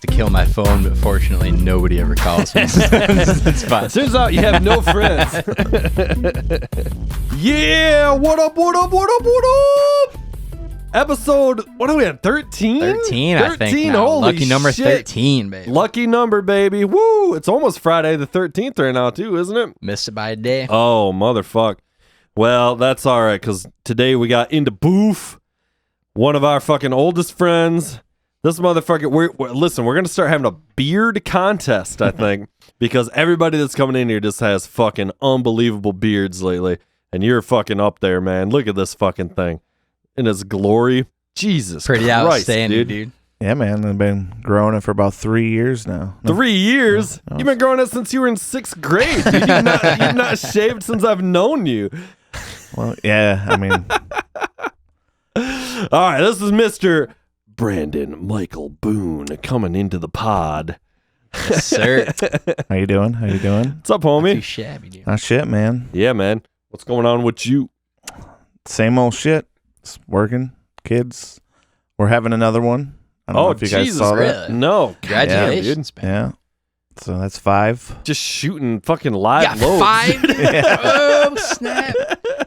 To kill my phone, but fortunately nobody ever calls me. It's fine. Turns out you have no friends. Yeah, what up, what up, what up, what up? Episode, what are we at, 13? 13, I think now. Holy Lucky number shit. 13, baby. Lucky number, baby. Woo! It's almost Friday the 13th right now, too, isn't it? Missed it by a day. Oh, motherfuck. Well, that's all right, because today we got into Boof, one of our fucking oldest friends. This motherfucker, listen, we're going to start having a beard contest, I think, because everybody that's coming in here just has fucking unbelievable beards lately, and you're fucking up there, man. Look at this fucking thing in its glory. Jesus Pretty Christ, outstanding, dude. Yeah, man. I've been growing it for about 3 years now. 3 years? No. You've been growing it since you were in 6th grade, dude. You've not shaved since I've known you. Well, yeah, I mean. All right, this is Mr. Brandon Michael Boone coming into the pod. Yes, sir. How you doing? How you doing? What's up, Too homie? shabby, dude. Oh, shit, man. Yeah, man. What's going on with you? Same old shit. It's working. Kids. We're having another one. I don't know if you guys Jesus, saw that. really? No. Congratulations, man. Yeah. So that's 5. Just shooting fucking live Yeah, loads. 5? Oh, snap.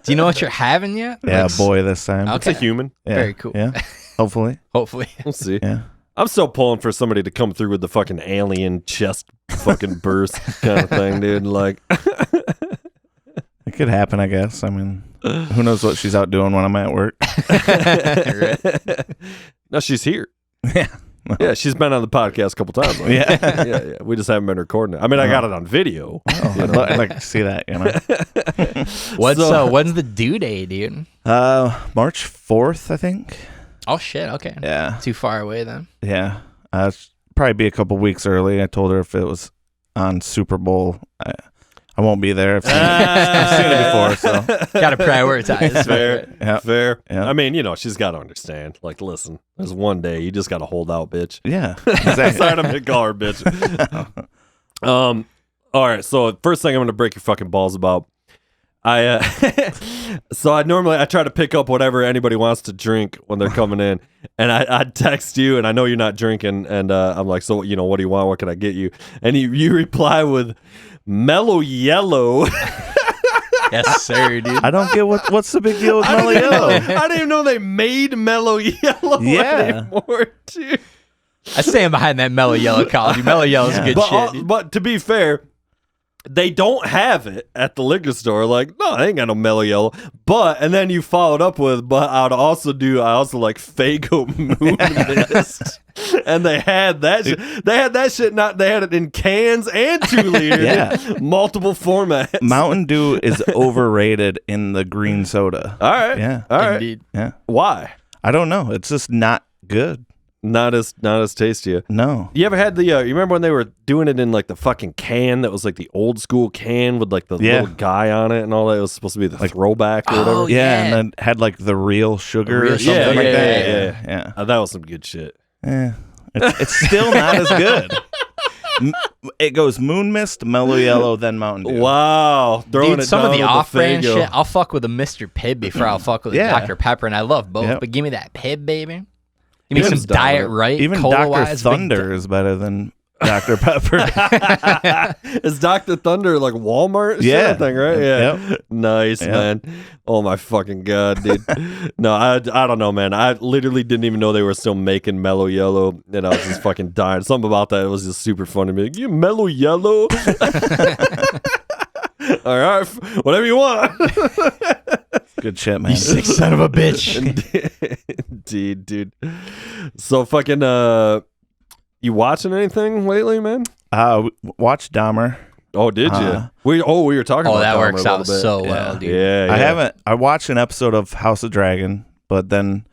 Do you know what you're having yet? Yeah, Like, boy, this time. Okay. It's a human. Yeah. Very cool. Yeah. Hopefully. Hopefully. We'll see. Yeah. I'm still pulling for somebody to come through with the fucking alien chest fucking burst kind of thing, dude. Like, It could happen, I guess. I mean, who knows what she's out doing when I'm at work. Right. no, she's here. Yeah. Yeah, she's been on the podcast a couple times. Like, Yeah. yeah. We just haven't been recording it. I mean, I got it on video. Oh, I'd like to see that, you know. When's the due date, dude? March 4th, I think. Oh, shit. Okay. Yeah. Too far away then. Yeah. Probably be a couple weeks early. I told her if it was on Super Bowl, I won't be there. I've seen it before, so. Got to prioritize. Fair. Yeah. Fair. Yeah. I mean, she's got to understand. Like, listen, there's one day you just got to hold out, bitch. Yeah. Sorry Exactly. to call her bitch. All right. So first thing I'm going to break your fucking balls about. So I try to pick up whatever anybody wants to drink when they're coming in, and I text you, and I know you're not drinking, and I'm like, so what do you want? What can I get you? And you reply with Mello Yello. Yes, sir, dude. I don't get what's the big deal with Mello Yello. I didn't even know they made Mello Yello Yeah. anymore, dude. I stand behind that Mellow Yellow college. Mellow Yellow's good shit, dude. But to be fair, they don't have it at the liquor store. Like, no, I ain't got no Mellow Yellow. And then you followed up with, but I also like Faygo Moon Mist. And they had that shit. They had that shit, they had it in cans and 2 liters. Yeah. Multiple formats. Mountain Dew is overrated in the green soda. All right. Yeah. All right. Indeed. Yeah. Why? I don't know. It's just not good. Not as tasty. No. You ever had you remember when they were doing it in like the fucking can that was like the old school can with like the little guy on it and all that? It was supposed to be the throwback or whatever. Oh, Yeah, yeah. and then had like the real sugar Real or something sugar, like yeah, that. yeah, That was some good shit. Yeah. It's still not as good. It goes Moon Mist, Mellow Yellow, then Mountain Dew. Wow. Throwing Dude, it some of down the with off-brand Faygo. shit, I'll fuck with a Mr. Pibb before I'll fuck with a Yeah. Dr. Pepper, and I love both, Yep. but give me that Pibb, baby. Give me Even some Diet Right, Even Dr. cola-wise, Thunder is better than Dr. Pepper. Is Dr. Thunder like Walmart? Yeah. Thing, right? Yeah. Yep. Nice, Yep. man. Oh my fucking God, dude. No, I don't know, man. I literally didn't even know they were still making Mellow Yellow, and I was just fucking dying. Something about that was just super funny to me. Like, you Mellow Yellow? All right, whatever you want. Good shit, man. You sick son of a bitch. Indeed, dude. So fucking you watching anything lately, man? Watch Dahmer. Oh, did you? We were talking about that Dahmer works a out little bit. so well, dude. Yeah. I watched an episode of House of Dragon, but then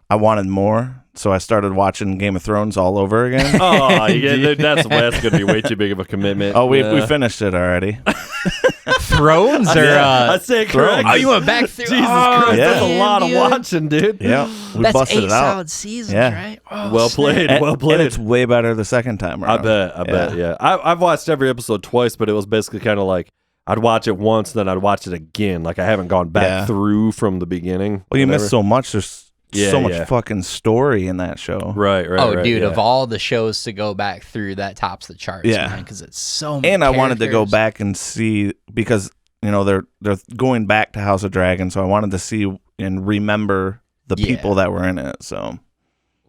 I wanted more, so I started watching Game of Thrones all over again. Oh, that's going to be way too big of a commitment. Oh, we finished it already. Thrones or I say correct. oh, you went back through. Jesus oh, Christ, that's a damn, lot of dude. watching, dude. Yeah, we That's busted 8 it out. solid seasons, Yeah. right? Oh, Well snap. played. And, Well played. and it's way better the second time I around. bet. Yeah. I've watched every episode twice, but it was basically kind of like I'd watch it once, then I'd watch it again. Like I haven't gone back Yeah. through from the beginning. Well, you whatever. miss so much. There's so much fucking story in that show. Right. Oh, dude, yeah. of all the shows to go back through, that tops the charts, man, because it's so many And I wanted to go characters. back and see, because, you know, they're going back to House of Dragon, so I wanted to see and remember the people that were in it, so,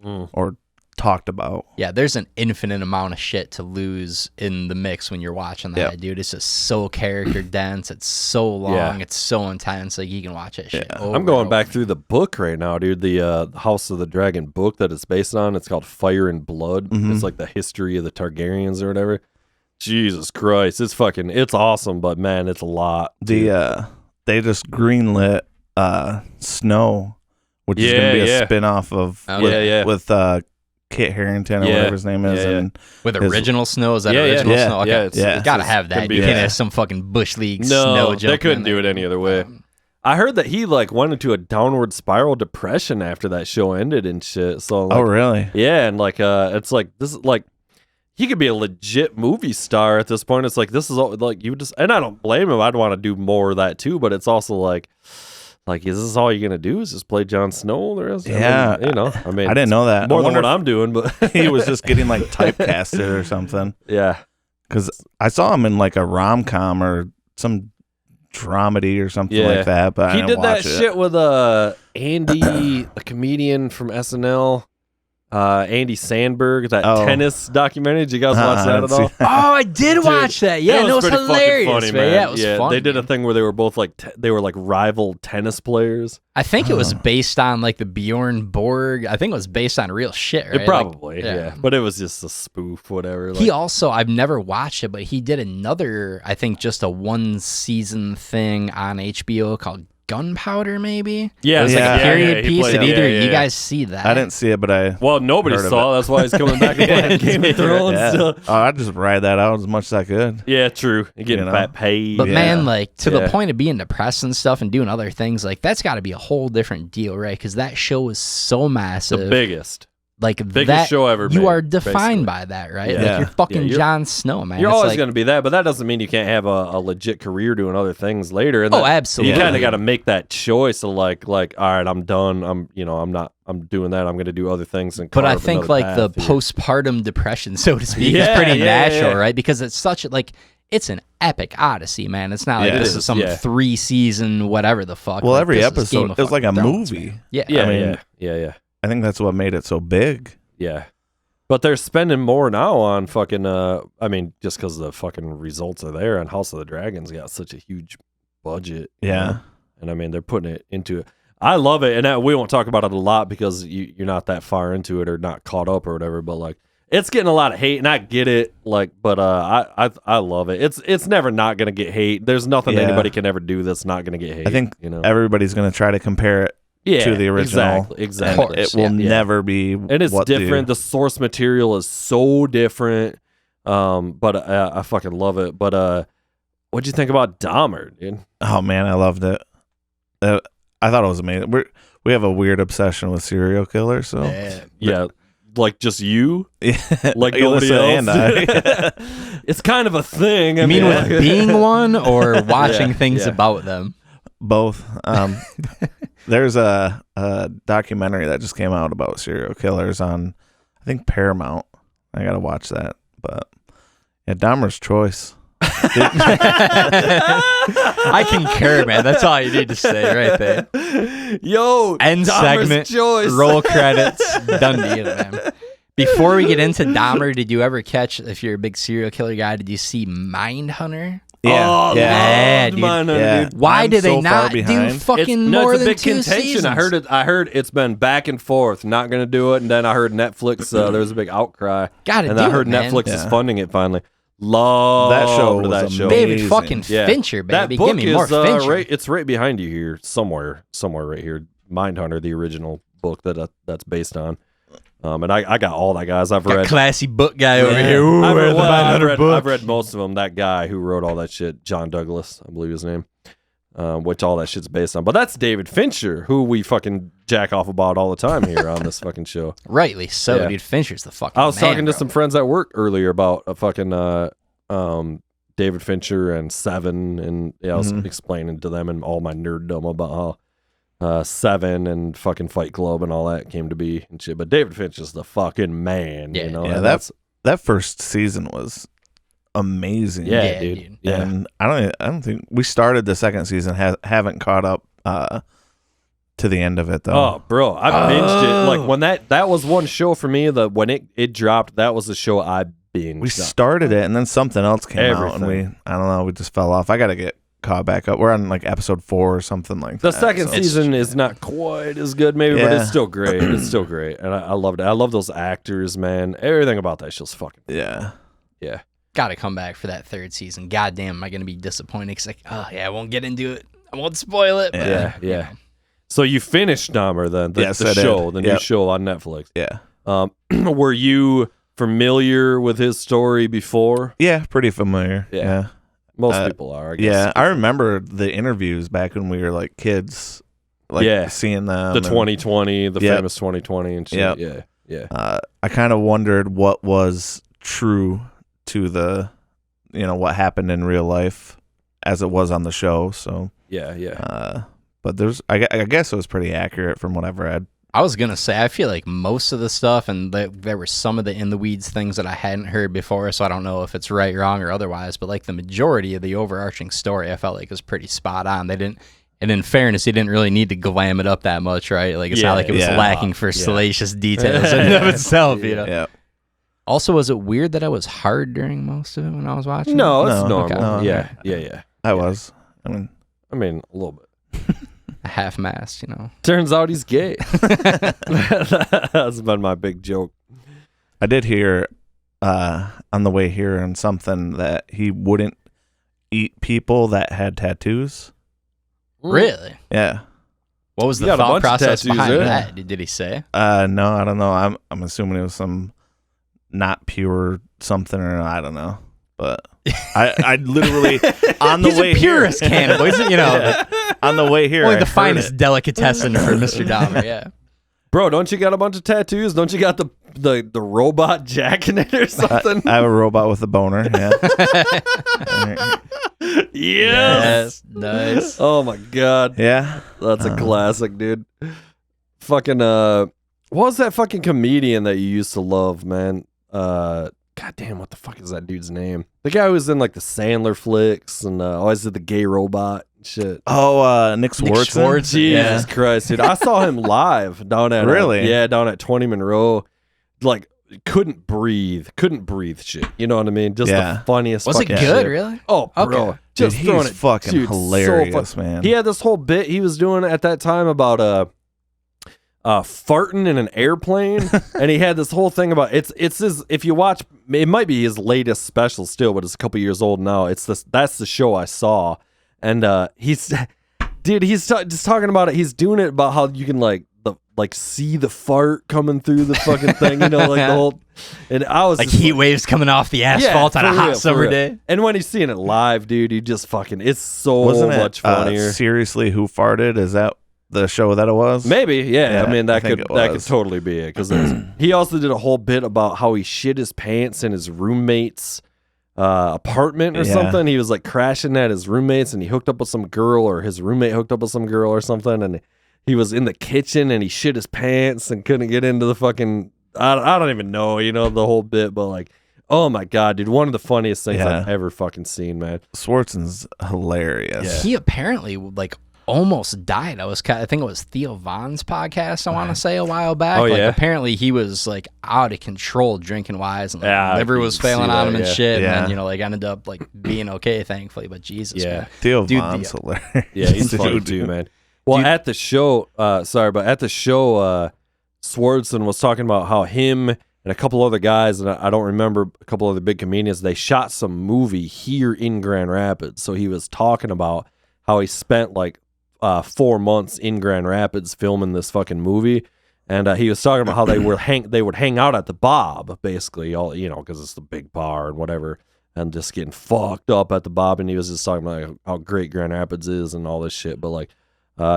or talked about. Yeah, there's an infinite amount of shit to lose in the mix when you're watching that, dude. It's just so character dense. It's so long. It's so intense. Like, you can watch that shit over I'm going and back over. through the book right now, dude. The House of the Dragon book that it's based on. It's called Fire and Blood. It's like the history of the Targaryens or whatever. Jesus Christ, it's awesome, but man, it's a lot. They just greenlit Snow, which is going to be a spin-off of with Kit Harington or whatever his name is, and with original Snow. Is that original Snow? Okay. It's gotta have that. You can't have some fucking bush league Snow No, jumping they couldn't in do there. it any other way. I heard that he like went into a downward spiral depression after that show ended and shit. So like, oh really? Yeah, and like it's like this is like he could be a legit movie star at this point. It's like this is all like you just, and I don't blame him. I'd want to do more of that too, but it's also like is this all you're gonna do? Is just play Jon Snow the rest? Yeah, I mean, I didn't know that. More than what I'm doing, but he was just getting like typecasted or something. Yeah, because I saw him in like a rom-com or some dramedy or something like that. But he did that shit with Andy, a comedian from SNL. Andy Sandberg, that tennis documentary. Did you guys watch that at all? Oh, I did watch that. Yeah, it was pretty hilarious, fucking funny, man. Yeah, it was funny. They did a thing where they were both like they were like rival tennis players. I think it was based on like the Bjorn Borg. I think it was based on real shit, right? It probably, Like, but it was just a spoof, whatever. He also, I've never watched it, but he did another, I think, just a 1-season thing on HBO called Gunpowder, maybe. Yeah, it was like a period piece. played Did it. either Yeah, you guys see that? I didn't see it, but nobody heard of saw. it. That's why he's coming back and playing Game of Thrones. Still. Oh, I just ride that out as much as I could. Yeah, true. You're getting fat paid. But man, like to the point of being depressed and stuff and doing other things, like that's got to be a whole different deal, right? Because that show is so massive, the biggest. Like biggest that, show ever you made, are defined basically. by that, right? Yeah. Like you're fucking you're- Jon Snow, man. You're It's always like, going to be that, but that doesn't mean you can't have a legit career doing other things later. And absolutely. You kind of got to make that choice of like, all right, I'm done. I'm doing that. I'm going to do other things. And But I carve think another like the path here. postpartum depression, so to speak, is Yeah, pretty yeah, natural, yeah. right? Because it's such a like it's an epic odyssey, man. It's not like Yeah, this it is some 3-season whatever the fuck. Well, like, every this is episode Game of it was like a fucking Thrones, movie. man. Yeah, Yeah, I mean, yeah. I think that's what made it so big. Yeah. But they're spending more now on fucking, I mean, just because the fucking results are there, and House of the Dragons got such a huge budget. you Yeah. know? And I mean, they're putting it into it. I love it. And we won't talk about it a lot because you're not that far into it or not caught up or whatever. But like, it's getting a lot of hate, and I get it. Like, but I love it. It's never not going to get hate. There's nothing anybody can ever do that's not going to get hate. I think everybody's going to try to compare it to the original. Exactly. And it will never be and it's different. The source material is so different. But I fucking love it. But what'd you think about Dahmer, dude? Oh man, I loved it. I thought it was amazing. We have a weird obsession with serial killers, so Yeah, like just you, like Alyssa nobody else. and I. It's kind of a thing. You mean with being one or watching things yeah. about them? Both. There's a documentary that just came out about serial killers on, I think, Paramount. I gotta watch that. But yeah, Dahmer's Choice. I concur, man. That's all you need to say right there. Yo, End Dahmer's segment, Choice. roll credits, done deal, man. Before we get into Dahmer, did you ever catch, if you're a big serial killer guy, did you see Mindhunter? Oh, yeah, loved dude. Mindhunter, Yeah. dude. Why I'm did they so far not do behind. fucking more it's a than big 2 contention. seasons? I heard it's been back and forth, not gonna do it, and then I heard Netflix. There was a big outcry, Gotta and do I heard it, man. Netflix is Yeah. funding it finally. Love That show was that show. amazing. David fucking Yeah. Fincher, That baby. book Give me more is Fincher. it's right behind you here, somewhere right here. Mindhunter, the original book that's based on. And I got all that, guys. I've Got read. classy book guy over here. Ooh, I've where's the Mindhunter book? I've read most of them. That guy who wrote all that shit, John Douglas, I believe his name, which all that shit's based on. But that's David Fincher, who we fucking jack off about all the time here on this fucking show. Rightly so, Yeah. dude. Fincher's the fucking I was man, talking to bro. some friends at work earlier about a fucking David Fincher and Seven, and I was explaining to them and all my nerddom about how Seven and fucking Fight Club and all that came to be and shit. But David Finch is the fucking man. Yeah, you know? Yeah, that first season was amazing. Yeah, dude. Yeah. And I don't think we started the second season. Haven't caught up to the end of it though. Oh, bro, I binged it. Like when that was one show for me. When it dropped, that was the show I binged. We started it and then something else came out, and I don't know. We just fell off. I got to get caught back up. We're on like episode 4 or something like that. The second season is not quite as good, maybe, but it's still great. It's still great, and I loved it. I love those actors, man. Everything about that show's fucking yeah. Got to come back for that third season. Goddamn, am I going to be disappointed? Cause I won't get into it. I won't spoil it. But, yeah. So you finished Dahmer then, the show, the new show on Netflix. Yeah. Were you familiar with his story before? Yeah, pretty familiar. Yeah. Most people are, I guess. Yeah, I remember the interviews back when we were like kids, seeing them. The 2020, the famous 2020 and shit. Yeah. I kind of wondered what was true to the, what happened in real life as it was on the show. So yeah. But I guess it was pretty accurate from what I've read. I was going to say, I feel like most of the stuff, and there were some of the in the weeds things that I hadn't heard before, so I don't know if it's right, wrong, or otherwise, but like the majority of the overarching story, I felt like was pretty spot on. They didn't, and in fairness, he didn't really need to glam it up that much, right? Like it's not like it was lacking for salacious details in and of itself, Yeah. Also, was it weird that I was hard during most of it when I was watching? No, it's normal. Okay. No, Yeah. I was. I mean, a little bit. A half-mast, Turns out he's gay. That's been my big joke. I did hear on the way here and something that he wouldn't eat people that had tattoos. Really? Yeah. What was the thought process behind that? Did he say? No, I don't know. I'm assuming it was some not pure something, or I don't know. But I literally on the He's way a purist here, cannibal, on the way here, only the finest delicatessen for Mr. Dahmer. Yeah, bro, don't you got a bunch of tattoos? Don't you got the robot jacking it or something? I have a robot with a boner. Yeah. Yes, nice. Oh my god, yeah, that's a classic, dude. Fucking what was that fucking comedian that you used to love, man? God damn, what the fuck is that dude's name? The guy who was in like the Sandler flicks and always did the gay robot and shit. Oh, Nick Swardson. Jesus Christ, dude! I saw him live down at down at 20 Monroe. Like couldn't breathe shit. You know what I mean? Just the funniest. Was it good? Shit. Really? Oh, bro, okay. just dude, throwing he's it. Fucking dude, hilarious, man. He had this whole bit he was doing at that time about farting in an airplane, and he had this whole thing about it's his. If you watch, it might be his latest special still, but it's a couple years old now. That's the show I saw, and he's just talking about it. He's doing it about how you can see the fart coming through the fucking thing, like the whole. And I was like heat waves coming off the asphalt on a hot summer day. And when he's seeing it live, dude, he just fucking. It's so much funnier. Seriously, Who Farted? Is that the show that it was? Maybe, yeah. I mean, that could totally be it. Because he also did a whole bit about how he shit his pants in his roommate's apartment or something. He was like crashing at his roommate's, and he hooked up with some girl, or his roommate hooked up with some girl or something, and he was in the kitchen and he shit his pants and couldn't get into the fucking. I don't even know, the whole bit, but like, oh my god, dude, one of the funniest things I've ever fucking seen, man. Swartson's hilarious. Yeah. He apparently almost died. I think it was Theo Von's podcast, I want to say, a while back. Oh, yeah? Apparently he was out of control drinking wise, and liver was failing on him and shit. Yeah. And then, ended up being okay, thankfully. But Jesus, man. Theo Von's hilarious. Yeah, he's funny too, man. Well, at the show, Swardson was talking about how him and a couple other guys, and I don't remember, a couple other big comedians, they shot some movie here in Grand Rapids. So he was talking about how he spent 4 months in Grand Rapids filming this fucking movie, and he was talking about how they would hang out at the Bob, basically, all because it's the big bar and whatever, and just getting fucked up at the Bob. And he was just talking about how great Grand Rapids is and all this shit. But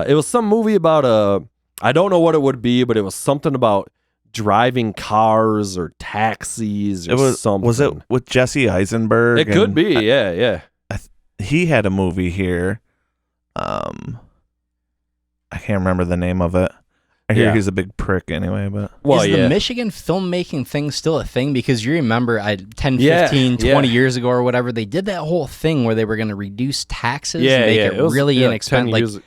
it was some movie about I don't know what it would be, but it was something about driving cars or taxis or something. Was it with Jesse Eisenberg? It could be, yeah. He had a movie here. I can't remember the name of it. I hear Yeah. he's a big prick anyway, but Is the Michigan filmmaking thing still a thing? Because you remember 10, 15, 20 years ago or whatever, they did that whole thing where they were going to reduce taxes and make it really inexpensive.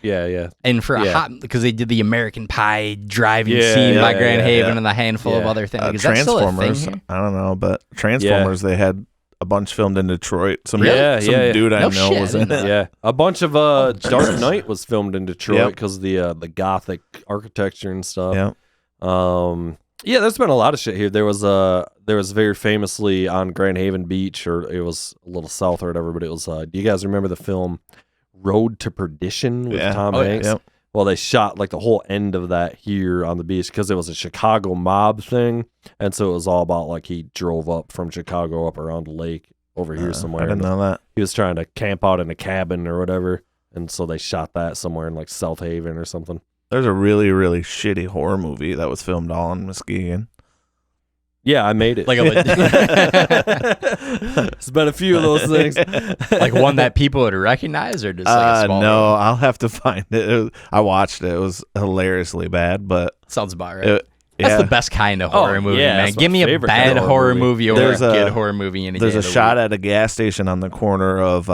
And for a hot, because they did the American Pie driving scene by Grand Haven and a handful of other things. Is that still a thing here? I don't know, but Transformers, they had a bunch filmed in Detroit. Some dude I know was in it. Yeah, a bunch of Dark Knight was filmed in Detroit because the Gothic architecture and stuff. Yeah, there's been a lot of shit here. There was very famously on Grand Haven Beach, or it was a little south or whatever. But it was. Do you guys remember the film Road to Perdition with Tom Hanks? Yep. Well, they shot like the whole end of that here on the beach because it was a Chicago mob thing. And so it was all about like he drove up from Chicago up around the lake over here somewhere. I didn't know that. He was trying to camp out in a cabin or whatever. And so they shot that somewhere in like South Haven or something. There's a really, really shitty horror movie that was filmed all in Muskegon. Yeah, I made it. Like It's been a few of those things. Like one that people would recognize, or just like a small no, movie? I'll have to find it. I watched it. It was hilariously bad, but Sounds about right. That's the best kind of Oh, horror movie, yeah, man. that's my Give me a favorite bad kind of horror horror movie over There's a a- good horror movie any There's day a of the shot week. at a gas station on the corner of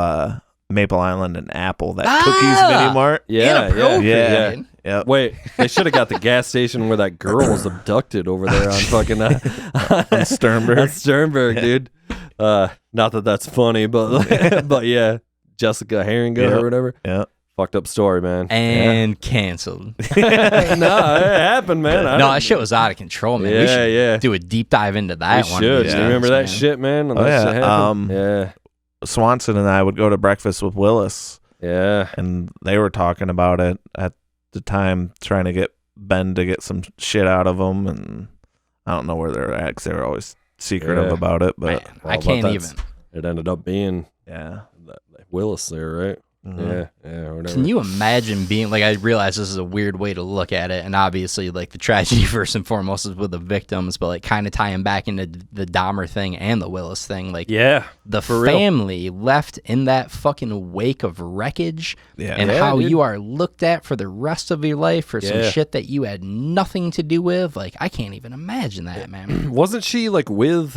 Maple Island and Apple. That Cookies Mini Mart. Yeah. Inappropriate. Yep. Wait, they should have got the gas station where that girl was abducted over there on fucking On Sternberg. on Sternberg, dude. Not that that's funny, but but yeah, Jessica Herringa or whatever. Yeah. Fucked up story, man. And canceled. No, it happened, man. No, that shit was out of control, man. We should do a deep dive into that We one. should. of these Do you remember times, that man. shit, man? When Oh, that yeah. shit happened? Yeah. Swanson and I would go to breakfast with Willis, Yeah. and they were talking about it at the time, trying to get Ben to get some shit out of him, and I don't know where they're at because they were always secretive Yeah. about it. Man, But I can't even. It ended up being yeah, Willis there, right? Mhm. Yeah, whatever. Can you imagine being like? I realize this is a weird way to look at it, and obviously, like the tragedy first and foremost is with the victims, but like kind of tying back into the Dahmer thing and the Willis thing, like Yeah. the for real. family left in that fucking wake of wreckage, yeah, and Yeah, how dude. you are looked at for the rest of your life for some Yeah. shit that you had nothing to do with. Like I can't even imagine that, man. Wasn't she like with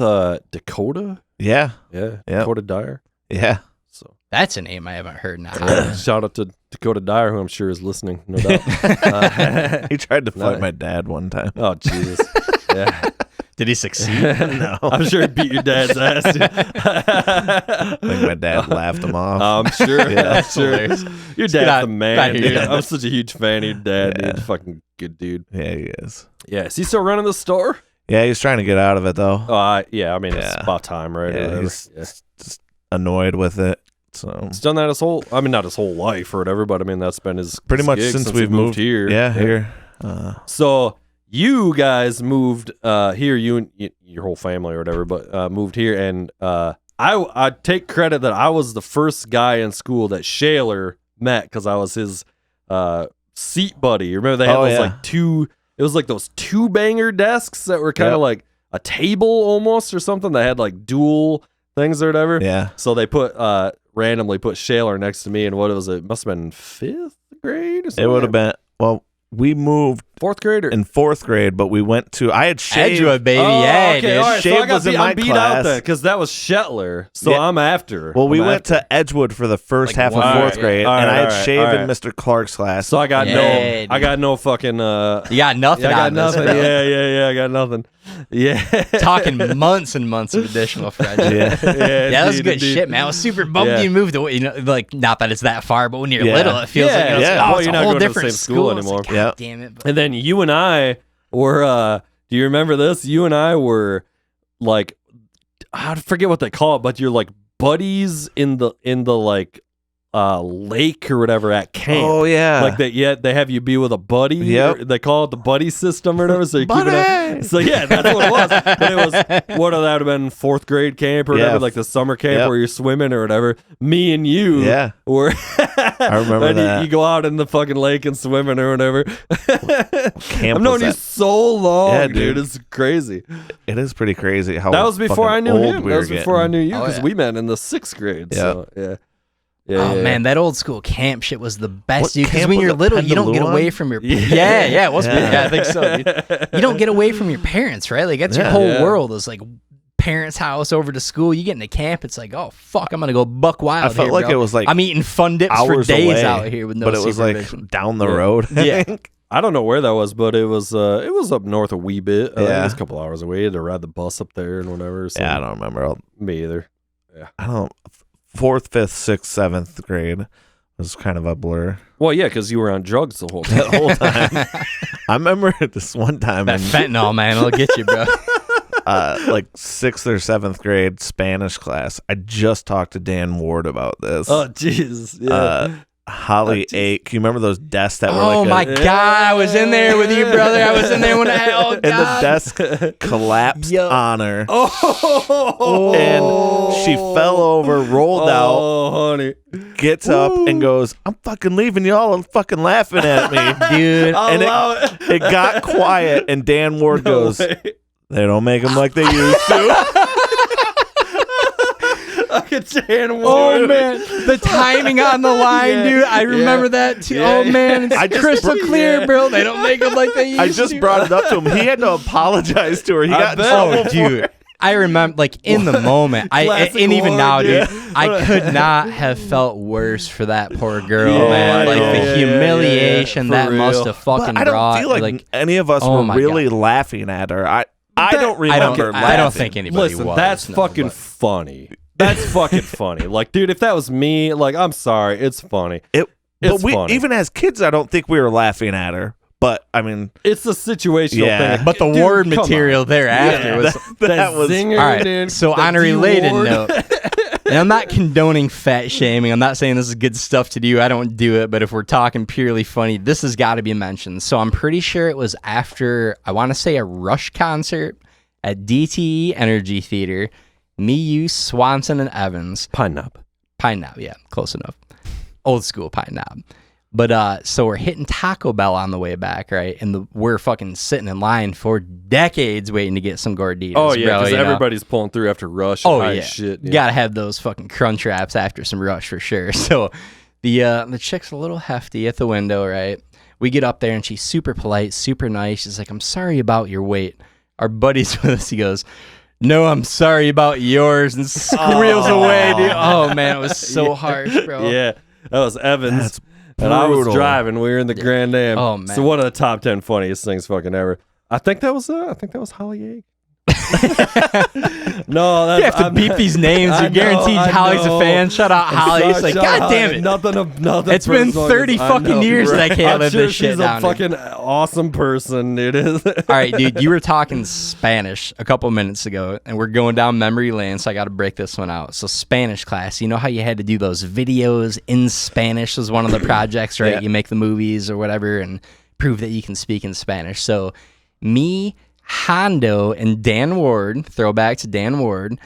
Dakota? yeah, Yeah. Yep. Dakota Dyer. yeah. So That's a name I haven't heard in a hot yeah, shout out to Dakota Dyer, who I'm sure is listening, no doubt. He tried to fight No. my dad one time. Oh Jesus. Yeah. Did he succeed? No, I'm sure he beat your dad's ass, dude. I think my dad laughed him off. I'm sure. Yeah. I'm sure. Hilarious. Your Get dad's out- the man, out here, dude. yeah. I'm such a huge fan of your dad, Yeah. dude. Fucking good dude. Yeah, he is. Yeah. Is he still running the store? Yeah, he's trying to get out of it though. Yeah. I mean, it's Yeah. about time, right? Or Yeah, whatever. he's Yeah. just annoyed with it. So He's done that his whole. I mean, not his whole life or whatever, but I mean, that's been his pretty his much gig since he we've moved here. Yeah, here. So you guys moved here, you and your whole family or whatever, but moved here, and I take credit that I was the first guy in school that Shaler met because I was his seat buddy. You remember they had Oh, those yeah. like two? It was like those two banger desks that were kind of Yep. like a table almost or something that had like dual things or whatever. Yeah. So they put randomly put Shaler next to me, and what was it? Must have been 5th grade or something. It would have been, well, we moved 4th grade or in 4th grade, but we went to, I had shaved. Edgewood, baby. Oh, Yeah, okay, dude. all right. So Shave I got was in beat, my I'm beat class. out then because that was Shetler. So Yeah. I'm after. Well, we I'm went after. to Edgewood for the first Like, half of wow. 4th grade, All right, and I had all right, shaved all in right. Mr. Clark's class. So I got Yeah, I got no fucking. You got nothing I got on this, nothing. bro. Yeah. I got nothing. Yeah. Talking months and months of additional friendship. Yeah. Yeah, that was indeed, good indeed. shit, man. I was super bummed Yeah. you moved away. You know, like not that it's that far, but when you're Yeah. little, it feels like Yeah, it's, yeah. oh, Well, it's you're a not whole going to the different same school It's anymore. like, God Yeah. damn it. But And then you and I were. Do you remember this? You and I were like, I forget what they call it, but you're like buddies in the like lake or whatever at camp. Oh, yeah. Like that, yeah, they have you be with a buddy. Yep. or they call it the buddy system or whatever. So you keep it Buddy! up. So yeah, that's what it was. But it was what that would have been 4th grade camp or whatever, Yeah. like the summer camp Yep. where you're swimming or whatever. Me and you, Yeah. were. I remember and that. You go out in the fucking lake and swimming or whatever. camp I've known was you that? so long, Yeah, dude. dude. It's crazy. It is pretty crazy how That was before I fucking knew old him. we That were was before I getting. knew you Oh, because yeah. we met in the 6th grade. Yeah. So yeah. Yeah, Oh man, that old school camp shit was the best, What dude. Because camp when was you're it? little, you don't get Pendulum? away from your it was I think so. Dude. You don't get away from your parents, right? Like that's your whole world is like parents' house over to school. You get into camp, it's like, oh fuck, I'm gonna go buck wild. I felt here, like bro. it was like I'm eating fun dips for hours days away, out here with no but it was supervision. like down the road. Yeah. I don't know where that was, but it was up north a wee bit. I think it was a Yeah. couple hours away. To ride the bus up there and whatever. So Yeah, I don't remember. me either. I don't. 4th, 5th, 6th, 7th grade was kind of a blur. Well, yeah, because you were on drugs the whole time. The whole time. I remember this one time That in fentanyl, man, it'll get you, bro. like 6th or 7th grade Spanish class. I just talked to Dan Ward about this. Oh, jeez. Yeah. Holly 8. Can you remember those desks that were Oh like my god, I was in there with you, brother. I was in there when and the desk collapsed Yo. on her. Oh, And she fell over, rolled out, Oh, honey. gets up, and goes, "I'm fucking leaving. Y'all are fucking laughing at me." dude. And it got quiet, and Dan Ward goes, way. "They don't make them like they used to." Look at Dan Ward. Oh man, the timing on the line, Yeah, dude. I remember yeah, that too. yeah, Oh man, it's I just crystal br- clear, yeah. bro. They don't make them like they used I to. just brought it up to him. He had to apologize to her. He I got in bet. trouble Oh, for dude. it. I remember, like in the moment, Classic and even Ward, now, dude. dude, I could not have felt worse for that poor girl, Yeah, man. Like yeah, the yeah, humiliation for that real. must have fucking But I don't brought. feel like any of us oh were my really laughing at her. I don't I remember. don't, I don't laughing. think anybody Listen, was. that's no, fucking but- funny. That's fucking funny. Like, dude, if that was me, like, I'm sorry, it's funny. But It's we, funny. even as kids, I don't think we were laughing at her. But I mean, It's a situational Yeah. thing. But the Dude, word come material on. thereafter Yeah, was. that was zinger, All right. dude, So that on a D related word. note, and I'm not condoning fat shaming. I'm not saying this is good stuff to do. I don't do it. But if we're talking purely funny, this has got to be mentioned. So I'm pretty sure it was after, I want to say, a Rush concert at DTE Energy Theater. Me, you, Swardson, and Evans. Pine Knob. Pine Knob, yeah, close enough. Old school Pine Knob. But so we're hitting Taco Bell on the way back, right? And we're fucking sitting in line for decades waiting to get some gorditas. Oh, yeah, bro, because you know? everybody's pulling through after Rush. And Oh high yeah, shit. You gotta have those fucking crunch wraps after some Rush for sure. So the chick's a little hefty at the window, right? We get up there and she's super polite, super nice. She's like, "I'm sorry about your wait." Our buddy's with us. He goes, "No, I'm sorry about yours," and squeals away, dude. Oh man, it was so harsh, bro. Yeah, that was Evans. That's and I was brutal. driving. We were in the Grand Am. Oh, man. So one of the top 10 funniest things fucking ever. I think that was Holly Egg. No, that's, You have to beep these names. I You're guaranteed know, I Holly's a know. fan. Shout out Holly. It's like, Shout God out damn it. Nothing. It's been personal, 30 I fucking know, years that I can't I'm live sure this shit she's down, a dude. fucking awesome person, dude. All right, dude, you were talking Spanish a couple minutes ago, and we're going down memory lane, so I got to break this one out. So Spanish class, you know how you had to do those videos in Spanish was one of the projects, right? Yeah. You make the movies or whatever and prove that you can speak in Spanish. So me, Hondo, and Dan Ward, throwback to Dan Ward,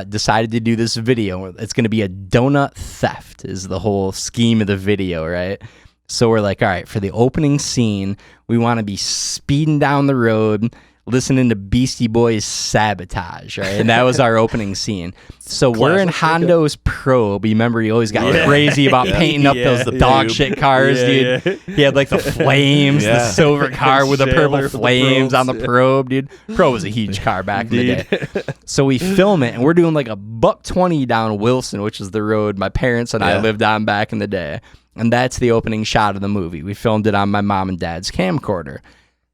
decided to do this video. It's going to be a donut theft is the whole scheme of the video, right? So we're like, all right, for the opening scene, we want to be speeding down the road, listening to Beastie Boys' Sabotage, right? And that was our opening scene. So we're in Hondo's probe. You remember he always got crazy about painting up those dog shit cars, dude. Yeah. He had like the flames, the Yeah. silver car with the Chandler purple with the flames probes, on the yeah. probe, dude. Probe was a huge car back in the day. So we film it, and we're doing like a $120 down Wilson, which is the road my parents and I Yeah. lived on back in the day. And that's the opening shot of the movie. We filmed it on my mom and dad's camcorder.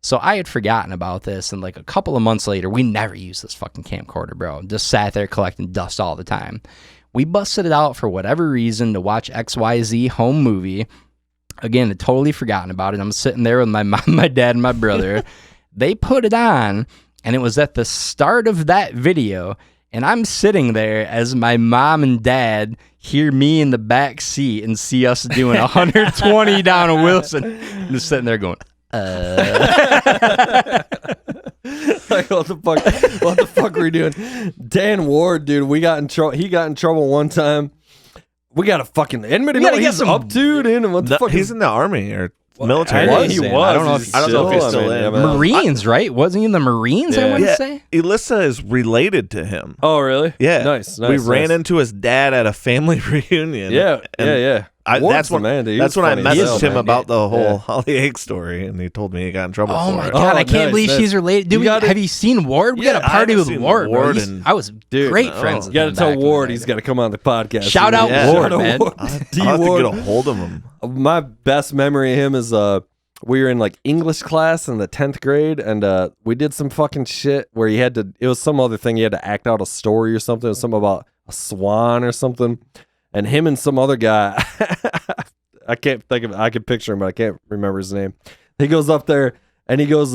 So I had forgotten about this, and like a couple of months later, we never used this fucking camcorder, bro. Just sat there collecting dust all the time. We busted it out for whatever reason to watch XYZ home movie. Again, I'd totally forgotten about it. I'm sitting there with my mom, my dad, and my brother. They put it on, and it was at the start of that video, and I'm sitting there as my mom and dad hear me in the back seat and see us doing 120 down a Wilson. I'm just sitting there going, Like, what the fuck were we doing? Dan Ward, dude, we got in trouble. He got in trouble one time. We got to fucking anybody know gotta what get he's some- up to, dude? And what the fuck? He's in the army or military. I think he was. I don't know if I don't know if he's still in. Marines, right? Wasn't he in the Marines? I want to say. Elissa is related to him. Oh, really? Yeah. Nice. We ran into his dad at a family reunion. Yeah. That's when I messaged him about the whole Yeah. Holly Egg story, and he told me he got in trouble Oh for my it. god, Oh, I can't nice, believe nice. she's related. Have you seen Ward? We Yeah, got a I party haven't with seen Ward, bro. Ward I was great no. friends with You got to him tell back in the Ward day, he's dude. got to come on the podcast. Shout out Ward, man. D I'll have to Ward. get a hold of him. My best memory of him is we were in like English class in the 10th grade, and we did some fucking shit where it was some other thing, he had to act out a story or something. It was something about a swan or something, and him and some other guy I can't think of it. I can picture him, but I can't remember his name. He goes up there and he goes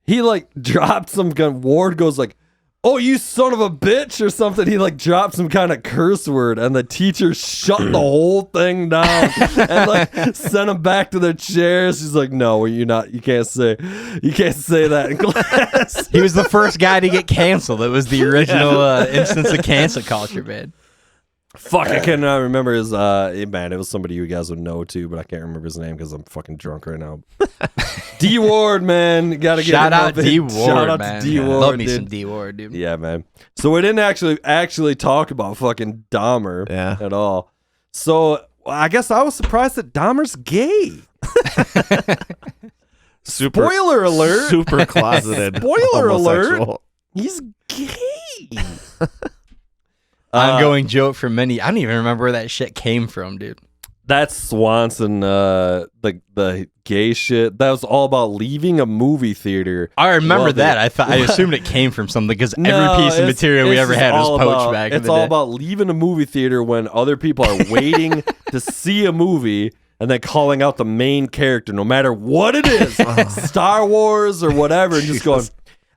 he like dropped some gun. Ward goes like, "Oh, you son of a bitch," or something. He like dropped some kind of curse word, and the teacher shut the whole thing down and like sent them back to their chairs. She's like, "No, you can't say that in class." He was the first guy to get canceled. It was the original instance of cancel culture, man. Fuck, I cannot remember his man. It was somebody you guys would know too, but I can't remember his name because I'm fucking drunk right now. D Ward, man, gotta get Shout him out up in. D Ward, Shout out man. to D Ward, Love me dude. some D Ward, dude. Yeah, man. So we didn't actually talk about fucking Dahmer at all. So I guess I was surprised that Dahmer's gay. Spoiler alert. Super closeted. Spoiler alert. homosexual. He's gay. Ongoing joke for many. I don't even remember where that shit came from, dude. That's Swardson, the gay shit. That was all about leaving a movie theater. I remember Well, that. I assumed it came from something because No, every piece of it's- material we it's ever just had was all poached about- back in It's the all day. about leaving a movie theater when other people are waiting to see a movie and then calling out the main character, no matter what it is, Star Wars or whatever, and just going,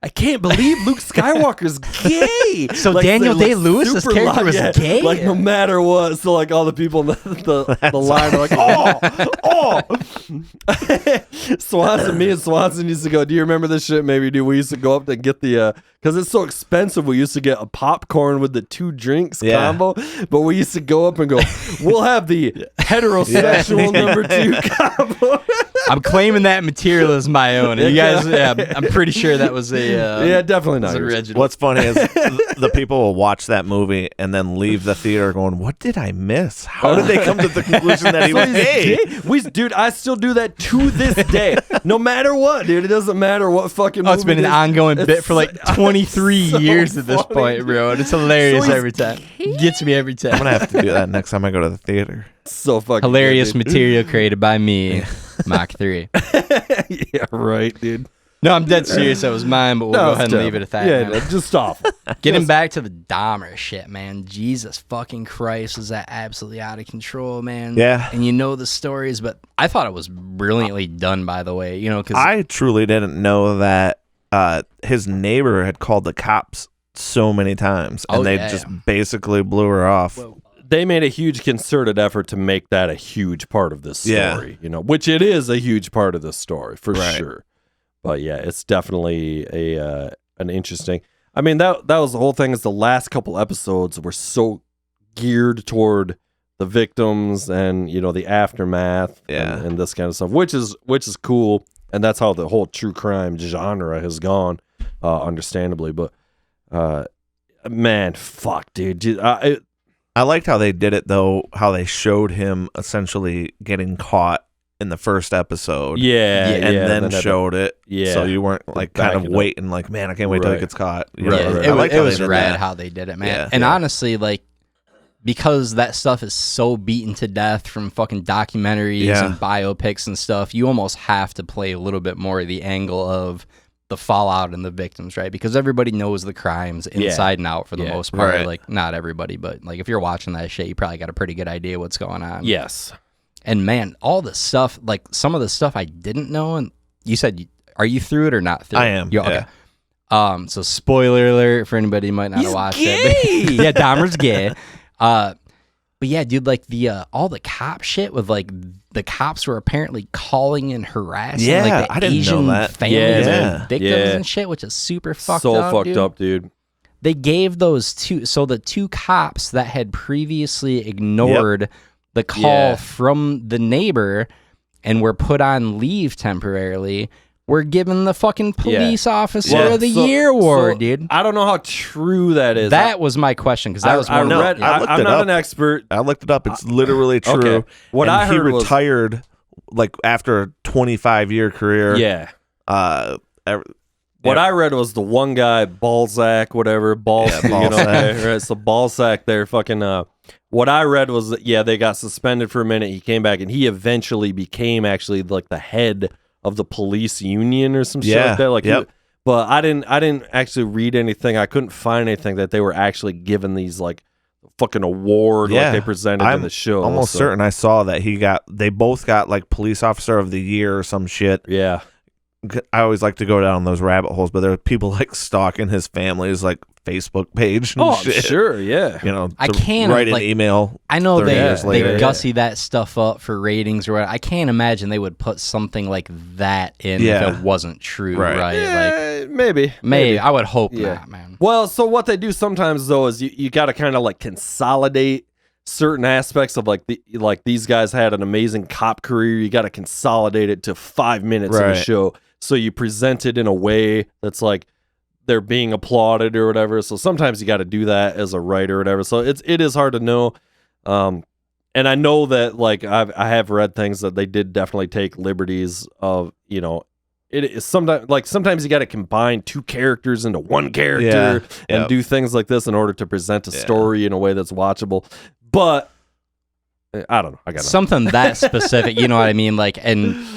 "I can't believe Luke Skywalker's gay." So Daniel they're, Day-Lewis, this super character was gay? Like no matter what. So like all the people in the line are like, oh. Swardson, me and Swardson used to go, "Do you remember this shit?" Maybe do. We used to go up to get the because it's so expensive. We used to get a popcorn with the 2 drinks combo, but we used to go up and go, "We'll have the heterosexual number 2 combo." I'm claiming that material as my own. And you guys, I'm pretty sure that was a yeah, definitely not was yours. original. What's funny is the people will watch that movie and then leave the theater going, "What did I miss? How did they come to the conclusion that he was gay?" Dude, I still do that to this day. No matter what, dude. It doesn't matter what fucking Oh, it's been an ongoing bit for like 23 so years at this funny, point, bro. And it's hilarious So he's every time. Gets me every I'm time. gonna have to do that next time I go to the theater. So fucking Hilarious good, dude. material created by me, Mach 3. Yeah, right, dude. No, I'm dead serious. That was mine, but we'll go ahead and leave it at that. Yeah, man. no, just stop. Getting back to the Dahmer shit, man. Jesus fucking Christ, is that absolutely out of control, man? Yeah. And you know the stories, but I thought it was brilliantly done, by the way. You know, because I truly didn't know that his neighbor had called the cops so many times, and they just basically blew her off. They made a huge concerted effort to make that a huge part of this story, you know, which it is a huge part of this story for sure. But yeah, it's definitely an interesting. I mean, that was the whole thing. Is the last couple episodes were so geared toward the victims and the aftermath, and this kind of stuff, which is cool, and that's how the whole true crime genre has gone, understandably. But man, fuck, dude, I liked how they did it though. How they showed him essentially getting caught in the first episode, and then showed it, so you weren't like kind of waiting, like, man, I can't wait till he gets caught. It was rad how they did it, man. And honestly, like, because that stuff is so beaten to death from fucking documentaries and biopics and stuff, you almost have to play a little bit more of the angle of the fallout and the victims, right? Because everybody knows the crimes inside and out for the most part. Right. Like, not everybody, but like if you're watching that shit, you probably got a pretty good idea what's going on. Yes. And man, all the stuff, like some of the stuff I didn't know, and you said, are you through it or not through it? I am. Okay. So spoiler alert for anybody who might not have watched it. Yeah, Dahmer's gay. But yeah, dude, like the all the cop shit with like the cops were apparently calling and harassing like the I didn't Asian know that. families Yeah. and victims and shit, which is super fucked so up. fucked up, dude. They gave those the two cops that had previously ignored the call from the neighbor and were put on leave temporarily were given the fucking police officer of the year award, dude. I don't know how true that is. That was my question, because that was I'm one. not an expert. I looked it up. It's literally true. Okay. What I heard he retired like after a 25-year career. Yeah. What I read was the one guy, Balzac, whatever, Balzac. Right? So Balzac there, fucking. What I read was that they got suspended for a minute. He came back, and he eventually became actually like the head of the police union or some shit like that. Like, but I didn't actually read anything. I couldn't find anything that they were actually given these like fucking award like they presented in the show. Almost certain I saw that they both got like police officer of the year or some shit. Yeah. I always like to go down those rabbit holes, but there are people like stalking his family's like Facebook page and shit. Sure, yeah. You know, I can't write an like, email. I know they gussy later. that stuff up for ratings or whatever. I can't imagine they would put something like that in if it wasn't true, right? Yeah, like maybe. I would hope not, man. Well, so what they do sometimes though is you got to kind of like consolidate certain aspects of like these guys had an amazing cop career. You got to consolidate it to 5 minutes in a show. So you present it in a way that's like they're being applauded or whatever. So sometimes you got to do that as a writer or whatever. So it is hard to know. And I know that like I have read things that they did definitely take liberties of, you know, it is sometimes you got to combine two characters into one character and do things like this in order to present a story in a way that's watchable. But I don't know. I got something that specific, you know what I mean? Like, and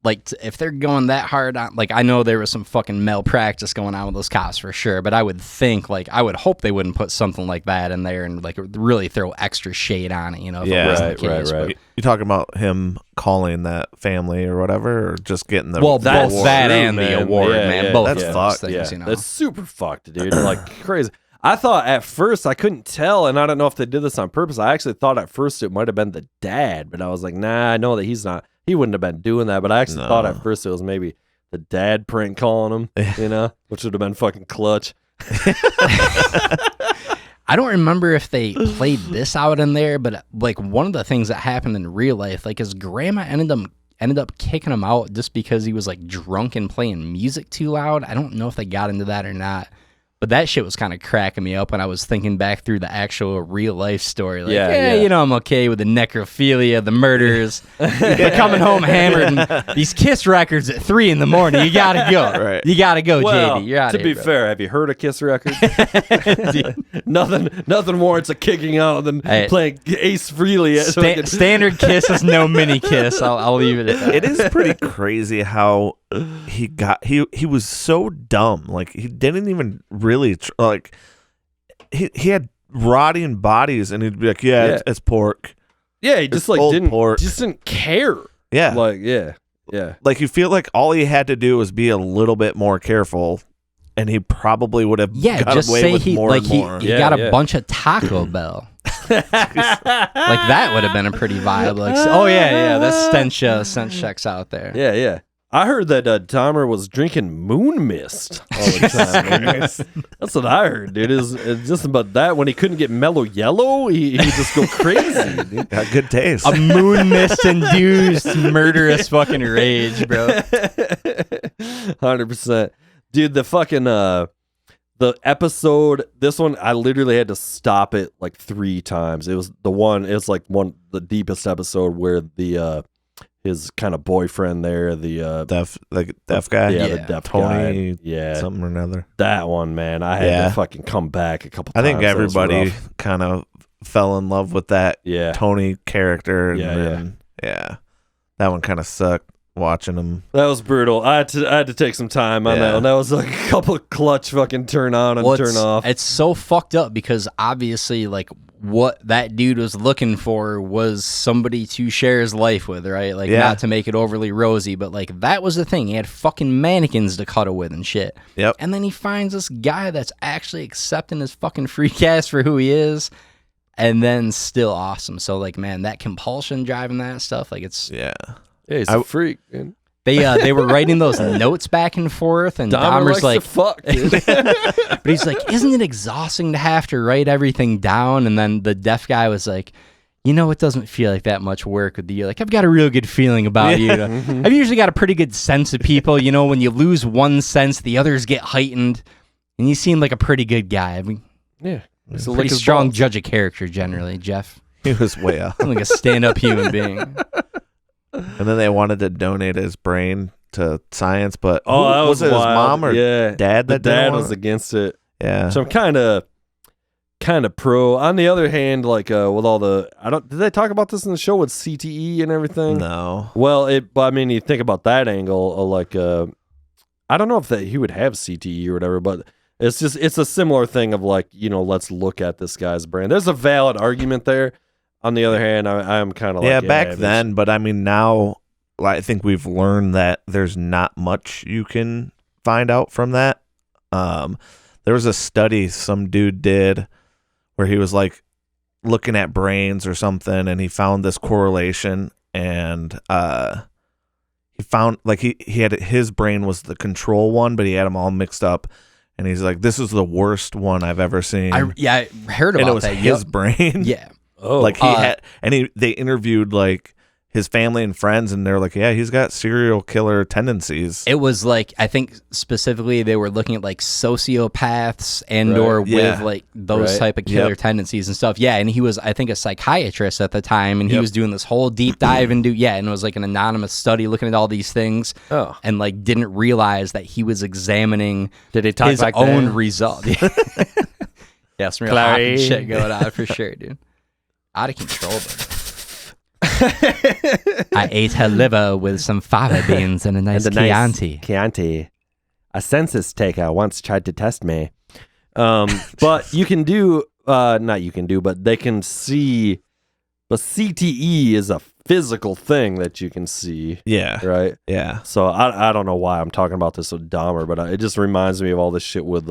like if they're going that hard on, like I know there was some fucking malpractice going on with those cops for sure, but I would think like I would hope they wouldn't put something like that in there and like really throw extra shade on it, you know? If it wasn't the case, right. You talking about him calling that family or whatever, or just getting the both that and man. the award, man. Both that's fucked. Things, you know? That's super fucked, dude. Like crazy. I thought at first I couldn't tell, and I don't know if they did this on purpose. I actually thought at first it might have been the dad, but I was like, nah, I know that he's not. He wouldn't have been doing that, but I actually thought at first it was maybe the dad prank calling him, you know, which would have been fucking clutch. I don't remember if they played this out in there, but like one of the things that happened in real life, like his grandma ended up kicking him out just because he was like drunk and playing music too loud. I don't know if they got into that or not. But that shit was kind of cracking me up when I was thinking back through the actual real life story. Like, you know, I'm okay with the necrophilia, the murders, but coming home hammered, and these Kiss records at 3 a.m. You gotta go. Right. You gotta go, Well, JD. You're out to of here, be fair, have you heard a Kiss record? nothing warrants a kicking out than playing Ace Frehley. Standard Kiss is no mini Kiss. I'll leave it at that. It is pretty crazy how he was so dumb. Like he didn't even really like he had rotting bodies, and he'd be like, it's pork. Yeah, he just like didn't care. Yeah, like like you feel like all he had to do was be a little bit more careful, and he probably would have got away with more and more. He got a bunch of Taco Bell. Like that would have been a pretty viable. Like, that stench checks out there. Yeah. I heard that Dahmer was drinking moon mist all the time. That's what I heard, dude. It's just about that. When he couldn't get Mello Yello, he'd just go crazy. Dude. Got good taste. A moon mist induced murderous fucking rage, bro. 100%. Dude, the fucking the episode, this one, I literally had to stop it like 3 times. It was the deepest episode where the his kind of boyfriend there, the deaf guy, the deaf Tony, guy, something or another. That one, man, I had to fucking come back a couple times. I think everybody kind of fell in love with that Tony character. And that one kind of sucked. Watching him, that was brutal. I had to take some time on that one. That was like a couple of clutch fucking turn on and turn off. It's so fucked up because obviously, like, what that dude was looking for was somebody to share his life with, right? Like, not to make it overly rosy, but like that was the thing. He had fucking mannequins to cuddle with and shit. Yep. And then he finds this guy that's actually accepting his fucking freak ass for who he is, and then still awesome. So like, man, that compulsion driving that stuff, like it's he's a freak, man. They were writing those notes back and forth, and Dahmer's like, to fuck, dude. But he's like, isn't it exhausting to have to write everything down? And then the deaf guy was like, you know, it doesn't feel like that much work with you. Like, I've got a real good feeling about you. I've usually got a pretty good sense of people. You know, when you lose one sense, the others get heightened. And you seem like a pretty good guy. I mean, Yeah. he's a pretty strong judge of character, generally, Jeff. He was way up. I'm like a stand-up human being. And then they wanted to donate his brain to science, but That was it his mom or dad the that dad didn't was want it? against it. Yeah. So I'm kind of pro. On the other hand, like with all the did they talk about this in the show with CTE and everything? No. Well, I mean, you think about that angle of like I don't know if he would have CTE or whatever, but it's a similar thing of like, you know, let's look at this guy's brain. There's a valid argument there. On the other hand, I'm kind of like back then, but I mean now I think we've learned that there's not much you can find out from that. There was a study some dude did where he was like looking at brains or something, and he found this correlation, and he found like he had his brain was the control one, but he had them all mixed up, and he's like, "This is the worst one I've ever seen." I heard about and it was that. his brain. Yeah. Oh, Like he had, and they interviewed like his family and friends, and they're like, yeah, he's got serial killer tendencies. It was like, I think specifically they were looking at like sociopaths and or with like those type of killer tendencies and stuff. Yeah, and he was, I think, a psychiatrist at the time, and he was doing this whole deep dive into, and it was like an anonymous study looking at all these things, and like didn't realize that he was examining his like own that? result. Yeah, some real hot shit going on for sure, dude. Out of control, but I ate her liver with some fava beans and a nice Chianti. Chianti. A census taker once tried to test me. But you can do, but they can see, but CTE is a physical thing that you can see. Yeah. Right? Yeah. So I don't know why I'm talking about this with Dahmer, but it just reminds me of all this shit with,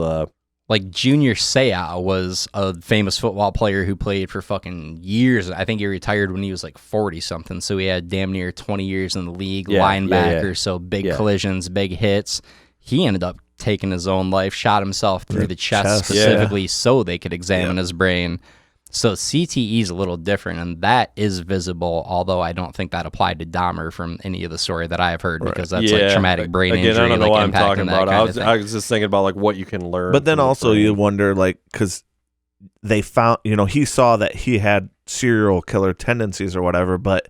like Junior Seau was a famous football player who played for fucking years. I think he retired when he was like 40 something. So he had damn near 20 years in the league, linebacker. So big collisions, big hits. He ended up taking his own life, shot himself through the chest specifically so they could examine his brain. So CTE is a little different, and that is visible, although I don't think that applied to Dahmer from any of the story that I've heard, because that's like traumatic brain injury. I don't know like, what I'm talking about. I was just thinking about like what you can learn. But then also you wonder, like, because they found, he saw that he had serial killer tendencies or whatever, but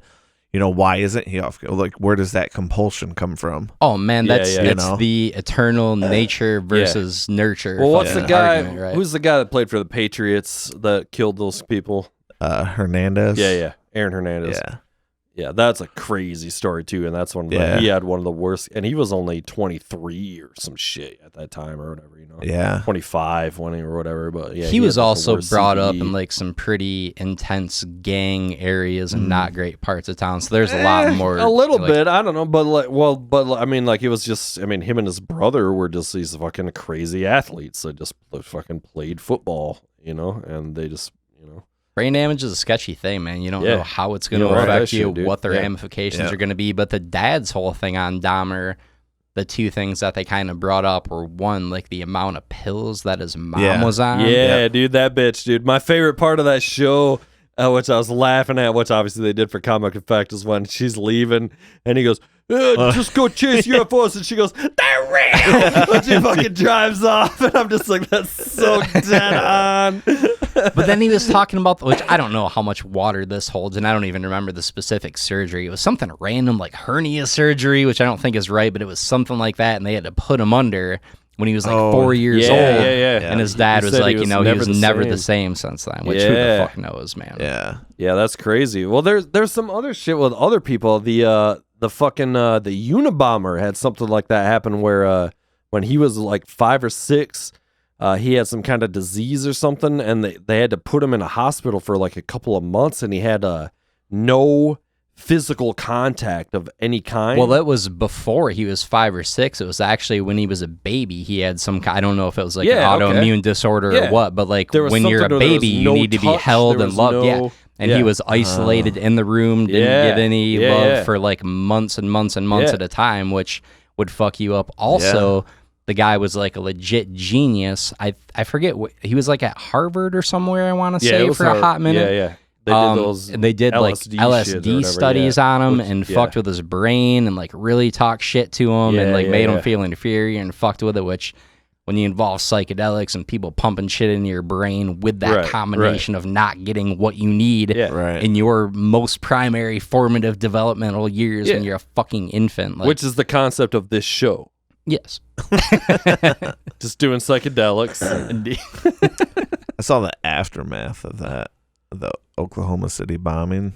why isn't he off? Like, where does that compulsion come from? Oh man, it's the eternal nature versus nurture. Well, what's the guy? Argument, right? Who's the guy that played for the Patriots that killed those people? Hernandez. Yeah, Aaron Hernandez. Yeah, that's a crazy story too, and that's one. He had one of the worst, and he was only 23 or some shit at that time or whatever. 25 when or whatever. But yeah, he was also brought up in like some pretty intense gang areas and not great parts of town. So there's a lot more. A little bit, I don't know, but I mean, like it was just, I mean, him and his brother were just these fucking crazy athletes that just fucking played football, and they just, Brain damage is a sketchy thing, man. You don't know how it's going to affect you, what the ramifications are going to be. But the dad's whole thing on Dahmer, the two things that they kind of brought up were, one, like the amount of pills that his mom was on. Yeah, dude, that bitch, dude. My favorite part of that show, which I was laughing at, which obviously they did for comic effect, is when she's leaving and he goes, just go chase UFOs, and she goes, they're real, when she fucking drives off, and I'm just like, that's so dead on. But then he was talking about, which I don't know how much water this holds, and I don't even remember the specific surgery. It was something random like hernia surgery, which I don't think is right, but it was something like that, and they had to put him under when he was like 4 years old. And his dad was like, he was never the same since then, which who the fuck knows, man. Yeah, that's crazy. Well, there's some other shit with other people. The fucking the Unabomber had something like that happen where when he was like 5 or 6, he had some kind of disease or something, and they had to put him in a hospital for like a couple of months, and he had no physical contact of any kind. Well, that was before he was 5 or 6. It was actually when he was a baby. He had some, I don't know if it was like an autoimmune disorder or what, but like when you're a baby, you need to be held and loved. And he was isolated in the room, didn't get any love for like months and months and months at a time, which would fuck you up. Also, the guy was like a legit genius. I forget what he was like at Harvard or somewhere, I want to say, for a hot minute. They did those and they did like LSD LSD studies on him and fucked with his brain and like really talked shit to him and like made him feel inferior and fucked with it, which when you involve psychedelics and people pumping shit into your brain with that combination of not getting what you need in your most primary formative developmental years when you're a fucking infant. Like, which is the concept of this show. Yes. Just doing psychedelics. I saw the aftermath of that, the Oklahoma City bombing.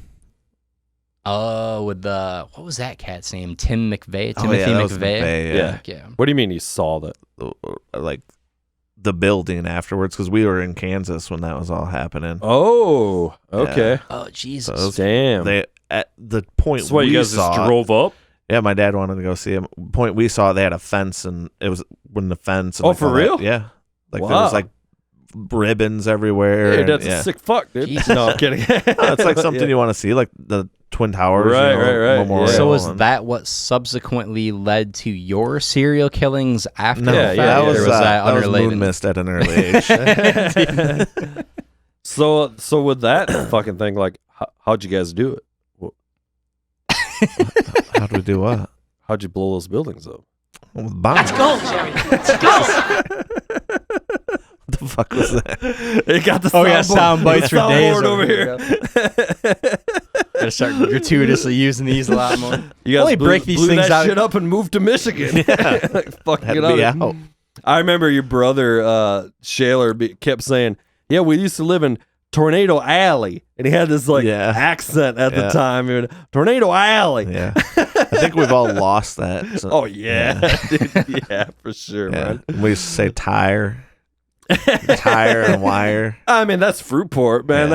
Oh, with the, what was that cat's name? Timothy McVeigh? McVeigh, yeah. What do you mean you saw that? Like the building afterwards, because we were in Kansas when that was all happening. Oh, okay. Yeah. Oh, Jesus. So damn. They, at the point That's why you guys just drove up? Yeah, my dad wanted to go see him. Point we saw, they had a fence, and it was when the fence. And oh, like for real? Yeah. Like there was like ribbons everywhere. Hey, that's a sick fuck, dude. Jesus. No, I'm kidding. It's like something you want to see, like the Twin Towers. Right, right. Memorial. So was that what subsequently led to your serial killings after the fact? That was, or was that was unrelated? moon mist at an early age. So with that fucking thing, like, how'd you guys do it? How'd we do what? How'd you blow those buildings up? Well, let's go, Jerry. Let's go. What the fuck was that? It got the sound bites for days over here. Gotta start gratuitously using these a lot more. You guys only break these blew things that out. shit up and moved to Michigan. Like, fucking Had get to be out. out. I remember your brother Shaler kept saying, "Yeah, we used to live in Tornado Alley," and he had this like accent at the time. Tornado Alley. Yeah, I think we've all lost that. So, oh yeah, dude, yeah, for sure, man. We used to say tire and wire. I mean, that's Fruitport, man.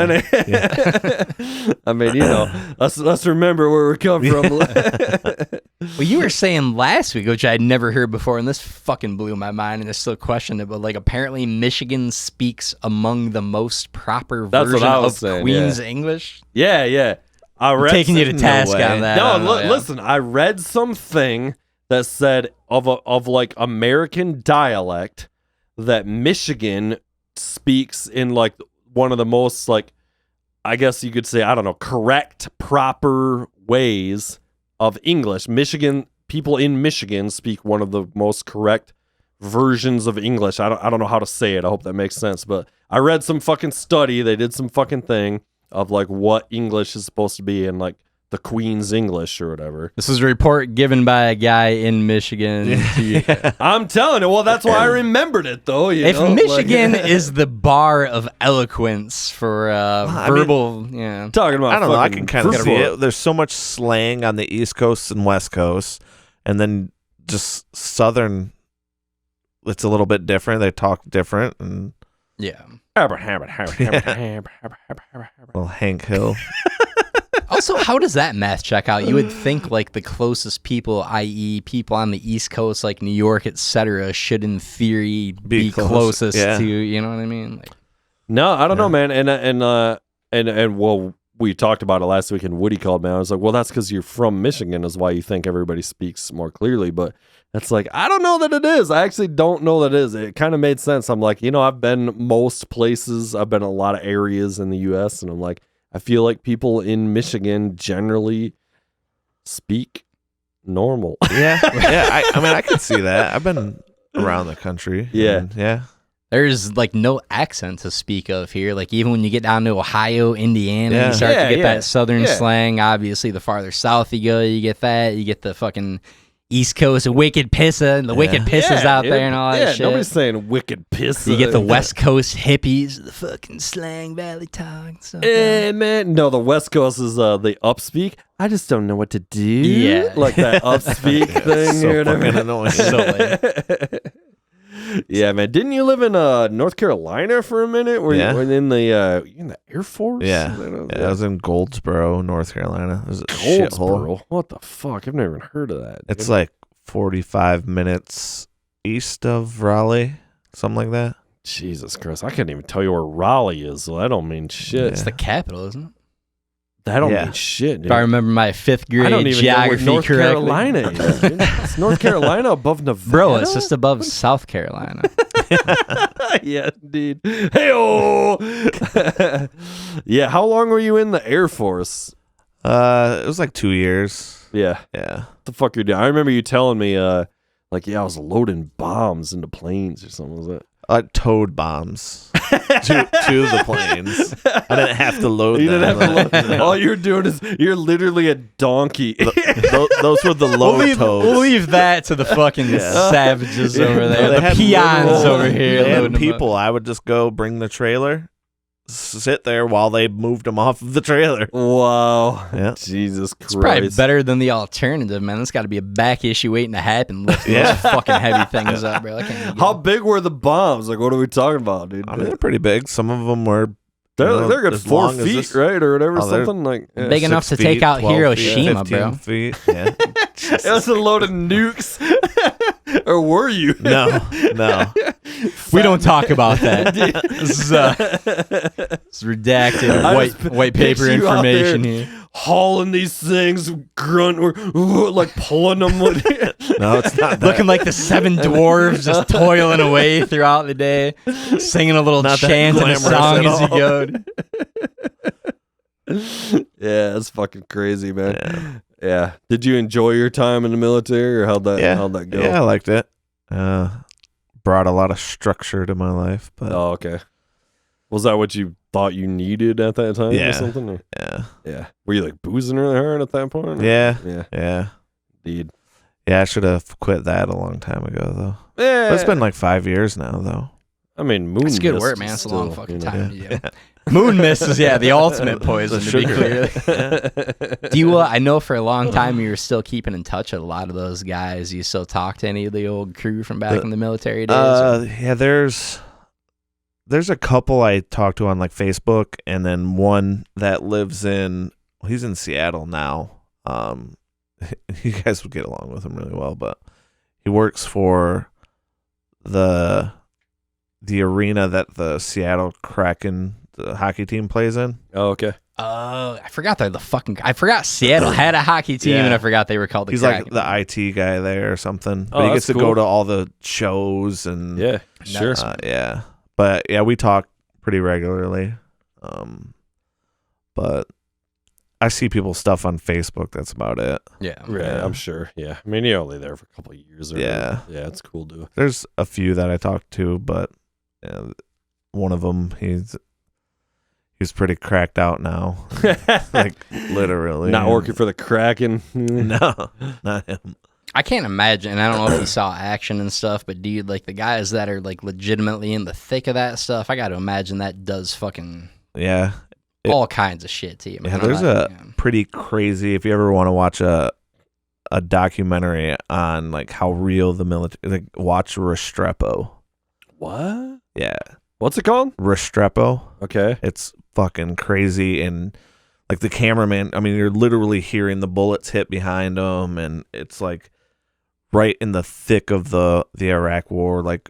I mean, you know, let's remember where we come from. Well, you were saying last week, which I'd never heard before, and this fucking blew my mind, and I still question it, but like apparently Michigan speaks among the most proper version of Queen's English. Yeah. I'm taking you to task on that. No, listen, I read something that said of like American dialect that Michigan speaks in like one of the most, like, I guess you could say, I don't know, correct, proper ways of English. People in Michigan speak one of the most correct versions of English. I don't know how to say it. I hope that makes sense. But I read some fucking study. They did some fucking thing of like what English is supposed to be in like the Queen's English or whatever. This is a report given by a guy in Michigan. I'm telling you. Well, that's why I remembered it, though. If Michigan is the bar of eloquence for verbal, talking about, I don't know. I can kind of see Fruitport. it. There's so much slang on the East Coast and West Coast, and then just Southern. It's a little bit different. They talk different, and Well, Hank Hill. Also, how does that math check out? You would think like the closest people, i.e. people on the East Coast, like New York, etc., should in theory be closest to, you know what I mean? Like, no, I don't know, man. And well, we talked about it last week, and Woody called me. I was like, well, that's because you're from Michigan is why you think everybody speaks more clearly. But it's like, I don't know that it is. I actually don't know that it is. It kind of made sense. I'm like, I've been most places. I've been in a lot of areas in the U.S., and I'm like, I feel like people in Michigan generally speak normal. Yeah. I mean, I could see that. I've been around the country. Yeah. There's like no accent to speak of here. Like even when you get down to Ohio, Indiana, you start to get that Southern slang. Obviously, the farther south you go, you get that. You get the fucking East Coast wicked pissa and the wicked pisses out there and all that shit. Nobody's saying wicked pissa. You get the West Coast hippies, the fucking slang valley talk. Man, no, the West Coast is the upspeak. I just don't know what to do. Yeah, like that upspeak thing. So fucking annoying. So lame. Yeah, man. Didn't you live in North Carolina for a minute? Were you in the Air Force? Yeah. I was in Goldsboro, North Carolina. It was a Goldsboro? shithole. What the fuck? I've never even heard of that. It's like 45 minutes east of Raleigh, something like that. Jesus Christ. I couldn't even tell you where Raleigh is, so that don't mean shit. It's the capital, isn't it? That don't Yeah. mean shit, dude. If I remember my 5th I don't grade even know where geography North correctly. Carolina is. Dude. Is North Carolina above Nevada? Bro, it's just above South Carolina. Yeah, indeed. Hey-oh! Yeah, how long were you in the Air Force? It was like 2 years. Yeah. Yeah. What the fuck you're doing? I remember you telling me, I was loading bombs into planes or something. Was it? Towed bombs to the planes. I didn't have to load You them. didn't have to No. load. All you're doing is you're literally a donkey. Those were the low tows. We'll leave that to the fucking savages over there. They The had peons literal- over here. They had loading them up. people. I would just go bring the trailer, sit there while they moved them off of the trailer. Wow. Yeah. Jesus Christ. It's probably better than the alternative, man. That's got to be a back issue waiting to happen. Lifting Yeah. those fucking heavy things up, bro. I can't even How get it. big were the bombs? Like, what are we talking about, dude? I mean, they're pretty big. Some of them were. They're good as 4 long as feet, this- right, or whatever, Oh, they're something like. Yeah. Big enough 6 to take feet, out 12 feet, Hiroshima, 15 bro. feet. Yeah. It was a load of nukes, or were you? No. We don't talk about that. This is it's redacted I just white paper picture you out information there here. hauling these things, grunt, or like pulling them. No, it's not that. Looking like the 7 dwarves just toiling away throughout the day, singing a little Not that chant and a glamorous song at as you all. go. Yeah, that's fucking crazy, man. Yeah. Did you enjoy your time in the military, or how'd that go? Yeah, I liked it. Brought a lot of structure to my life, but Oh, okay. Was that what you thought you needed at that time, or Yeah. something? Or- yeah. Yeah. Were you like boozing really hard at that point? or- Yeah. Yeah. Yeah. Indeed. Yeah, I should have quit that a long time ago, though. Yeah. But it's been like 5 years now, though. I mean, moon. That's good mist work, is man. It's a still, long fucking you know. time. Yeah. Moon mist is the ultimate poison. To be sugar. clear. Do you? I know for a long time you were still keeping in touch with a lot of those guys. You still talk to any of the old crew from back in the military days? Yeah, there's a couple I talk to on like Facebook, and then one that lives he's in Seattle now. You guys would get along with him really well, but he works for the arena that the Seattle Kraken, the hockey team, plays in. Oh, okay. I forgot I forgot Seattle had a hockey team, Yeah. and I forgot they were called the He's Kraken. like the IT guy there or something. Oh, But he that's gets to cool. go to all the shows and Yeah. Sure. Nice. yeah. But yeah, we talk pretty regularly. But I see people's stuff on Facebook. That's about it. Yeah. Right. Yeah. I'm sure. Yeah. I mean, you're only there for a couple of years. Or Yeah. Yeah. It's cool, dude. There's a few that I talk to, but one of them, he's pretty cracked out now. Like literally. Not working for the Kraken. No, not him. I can't imagine, and I don't know if you saw action and stuff, but dude, like the guys that are like legitimately in the thick of that stuff, I got to imagine that does fucking Yeah. all kinds of shit to you, man. Yeah, there's pretty crazy, if you ever want to watch a documentary on like how real the military, like watch Restrepo. What? Yeah. What's it called? Restrepo. Okay. It's fucking crazy. And like the cameraman, I mean, you're literally hearing the bullets hit behind them, and it's like right in the thick of the Iraq war. Like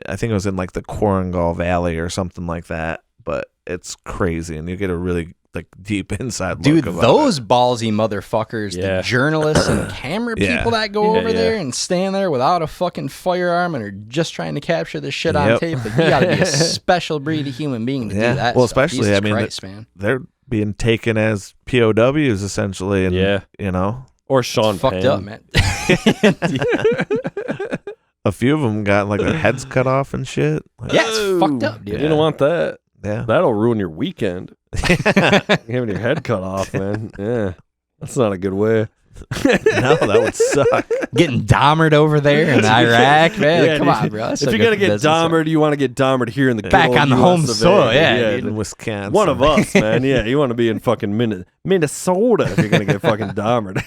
I think it was in like the Korangal Valley or something like that, but it's crazy, and you get a really like deep inside look. Dude, about those it. ballsy motherfuckers, Yeah. the journalists and camera Yeah. people that go Yeah, over there and stand there without a fucking firearm and are just trying to capture this shit on Yep. tape. Like, you gotta be a special breed of human being to Yeah. do that. Well, stuff. especially, Jesus I mean, Christ, man. They're being taken as POWs essentially, and Yeah. you know, Or Sean It's fucked Penn. up, man. a few of them got like their heads cut off and shit. Like, Yeah, it's fucked up, dude. You don't want that. yeah. That'll ruin your weekend. Having your head cut off, man. Yeah. That's not a good way. No, that would suck. Getting Dahmered over there in Iraq, man. Yeah, Come dude. on, bro. That's If so you're good going to for get business. Dahmered, you want to get Dahmered here in the good Back old on the US home of A. soil, yeah, dude. In Wisconsin. One of us, man. Yeah, you want to be in fucking Minnesota if you're going to get fucking Dahmered.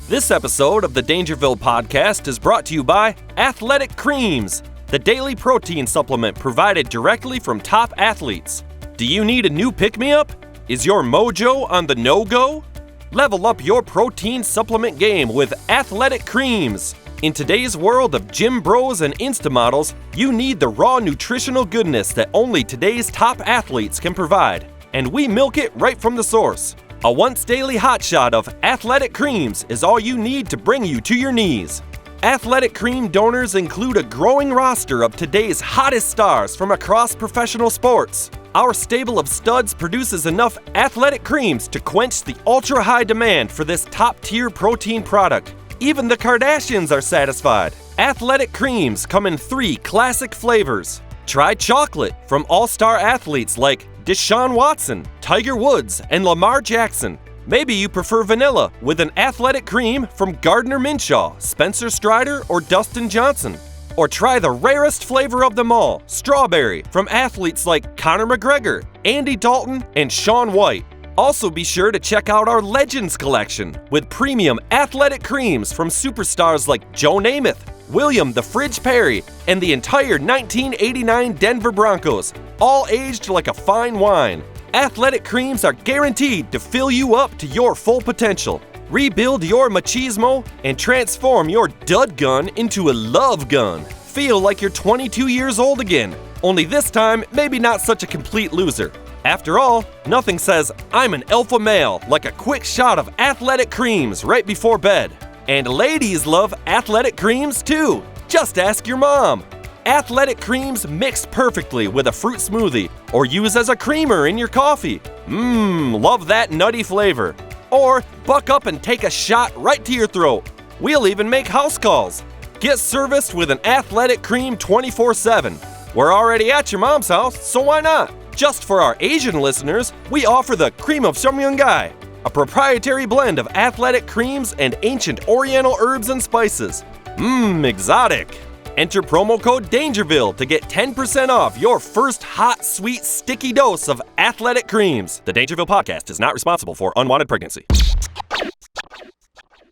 This episode of the Dangerville podcast is brought to you by Athletic Creams, the daily protein supplement provided directly from top athletes. Do you need a new pick-me-up? Is your mojo on the no-go? Level up your protein supplement game with Athletic Creams. In today's world of gym bros and Insta models, you need the raw nutritional goodness that only today's top athletes can provide. and we milk it right from the source. A once daily hot shot of Athletic Creams is all you need to bring you to your knees. Athletic Cream donors include a growing roster of today's hottest stars from across professional sports. Our stable of studs produces enough Athletic Creams to quench the ultra-high demand for this top-tier protein product. Even the Kardashians are satisfied. Athletic Creams come in 3 classic flavors. Try chocolate from all-star athletes like Deshaun Watson, Tiger Woods, and Lamar Jackson. Maybe you prefer vanilla with an Athletic Cream from Gardner Minshew, Spencer Strider, or Dustin Johnson. Or try the rarest flavor of them all, strawberry, from athletes like Conor McGregor, Andy Dalton, and Shaun White. Also be sure to check out our Legends collection with premium Athletic Creams from superstars like Joe Namath, William the Fridge Perry, and the entire 1989 Denver Broncos, all aged like a fine wine. Athletic Creams are guaranteed to fill you up to your full potential. Rebuild your machismo and transform your dud gun into a love gun. Feel like you're 22 years old again, only this time maybe not such a complete loser. After all, nothing says I'm an alpha male like a quick shot of Athletic Creams right before bed. And ladies love Athletic Creams too. Just ask your mom. Athletic Creams mix perfectly with a fruit smoothie or use as a creamer in your coffee. Love that nutty flavor. Or buck up and take a shot right to your throat. We'll even make house calls. Get serviced with an Athletic Cream 24/7. We're already at your mom's house, so why not? Just for our Asian listeners, we offer the Cream of Samyungai, a proprietary blend of Athletic Creams and ancient Oriental herbs and spices. Exotic. Enter promo code Dangerville to get 10% off your first hot, sweet, sticky dose of Athletic Creams. The Dangerville podcast is not responsible for unwanted pregnancy.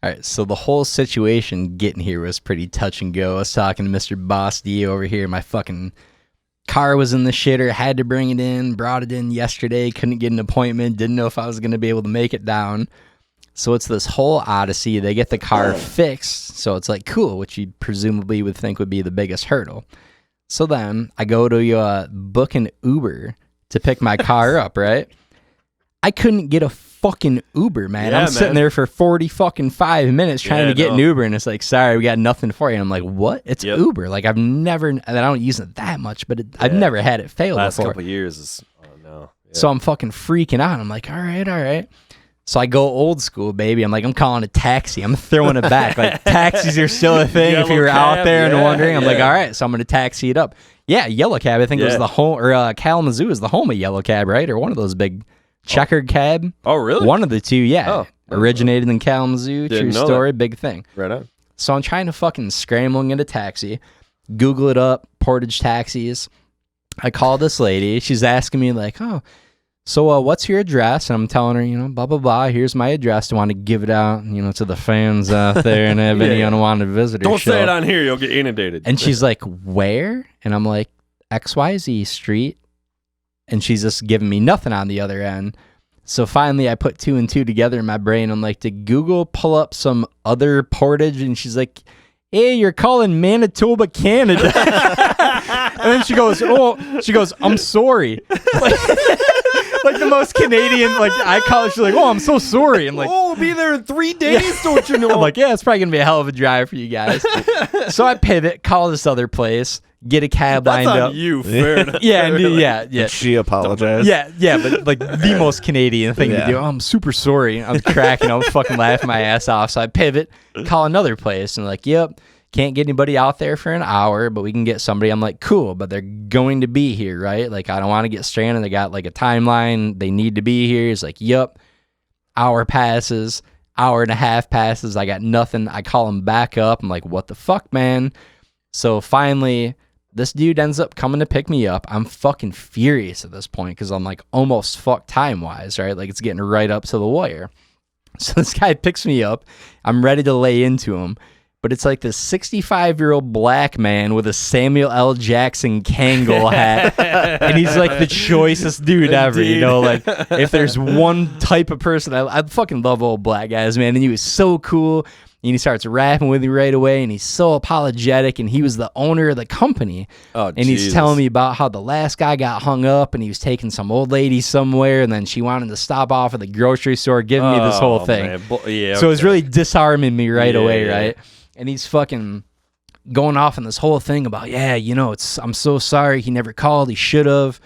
All right, so the whole situation getting here was pretty touch and go. I was talking to Mr. Boss D over here. My fucking car was in the shitter, had to bring it in, brought it in yesterday, couldn't get an appointment, didn't know if I was going to be able to make it down. So it's this whole odyssey. They get the car fixed, so it's like cool, which you presumably would think would be the biggest hurdle. So then I go to book an Uber to pick my car up, right? I couldn't get a fucking Uber, man. I'm sitting there for 5 minutes trying to get an Uber, and it's like, sorry, we got nothing for you. And I'm like, what? It's Uber. Like, I've never, and I don't use it that much, but I've never had it fail last before. Couple years is, oh no. Yeah. So I'm fucking freaking out. I'm like, all right. So I go old school, baby. I'm like, I'm calling a taxi. I'm throwing it back. Like, taxis are still a thing if you were out there and wondering. I'm like, all right, so I'm going to taxi it up. Yeah, Yellow Cab, I think it was the home, or Kalamazoo is the home of Yellow Cab, right? Or one of those big checkered cab. Oh, really? One of the two, yeah. Oh. Originated in Kalamazoo, true story, big thing. Right on. So I'm trying to fucking scramble and get a taxi. Google it up, Portage taxis. I call this lady. She's asking me like, oh, so what's your address? And I'm telling her, blah, blah, blah. Here's my address. I want to give it out, to the fans out there and have any unwanted visitors. Don't say it on here. You'll get inundated. And she's like, where? And I'm like, XYZ Street. And she's just giving me nothing on the other end. So finally, I put 2 and 2 together in my brain. I'm like, did Google pull up some other Portage? And she's like, hey, you're calling Manitoba, Canada. And then she goes, I'm sorry. Like the most Canadian, I call it, she's like, oh, I'm so sorry. I'm like, we'll be there in 3 days, don't you know? I'm like, yeah, it's probably going to be a hell of a drive for you guys. So I pivot, call this other place, get a cab lined up. That's on you, fair enough. Yeah. She apologized. Yeah, but like the most Canadian thing to do. Oh, I'm super sorry. I'm cracking. I'm fucking laughing my ass off. So I pivot, call another place, and like, yep. Can't get anybody out there for an hour, but we can get somebody. I'm like, cool, but they're going to be here, right? Like, I don't want to get stranded. They got like a timeline. They need to be here. It's like, yep. Hour passes, hour and a half passes. I got nothing. I call them back up. I'm like, what the fuck, man? So finally, this dude ends up coming to pick me up. I'm fucking furious at this point because I'm like almost fucked time-wise, right? Like, it's getting right up to the wire. So this guy picks me up. I'm ready to lay into him. But it's like this 65-year-old black man with a Samuel L. Jackson Kangol hat. And he's like the choicest dude ever, like if there's one type of person, I fucking love old black guys, man. And he was so cool. And he starts rapping with me right away, and he's so apologetic, and he was the owner of the company. Oh, and he's telling me about how the last guy got hung up, and he was taking some old lady somewhere, and then she wanted to stop off at the grocery store, giving me this whole thing. Yeah, so it was really disarming me right away, right? And he's fucking going off on this whole thing about, I'm so sorry he never called, he should have.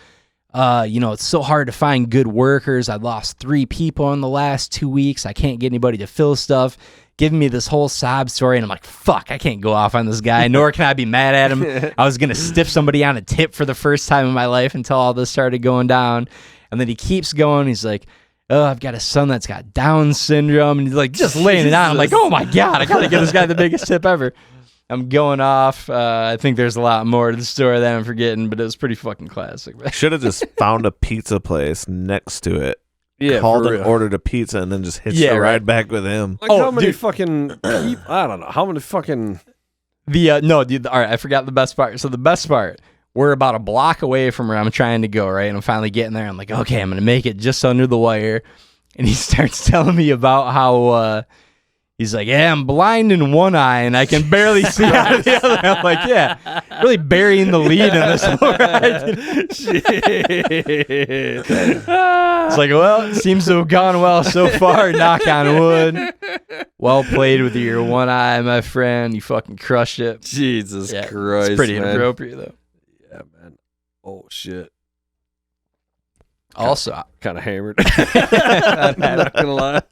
It's so hard to find good workers. I lost 3 people in the last 2 weeks. I can't get anybody to fill stuff. Giving me this whole sob story, and I'm like, fuck, I can't go off on this guy, nor can I be mad at him. I was going to stiff somebody on a tip for the first time in my life until all this started going down. And then he keeps going. He's like, oh, I've got a son that's got Down syndrome. And he's like, just laying it on. I'm like, oh my God, I got to give this guy the biggest tip ever. I'm going off. I think there's a lot more to the story that I'm forgetting, but it was pretty fucking classic. Should have just found a pizza place next to it. Yeah, called and ordered a pizza and then just hitched the ride back with him. Like how many fucking I don't know how many fucking all right, I forgot the best part. So the best part, we're about a block away from where I'm trying to go, right? And I'm finally getting there. I'm like, okay, I'm gonna make it just under the wire. And he starts telling me about how he's like, yeah, I'm blind in one eye and I can barely see out of the other. I'm like, yeah, really burying the lead in this whole ride. Shit. It's like, well, it seems to have gone well so far. Knock on wood. Well played with your one eye, my friend. You fucking crushed it. Jesus Christ. It's pretty inappropriate, though. Yeah, man. Oh, shit. Also, kind of hammered. I'm not gonna lie.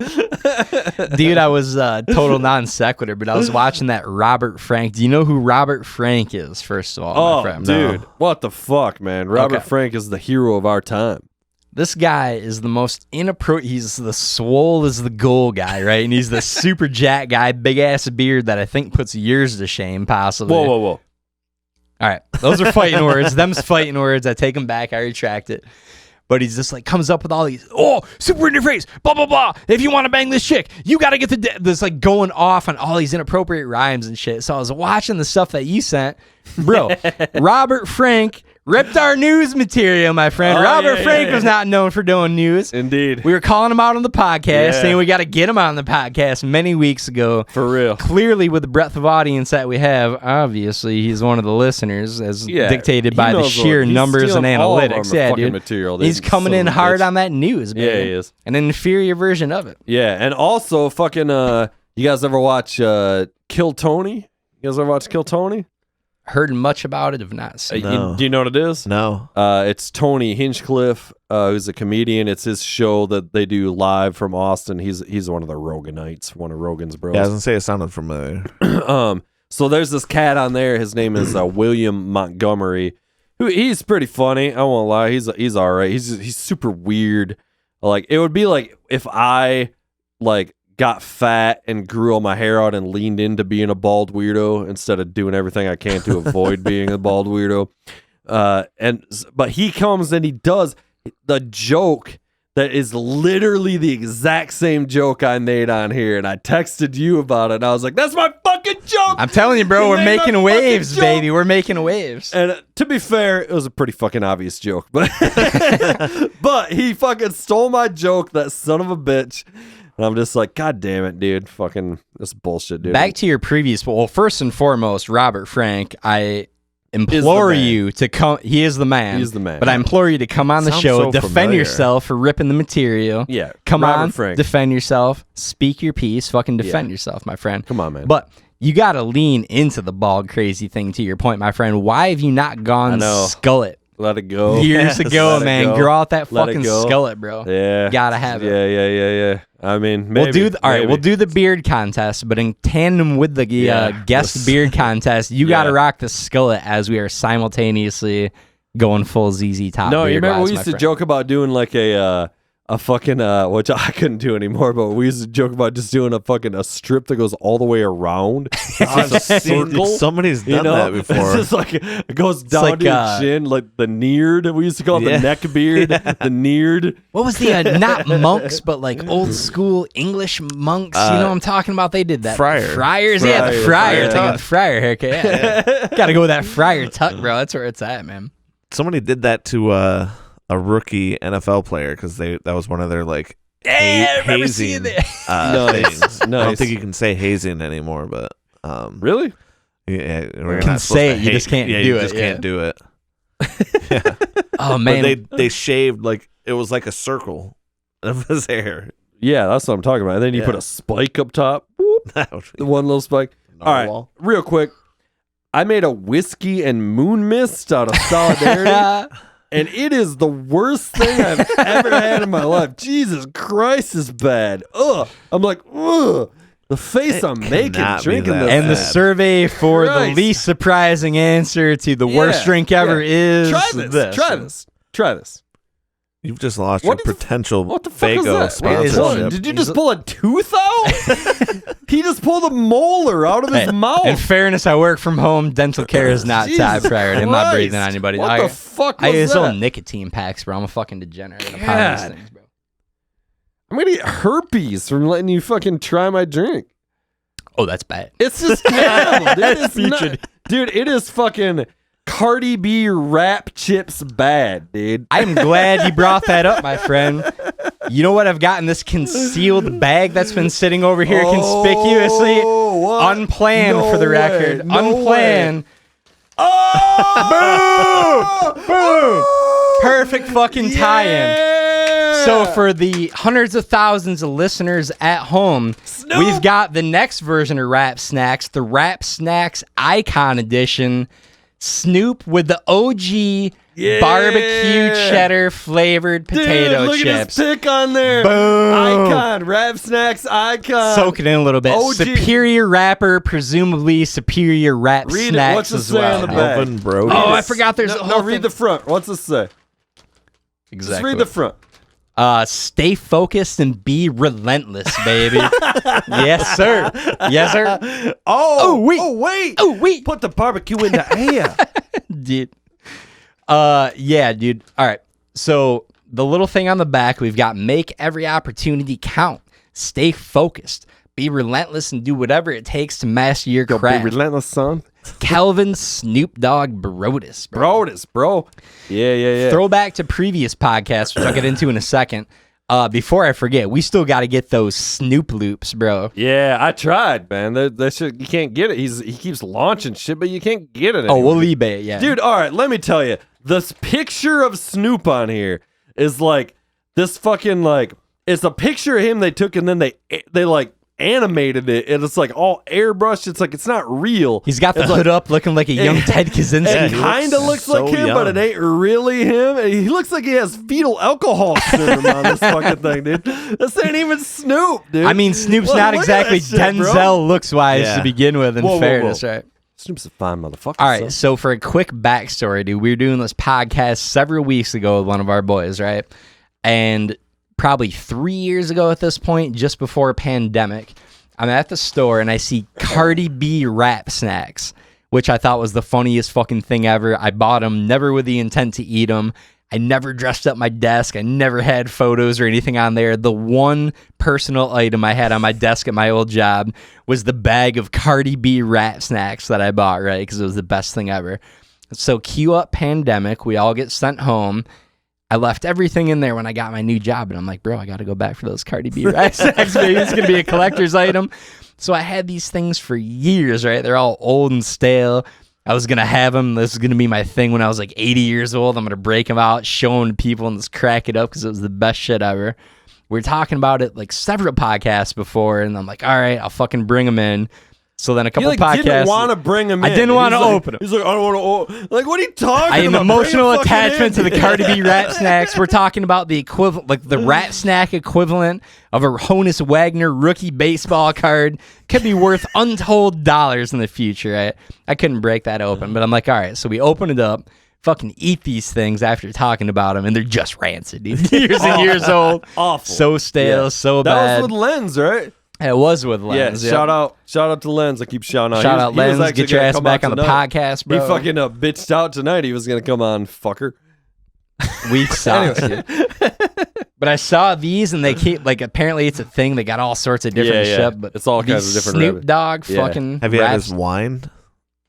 Dude, I was total non sequitur, but I was watching that Robert Frank. Do you know who Robert Frank is, first of all? Oh, my friend? Dude. No. What the fuck, man? Robert Frank is the hero of our time. This guy is the most inappropriate. He's the swole as the goal guy, right? And he's the super jack guy, big ass beard that I think puts yours to shame, possibly. Whoa. All right. Those are fighting words. Them's fighting words. I take them back. I retract it. But he's just like, comes up with all these, super in your face, blah, blah, blah. If you want to bang this chick, you got to get this, like, going off on all these inappropriate rhymes and shit. So I was watching the stuff that you sent. Bro, Robert Frank ripped our news material, my friend. Robert Frank was not known for doing news. Indeed. We were calling him out on the podcast, saying we got to get him on the podcast many weeks ago. For real. Clearly, with the breadth of audience that we have, obviously, he's one of the listeners, as dictated by the sheer numbers and analytics. Yeah, dude. Material, he's coming in hard on that news, baby. Yeah, he is. An inferior version of it. Yeah, and also fucking, you guys ever watch Kill Tony? You guys ever watch Kill Tony? Heard much about it, have not seen No. Do you know what it is? No. It's Tony Hinchcliffe, who's a comedian. It's his show that they do live from Austin. He's one of the Roganites, one of Rogan's bros. Yeah, I was gonna say it sounded familiar. So there's this cat on there. His name is William Montgomery. He's pretty funny. I won't lie. He's all right. He's super weird. Like, it would be like if I like got fat and grew all my hair out and leaned into being a bald weirdo instead of doing everything I can to avoid being a bald weirdo. But he comes and he does the joke that is literally the exact same joke I made on here, and I texted you about it, and I was like, that's my fucking joke! I'm telling you, bro, we're making waves, baby. We're making waves. And to be fair, it was a pretty fucking obvious joke, but but he fucking stole my joke, that son of a bitch. And I'm just like, God damn it, dude. Fucking, this bullshit, dude. Back to your previous, well, first and foremost, Robert Frank, I implore you to come. He is the man. He's the man. But I implore you to come on the show, so defend familiar. yourself for ripping the material. Yeah. Come Robert on, Frank. defend yourself. Speak your piece. Fucking defend yourself, my friend. Come on, man. But you got to lean into the bald crazy thing, to your point, my friend. Why have you not gone skullet? Let it go. Years ago, man. Go. Grow out that Let fucking it go. skullet, bro. Yeah. Gotta have it. Yeah. I mean, maybe. We'll do the beard contest, but in tandem with the guest beard contest, you got to rock the skullet as we are simultaneously going full ZZ Top. No, you remember we used to joke about doing like a fucking which I couldn't do anymore, but we used to joke about just doing a strip that goes all the way around. I've seen somebody's done that before. It's just like it goes down like, to your chin, like the neared. We used to call it the neck beard, the neared. What was the not monks, but like old school English monks? You know what I'm talking about? They did that. Friars. Yeah, the friar. Thinking of the friar haircut. Yeah. Gotta go with that friar tuck, bro. That's where it's at, man. Somebody did that to a rookie NFL player because that was one of their like Yeah, I remember hazing seeing that. things. I don't Nice. think you can say hazing anymore, but Really? yeah, we're You can not supposed say to it, you just can't yeah, do you it, just yeah. can't do it. Yeah. Oh man, But they shaved like it was like a circle of his hair. Yeah, that's what I'm talking about. And then you Yeah. put a spike up top. Whoop, That would the one little spike. All right, narwhal. real quick. I made a whiskey and moon mist out of solidarity. And it is the worst thing I've ever had in my life. Jesus Christ, is bad. Ugh. I'm like, ugh. The face It I'm making cannot be drinking that this. and the bad. survey for the Christ. least surprising answer to the worst Yeah, drink ever yeah. is Try this. Try this. Try this. You've just lost What your the potential What the fuck is Fago that? What is sponsorship. that? Did you just pull a tooth out? He just pulled a molar out of his Hey, mouth. In fairness, I work from home. Dental care is not Jesus top priority. I'm not Christ. breathing on anybody. What I, the fuck I was use that? little nicotine packs, bro. I'm a fucking degenerate. I'm pounding these God. things, bro. I'm gonna get herpes from letting you fucking try my drink. Oh, that's bad. It's just terrible, dude. It's Featured. dude, it is fucking Cardi B rap chips bad, dude. I'm glad you brought that up, my friend. You know what? I've gotten this concealed bag that's been sitting over here conspicuously, Oh, what? unplanned No for the way. record. No Unplanned. Oh! Boom! Boom! Perfect fucking tie-in. Yeah! So for the hundreds of thousands of listeners at home, Snoop! we've got the next version of Rap Snacks, the Rap Snacks Icon Edition. Snoop with the OG Yeah! barbecue cheddar flavored potato Dude, look chips. at his pick on there. Boom. Icon, Rap Snacks Icon. Soak it in a little bit. OG. Superior rapper, presumably superior rap Read it. snacks What's it as say well. on the back? Alvin Brody. Oh, I forgot there's no, a whole read thing. the front. What's it say? Exactly. Just read the front. Stay focused and be relentless, baby. Yes, sir. Yes, sir. Oh, wait. Oh, wait. Oh, wait. Put the barbecue in the air. Dude. Yeah, dude. All right. So the little thing on the back, we've got make every opportunity count. Stay focused. Be relentless and do whatever it takes to master your Be craft. relentless, son. Kelvin Snoop Dogg Brodus, bro. Bro, this, bro. Yeah. Throwback to previous podcasts, which I'll get into in a second. Before I forget, we still got to get those Snoop loops, bro. Yeah, I tried, man. That shit, you can't get it. He keeps launching shit, but you can't get it Oh, anymore. we'll eBay it, yeah. Dude, all right, let me tell you. This picture of Snoop on here is like this fucking like it's a picture of him they took and then they like animated it and it's like all airbrushed. It's like it's not real. He's got the It's hood like, up looking like a young Ted Kaczynski. it he kind of looks looks like so him, but young. it ain't really him. And he looks like he has fetal alcohol syndrome on this fucking thing, dude. This ain't even Snoop, dude. I mean, Snoop's Look- not look at exactly that shit, bro. Denzel looks-wise Yeah. to begin with, in Whoa, whoa, fairness, whoa. right? Snoop's a fine motherfucker. All right, son. so for a quick backstory, dude, we were doing this podcast several weeks ago with one of our boys, right? And probably 3 years ago at this point, just before pandemic, I'm at the store and I see Cardi B rap snacks, which I thought was the funniest fucking thing ever. I bought them, never with the intent to eat them. I never dressed up my desk. I never had photos or anything on there. The one personal item I had on my desk at my old job was the bag of Cardi B rap snacks that I bought, right? Because it was the best thing ever. So cue up pandemic. We all get sent home. I left everything in there when I got my new job. And I'm like, bro, I got to go back for those Cardi B rap snacks. Maybe it's going to be a collector's item. So I had these things for years, right? They're all old and stale. I was going to have them. This is going to be my thing when I was like 80 years old. I'm going to break them out, show them to people, and just crack it up because it was the best shit ever. We were talking about it like several podcasts before, and I'm like, all right, I'll fucking bring them in. So then a couple He like podcasts. didn't want to bring him in. I didn't want to open them. He's like, I don't want to. Like, what are you talking I have an about? emotional Bring him fucking attachment in. to the Cardi B rap snacks. We're talking about the equivalent, like the rap snack equivalent of a Honus Wagner rookie baseball card. Could be worth untold dollars in the future. Right? I couldn't break that open, but I'm like, all right. So we open it up, fucking eat these things after talking about them, and they're just rancid, dude. Years and years old. Awful. So stale, Yeah. so That bad. was with Lens, right? It was with Lens. Yeah. Shout out to Lens. I keep shouting out. Shout He out was Lens. actually Get your gonna ass come back out on the tonight. podcast, bro. He fucking bitched out tonight. He was gonna come on, fucker. Weak sauce. dude. But I saw these and they keep like apparently it's a thing. They got all sorts of different Yeah, shit. But it's all kinds these of different Snoop rabbits. Dogg Yeah. fucking Have you had raps. his wine?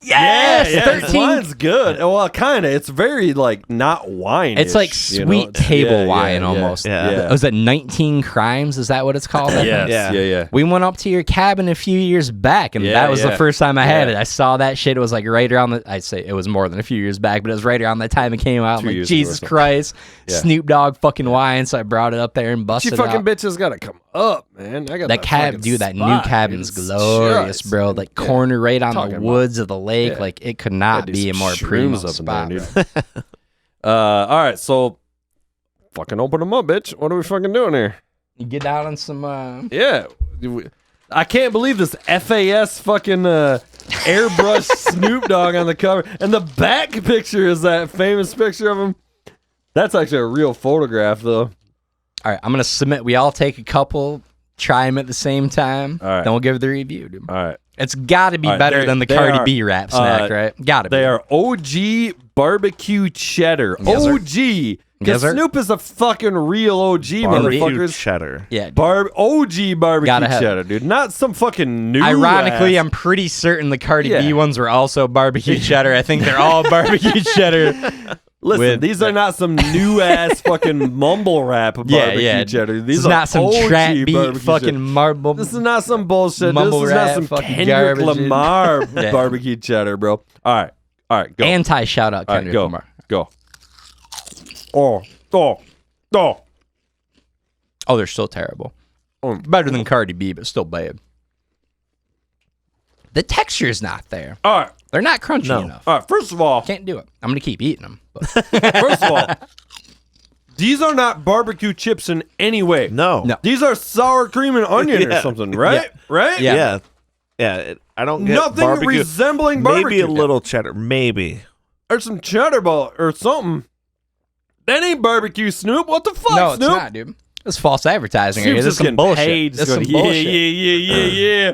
Yes, yeah, 13. wine's good. Well, kind of. It's very like not wine. It's like sweet table wine almost. Yeah. Was it 19 Crimes? Is that what it's called? Yes. Yeah. We went up to your cabin a few years back, and that was the first time I had it. I saw that shit. It was like right around the. I'd say it was more than a few years back, but it was right around the time it came out. I'm like, Jesus Christ, Snoop Dogg fucking wine. So I brought it up there and busted it out. You fucking bitches gotta come up, man. I got that cabin, dude. That new cabin's glorious, bro. Like corner right on the woods of the lake. Like it could not be a more primo spot. There, dude. All right, so fucking open them up, bitch. What are we fucking doing here? You get out on some. Yeah, I can't believe this FAS fucking airbrush Snoop Dogg on the cover, and the back picture is that famous picture of him. That's actually a real photograph, though. All right, I'm gonna submit. We all take a couple, try them at the same time. All right, then we'll give the review, dude. All right. It's got to be better than the Cardi B rap snack, right? Got to be. They are OG barbecue cheddar. Yes, OG. Because Snoop is a fucking real OG, motherfuckers. Cheddar. Yeah. OG barbecue cheddar, dude. Not some fucking new Ironically, ass. I'm pretty certain the Cardi B ones were also barbecue cheddar. I think they're all barbecue cheddar. Listen, these are not some new ass fucking mumble rap barbecue cheddar. These is are not some OG trap beat fucking fucking marble. This is not some bullshit. Mumble This is rap, not some fucking Kendrick garbage, dude. Lamar barbecue cheddar, bro. All right, go. Anti shout out Kendrick Lamar. Go. Oh, they're still terrible. Better than Cardi B, but still bad. The texture's not there. All right. They're not crunchy enough. All right, first of all, can't do it. I'm gonna keep eating them. But. First of all, these are not barbecue chips in any way. No. These are sour cream and onion or something, right? Right? Yeah. I don't get nothing barbecue. resembling barbecue. Maybe a little cheddar. Maybe. Or some cheddar ball or something. That ain't barbecue, Snoop. What the fuck, no, Snoop? it's not, dude. It's false advertising. Snoop's This is some bullshit. This is some bullshit. Yeah.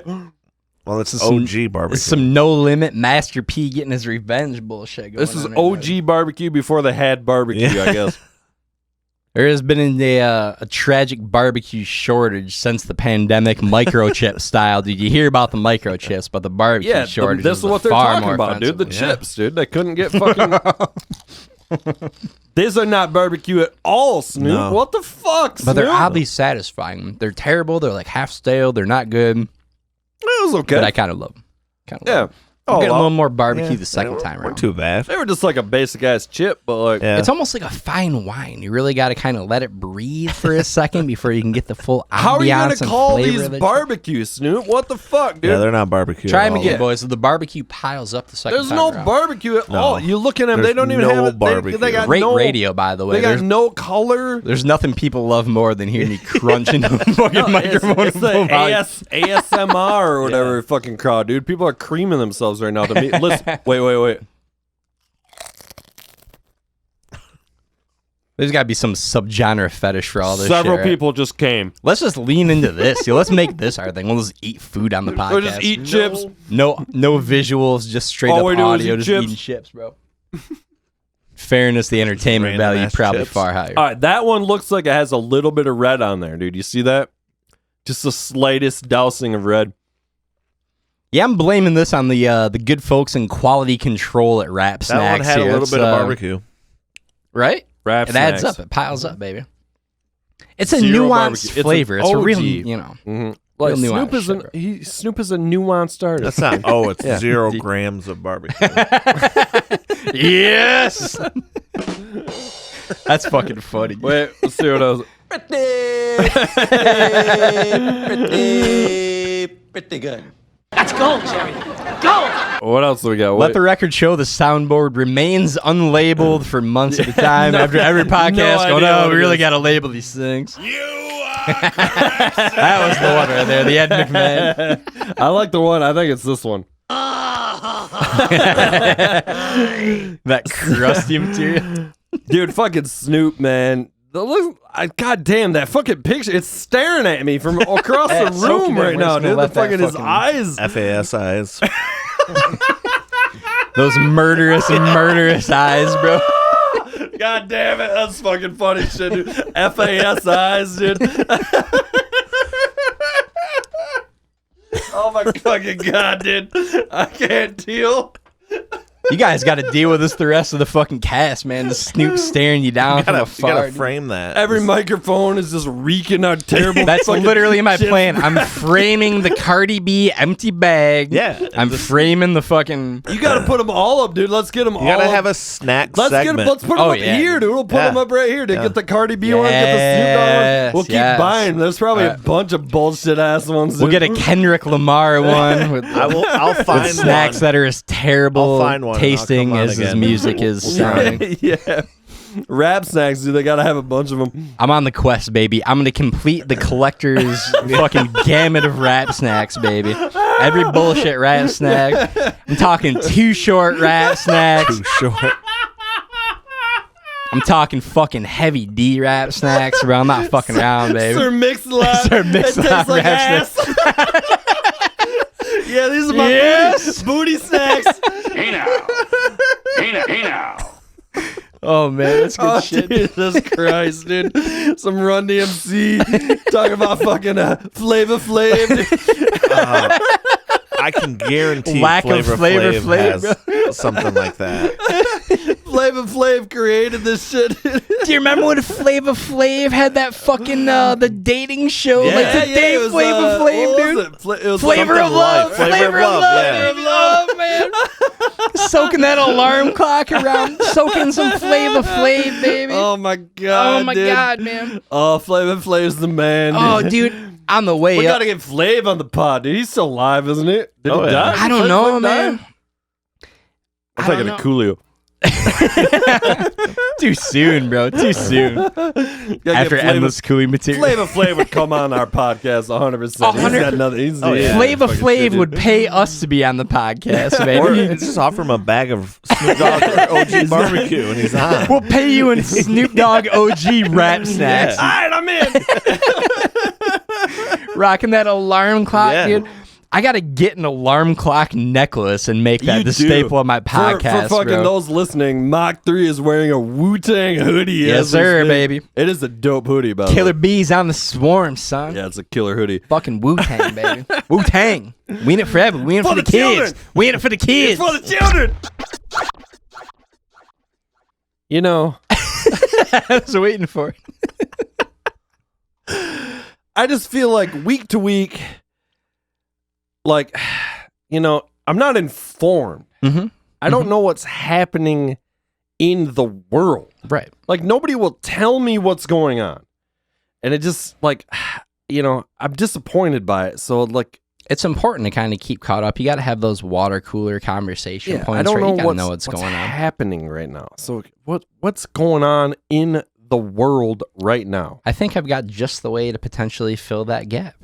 Well, it's some OG barbecue. It's some No Limit Master P getting his revenge bullshit going This is on OG barbecue before they had barbecue, I guess. There has been a tragic barbecue shortage since the pandemic, microchip style. Did you hear about the microchips? But the barbecue shortage this is what they're talking about, dude. The chips, dude. They couldn't get fucking... These are not barbecue at all, Snoop. No. What the fuck, Snoop? But they're oddly satisfying. They're terrible. They're like half stale. They're not good. It was okay. But I kind of love them. Love them. I'm getting a little more barbecue the second time around. Too bad. They were just like a basic ass chip, but like it's almost like a fine wine. You really got to kind of let it breathe for a second before you can get the full ambiance. How are you gonna call these barbecue, Snoop? What the fuck, dude? Yeah, they're not barbecue. Try them again, boys. So the barbecue piles up the second There's time no around. barbecue at all. You look at them; they don't even no have it. barbecue. They got Great no radio, by the way. They got no color. There's nothing people love more than hearing you crunch into the fucking microphone. It's the ASMR or whatever fucking crowd, dude. People are creaming themselves right now. To me, listen. Wait. There's got to be some subgenre fetish for all this Several shit, people just came. Let's just lean into this. Let's make this our thing. We'll just eat food on the podcast. We'll just eat chips. No visuals, just straight up audio, just eating chips, bro. Fairness, the entertainment value probably far higher. All right, that one looks like it has a little bit of red on there, dude. You see that? Just the slightest dousing of red. Yeah, I'm blaming this on the good folks in quality control at Rap Snacks. That one had here. a little bit of barbecue. Right? Rap it Snacks. adds up. It piles up, baby. It's a nuanced flavor. It's a real, Like real Snoop is a nuanced artist. That's not. It's 0 grams of barbecue. Yes. That's fucking funny. Wait, let's see what else. Pretty good. Let's go, Jerry. Go! What else do we got? Let the record show the soundboard remains unlabeled for months at a time after every podcast. We really got to label these things. You are That was the one right there, the Ed McMahon. I like the one. I think it's this one. That crusty material. Dude, fucking Snoop, man. God damn, that fucking picture. It's staring at me from across the room right now, dude. The fucking his eyes. FAS eyes. Those murderous eyes, bro. God damn it. That's fucking funny shit, dude. FAS eyes, dude. Oh my fucking God, dude. I can't deal. You guys got to deal with this the rest of the fucking cast, man. The Snoop staring you down from You afar. gotta frame that. Every microphone is just reeking out terrible. That's fucking literally my shit. plan. I'm framing the Cardi B empty bag. Yeah. I'm framing the fucking. You got to put them all up, dude. Let's get them all. You gotta up. have a snack Let's segment. let's put them Oh, up yeah. here, dude. We'll put Yeah. them up right here to Yeah. get the Cardi B one, get the Snoop Dogg one. We'll keep Yes. buying. There's probably a Alright. bunch of bullshit ass ones. We'll dude. get a Kendrick Lamar one with, I'll with find snacks one. that are as terrible I'll find one and I'll tasting come on as his again. music is sounding. Yeah. Rap snacks, dude. They gotta have a bunch of them. I'm on the quest, baby. I'm gonna complete the collector's fucking gamut of rap snacks, baby. Every bullshit rap snack. I'm talking Too Short rap snacks. Too short. I'm talking fucking Heavy D rap snacks, bro. I'm not fucking around, baby. Sir Mix-a-Lot. Sir It Mix-a-Lot tastes like rap ass. Yeah, these are my Yes. booty snacks. Hey now. Hey now. Oh man, that's good Oh, shit. Jesus Christ, dude. Some Run DMC. Talking about fucking Flavor Flav. I can guarantee Lack of Flavor Flav, has something like that. Flavor Flav created this shit. Do you remember when Flavor Flav had that fucking the dating show, like the day it was, Flavor what Flav, was dude? it? It was Flavor of something love, Flavor flavor of of Love, love, yeah. flavor of love, man. Soaking that alarm clock around, soaking some Flavor Flav, baby. Oh my god. Oh my dude. god, man. Oh, Flavor Flav's the man. Oh, dude, on the way We up. gotta get Flav on the pod, dude. He's still alive, isn't it? Did Oh, he yeah. die? I don't Flav know, died? man. I'm I thinking don't of Coolio. Too soon, bro. Too soon. After endless cooling material. Flavor Flav would come on our podcast 100%. He's got nothing. He's yeah. Flavor fucking Flav shit, dude. would pay us to be on the podcast, Or baby. just offer him a bag of Snoop Dogg or OG barbecue, and he's on. We'll pay you in Snoop Dogg OG rap snacks. All right, I'm in. Rocking that alarm clock, Yeah. dude. I gotta get an alarm clock necklace and make that You the do. staple of my podcast, for fucking bro. those listening, Mach 3 is wearing a Wu-Tang hoodie. Yes, as we sir, speak. baby. It is a dope hoodie, by the Killer way. bees on the swarm, son. Yeah, it's a killer hoodie. Fucking Wu-Tang, baby. Wu-Tang. We in it forever. We in it For for the the kids. children. We in it for the kids. It's for the children. You know, I was waiting for it. I just feel like week to week, like, you know, I'm not informed. Mm-hmm. I don't know what's happening in the world. Right. Like, nobody will tell me what's going on. And it just, like, you know, I'm disappointed by it. So, like, It's important to kind of keep caught up. You got to have those water cooler conversation yeah, points. I don't right? know You got to what's, know what's going on. happening right now. So, what's going on in the world right now? I think I've got just the way to potentially fill that gap.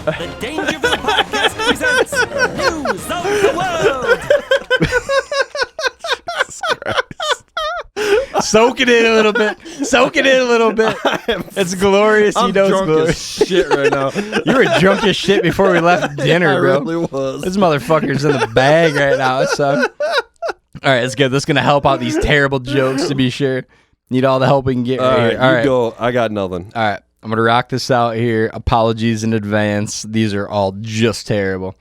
The Dangerville Podcast presents News of the World. Soak it in a little bit. Soak it in a little bit. It's glorious. I'm You know it's drunk glorious. as shit right now. You were drunk as shit before we left dinner, I bro. really was. This motherfucker's in the bag right now. So. All right, that's good. That's going to help out these terrible jokes, to be sure. Need all the help we can get All right right, here. All you right. go. I got nothing. All right. I'm going to rock this out here. Apologies in advance. These are all just terrible.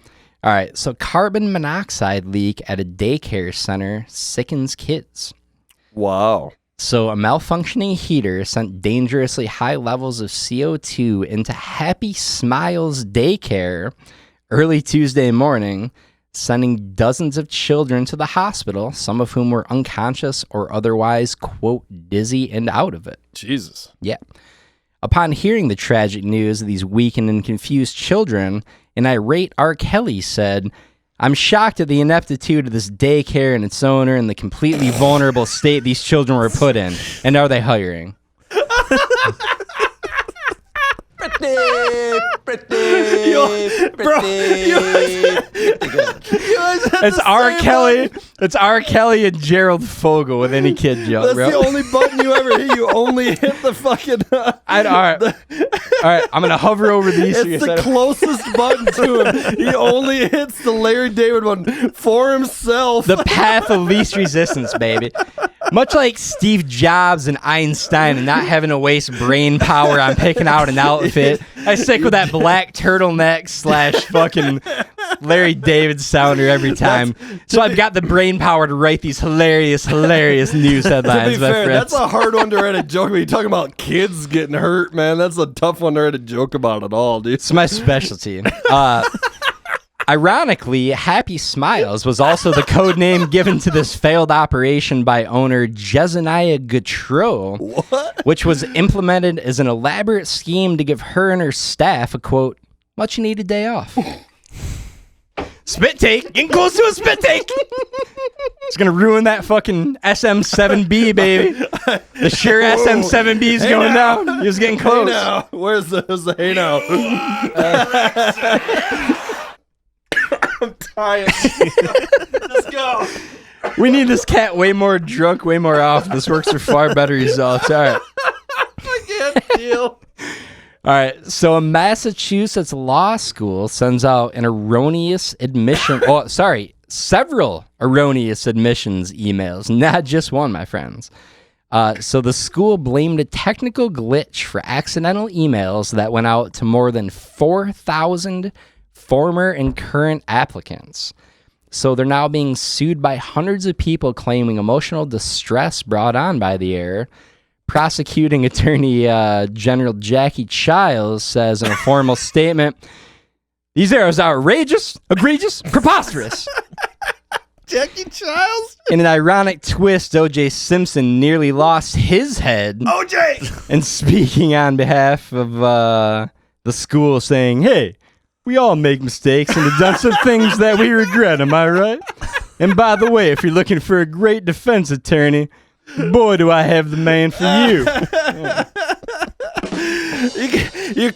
All right. So, carbon monoxide leak at a daycare center sickens kids. Wow. So, a malfunctioning heater sent dangerously high levels of CO2 into Happy Smiles Daycare early Tuesday morning, sending dozens of children to the hospital, some of whom were unconscious or otherwise, quote, dizzy and out of it. Jesus. Yeah. Upon hearing the tragic news of these weakened and confused children, an irate R. Kelly said, "I'm shocked at the ineptitude of this daycare and its owner and the completely vulnerable state these children were put in. And are they hiring?" It's R. Kelly. It's R. Kelly and Gerald Fogle with any kid joke, That's bro. the only button you ever hit. You only hit the fucking. All right. I'm gonna hover over these. It's the closest button to him. He only hits the Larry David one for himself. The path of least resistance, baby. Much like Steve Jobs and Einstein and not having to waste brain power on picking out an outfit, I stick with that black turtleneck / fucking Larry David sounder every time. So I've got the brain power to write these hilarious news headlines. To be fair, that's a hard one to write a joke about. You're talking about kids getting hurt, man. That's a tough one to write a joke about at all, dude. It's my specialty. Ironically, Happy Smiles was also the code name given to this failed operation by owner Jezaniah Gautreaux, which was implemented as an elaborate scheme to give her and her staff a, quote, much-needed day off. Spit take. Getting close to a spit take. It's going to ruin that fucking SM7B, baby. The sure SM7B's going down. He was getting close. Hey now. Where's the hey now? I'm tired. Let's go. We need this cat way more drunk, way more off. This works for far better results. All right. I can't deal. All right. So a Massachusetts law school sends out an erroneous admission. Several erroneous admissions emails, not just one, my friends. So the school blamed a technical glitch for accidental emails that went out to more than 4,000 former and current applicants. So they're now being sued by hundreds of people claiming emotional distress brought on by the error. Prosecuting attorney General Jackie Childs says in a formal statement, these errors are outrageous, egregious, preposterous. Jackie Childs? In an ironic twist, O.J. Simpson nearly lost his head. OJ! And speaking on behalf of the school saying, hey, we all make mistakes and have done some things that we regret, am I right? And by the way, if you're looking for a great defense attorney, boy, do I have the man for you. You're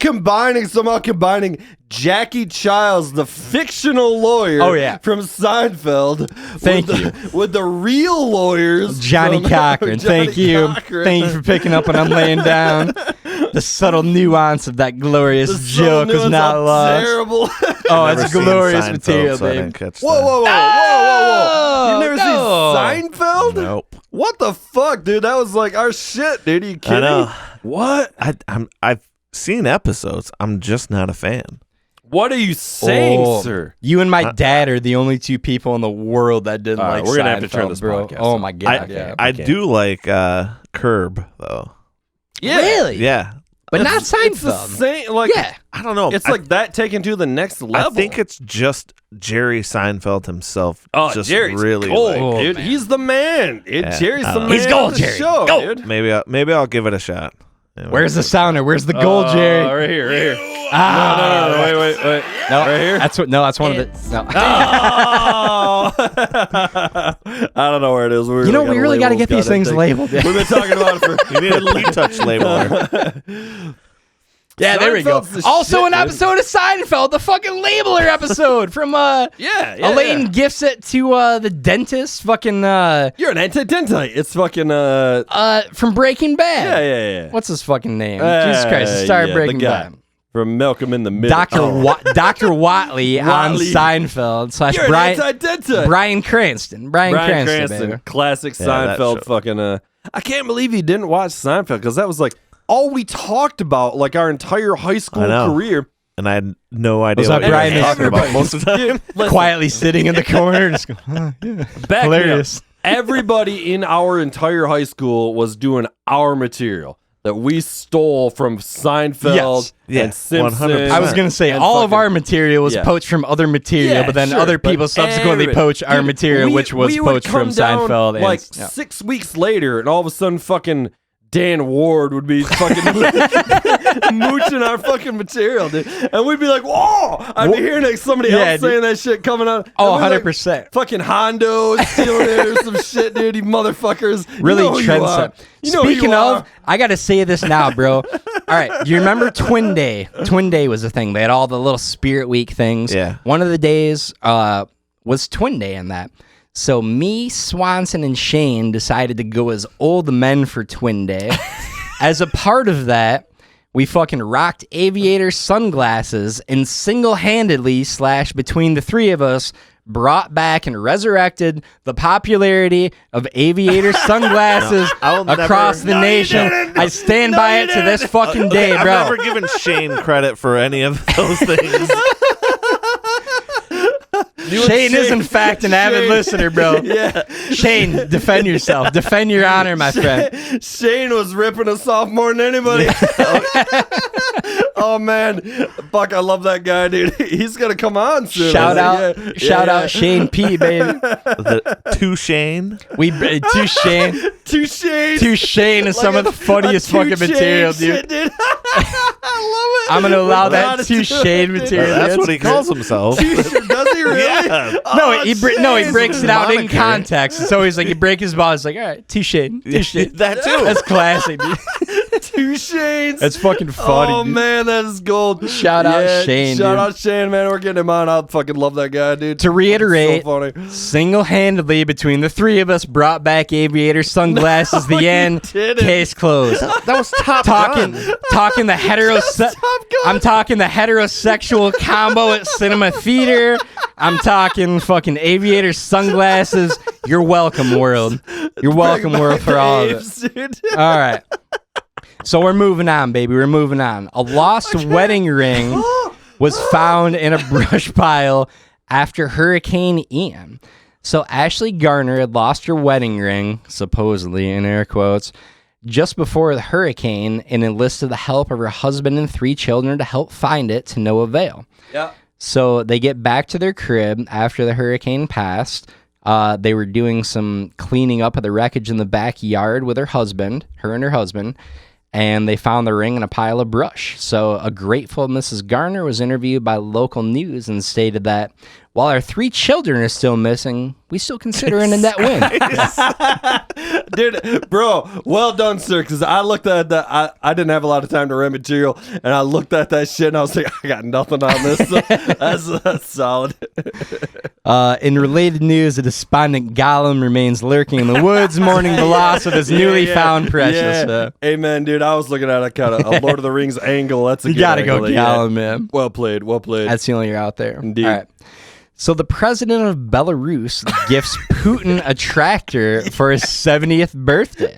somehow combining Jackie Childs, the fictional lawyer from Seinfeld, with the real lawyers. Johnny Cochran. Thank you. Thank you for picking up when I'm laying down. The subtle nuance of that glorious joke is not lost. Terrible. Oh, it's glorious material, baby. Whoa. You've never seen Seinfeld? Nope. What the fuck, dude? That was like our shit, dude. Are you kidding? I know. What? I've seen episodes. I'm just not a fan. What are you saying, sir? You and my dad are the only two people in the world that didn't like we're gonna have to Seinfeld, turn this bro. podcast Oh off. my god! I do like Curb though. Yeah. Really? Yeah. But not It's the Seinfeld. same, like, Yeah. I don't know. It's like that taken to the next level. I think it's just Jerry Seinfeld himself. Oh, just Jerry's really gold, like, dude. man. He's the man. Jerry's the man. He's gold, of the Jerry. show, Go. dude. maybe I'll give it a shot. Where's the sounder? Where's the gold, Jerry? Right here, right here. Ah, No, wait. no, right here? That's one of the. No. Oh! I don't know where it is. You know, we really got to get these things labeled. We've been talking about it for. You need a lead touch labeler. Yeah, there we go. Seinfeld's the Also, shit, an dude. episode of Seinfeld, the fucking labeler episode from Yeah. Elaine gifts it to the dentist, fucking You're an anti-dentite. It's fucking from Breaking Bad. Yeah. What's his fucking name? Jesus Christ, the star of the Breaking guy Bad. From Malcolm in the Middle. Dr. Watley on Watley. Seinfeld / You're Brian an anti-dentite. Bryan Cranston. Bryan Cranston, baby. Classic that Seinfeld show. fucking I can't believe he didn't watch Seinfeld because that was like all we talked about like our entire high school I know. career. And I had no idea Was what that you were Brian talking about most of the time. Dude, listen, Quietly sitting in the corner, just going, back hilarious. me up. Everybody in our entire high school was doing our material that we stole from Seinfeld Yes. and Simpsons. 100%. I was going to say, and all of fucking- our material was Yeah. poached from other material, Yeah, but then sure, other but people subsequently everybody- poached our Dude, material, which was we would poached come from down, Seinfeld. And, like yeah. 6 weeks later, and all of a sudden fucking Dan Ward would be fucking mooching our fucking material, dude. And we'd be like, whoa! I'd be hearing like somebody Yeah, else dude. saying that shit coming out. Oh, And we'd be 100%. Like, fucking Hondo stealing it or some shit, dude. You motherfuckers. Really you know who you are. trendset. You know who Speaking you of, are. I got to say this now, bro. All right, do you remember Twin Day? Twin Day was a thing. They had all the little Spirit Week things. Yeah. One of the days was Twin Day in that. So me, Swardson, and Shane decided to go as old men for Twin Day. As a part of that, we fucking rocked aviator sunglasses and single-handedly / between the three of us brought back and resurrected the popularity of aviator sunglasses I'll never- across the No, you nation. didn't. I stand by it to this fucking day, I've bro. never given Shane credit for any of those things. Shane is in fact an avid listener, bro. Yeah. Shane, defend yourself. Defend your honor, my friend. Shane was ripping us off more than anybody. Oh man, fuck! I love that guy, dude. He's gonna come on soon. Shout out Shane P, baby. To Shane. To Shane. To Shane is some of the funniest fucking material, dude. I love it. I'm gonna allow that to Shane material. That's what he calls himself. Does he really? Yeah. No, he breaks it out in Moniker. context. It's always like he break his ball. It's like, all right, to Shane. That too. That's classic, dude. Two Shanes. That's fucking funny. Oh dude. man, that is gold. Shout out Shane, Shout dude. out Shane, man. We're getting him on. I fucking love that guy, dude. To reiterate, so funny. single-handedly between the three of us brought back aviator sunglasses. No, the you end. didn't. Case closed. That was Top talking Gun. talking the I'm talking the heterosexual combo at Cinema Theater. I'm talking fucking aviator sunglasses. You're welcome, world. You're welcome, world, for all of it. Dude. All right. So we're moving on, baby. We're moving on. A lost wedding ring was found in a brush pile after Hurricane Ian. So Ashley Garner had lost her wedding ring, supposedly in air quotes, just before the hurricane, and enlisted the help of her husband and 3 children to help find it, to no avail. Yeah. So they get back to their crib after the hurricane passed. They were doing some cleaning up of the wreckage in the backyard with her and her husband, and they found the ring in a pile of brush. So a grateful Mrs. Garner was interviewed by local news and stated that while our 3 children are still missing, we still consider it a net win. Dude, bro, well done, sir, because I looked at that. I didn't have a lot of time to read material, and I looked at that shit, and I was like, I got nothing on this. So that's solid. In related news, a despondent golem remains lurking in the woods, mourning the loss of his newly found precious. Yeah. Amen, dude. I was looking at a kind of a Lord of the Rings angle. That's a You good gotta angle. go golem, man. Well played. Well played. That's the only you're out there. Indeed. All right. So the president of Belarus gifts Putin a tractor for his 70th birthday.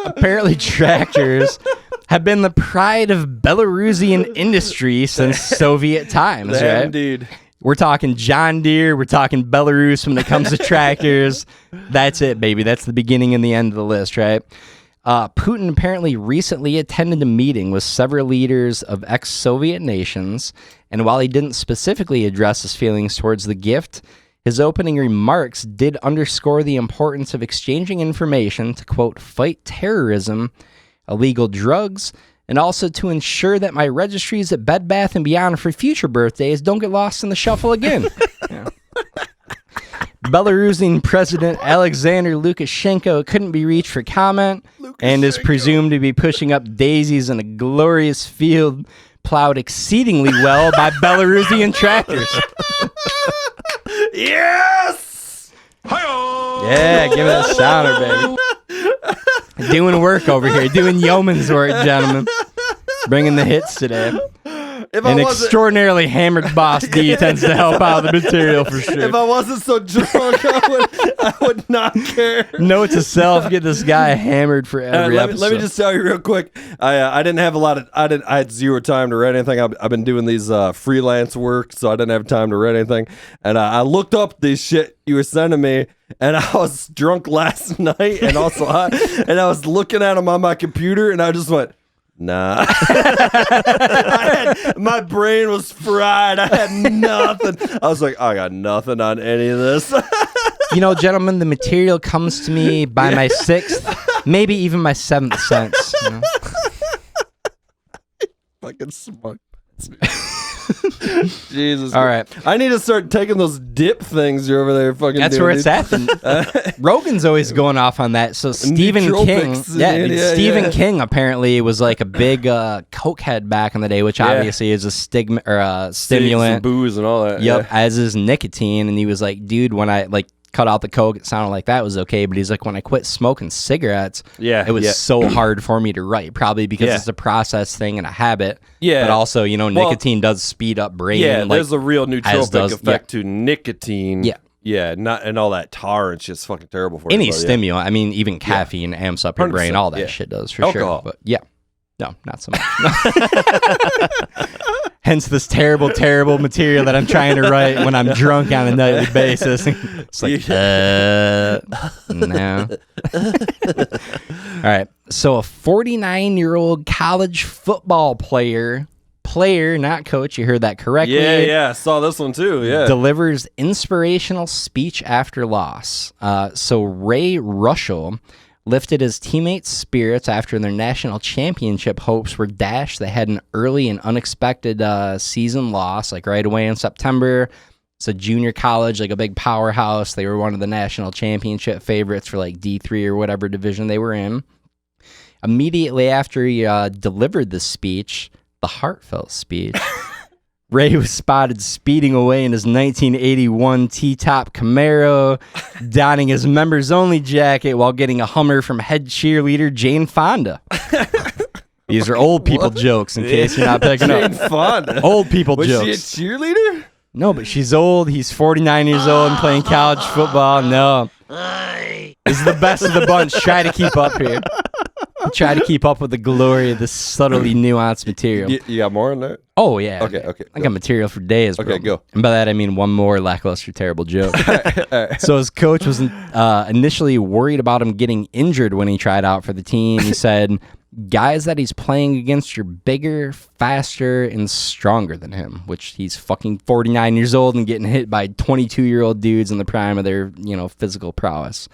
Apparently tractors have been the pride of Belarusian industry since Soviet times, right? Indeed. We're talking John Deere. We're talking Belarus when it comes to tractors. That's it, baby. That's the beginning and the end of the list, right? Putin apparently recently attended a meeting with several leaders of ex-Soviet nations, and while he didn't specifically address his feelings towards the gift, his opening remarks did underscore the importance of exchanging information to, quote, fight terrorism, illegal drugs, and also to ensure that my registries at Bed Bath & Beyond for future birthdays don't get lost in the shuffle again. Yeah. Belarusian President Alexander Lukashenko couldn't be reached for comment and is presumed to be pushing up daisies in a glorious field plowed exceedingly well by Belarusian tractors. Yes! Yeah, give it a sounder, baby. Doing work over here, doing yeoman's work, gentlemen. Bringing the hits today. If I An wasn't- extraordinarily hammered Boss D tends to help out the material for sure. If I wasn't so drunk, I would not care. Note to self: get this guy hammered for every episode. Let me just tell you real quick. I didn't have a lot of. I had zero time to write anything. I've been doing these freelance work, so I didn't have time to write anything. And I looked up this shit you were sending me, and I was drunk last night, and also and I was looking at them on my computer, and I just went, nah. My brain was fried. I had nothing. I was like, I got nothing on any of this. You know, gentlemen, the material comes to me by my 6th, maybe even my 7th sense. You know? Fucking smart. Jesus. All right. I need to start taking those dip things you're over there fucking That's doing, where it's dude. at. Rogan's always going off on that. So Stephen King, Nootropics. Stephen King apparently was like a big cokehead back in the day, which obviously is a stigma or a stimulant. And booze and all that. Yep, Yeah. as is nicotine. And he was like, dude, when I cut out the coke, it sounded like that was okay. But he's like, when I quit smoking cigarettes, Yeah, it was yeah. so hard for me to write, probably because Yeah. it's a process thing and a habit. Yeah. But also, you know, nicotine does speed up brain. Yeah, like, there's a real nootropic does- effect to nicotine. Yeah. Yeah, not and all that tar and shit's fucking terrible for you. any but yeah. stimulant. I mean, even caffeine amps up your brain. 100%, All that yeah. shit does for Alcohol. sure. But yeah. No, not so much. Hence this terrible, terrible material that I'm trying to write when I'm drunk on a nightly basis. It's like, no. All right. So a 49-year-old college football player, not coach, you heard that correctly. Yeah, I saw this one too, yeah. Delivers inspirational speech after loss. So Ray Russell lifted his teammates' spirits after their national championship hopes were dashed. They had an early and unexpected season loss, like right away in September. It's a junior college, like a big powerhouse. They were one of the national championship favorites for like D3 or whatever division they were in. Immediately after he delivered the speech, the heartfelt speech, Ray was spotted speeding away in his 1981 T-top Camaro, donning his members-only jacket while getting a Hummer from head cheerleader Jane Fonda. These are old people jokes, in case you're not picking up. Jane Fonda. Old people jokes. Was she a cheerleader? No, but she's old. He's 49 years old and playing college football. No. This is the best of the bunch. Try to keep up here. Try to keep up with the glory of this subtly nuanced material. You got more in there? Oh, yeah. Okay. I got material for days, bro. Okay, go. And by that, I mean one more lackluster, terrible joke. So his coach was initially worried about him getting injured when he tried out for the team. He said, guys that he's playing against are bigger, faster, and stronger than him, which he's fucking 49 years old and getting hit by 22-year-old dudes in the prime of their, physical prowess.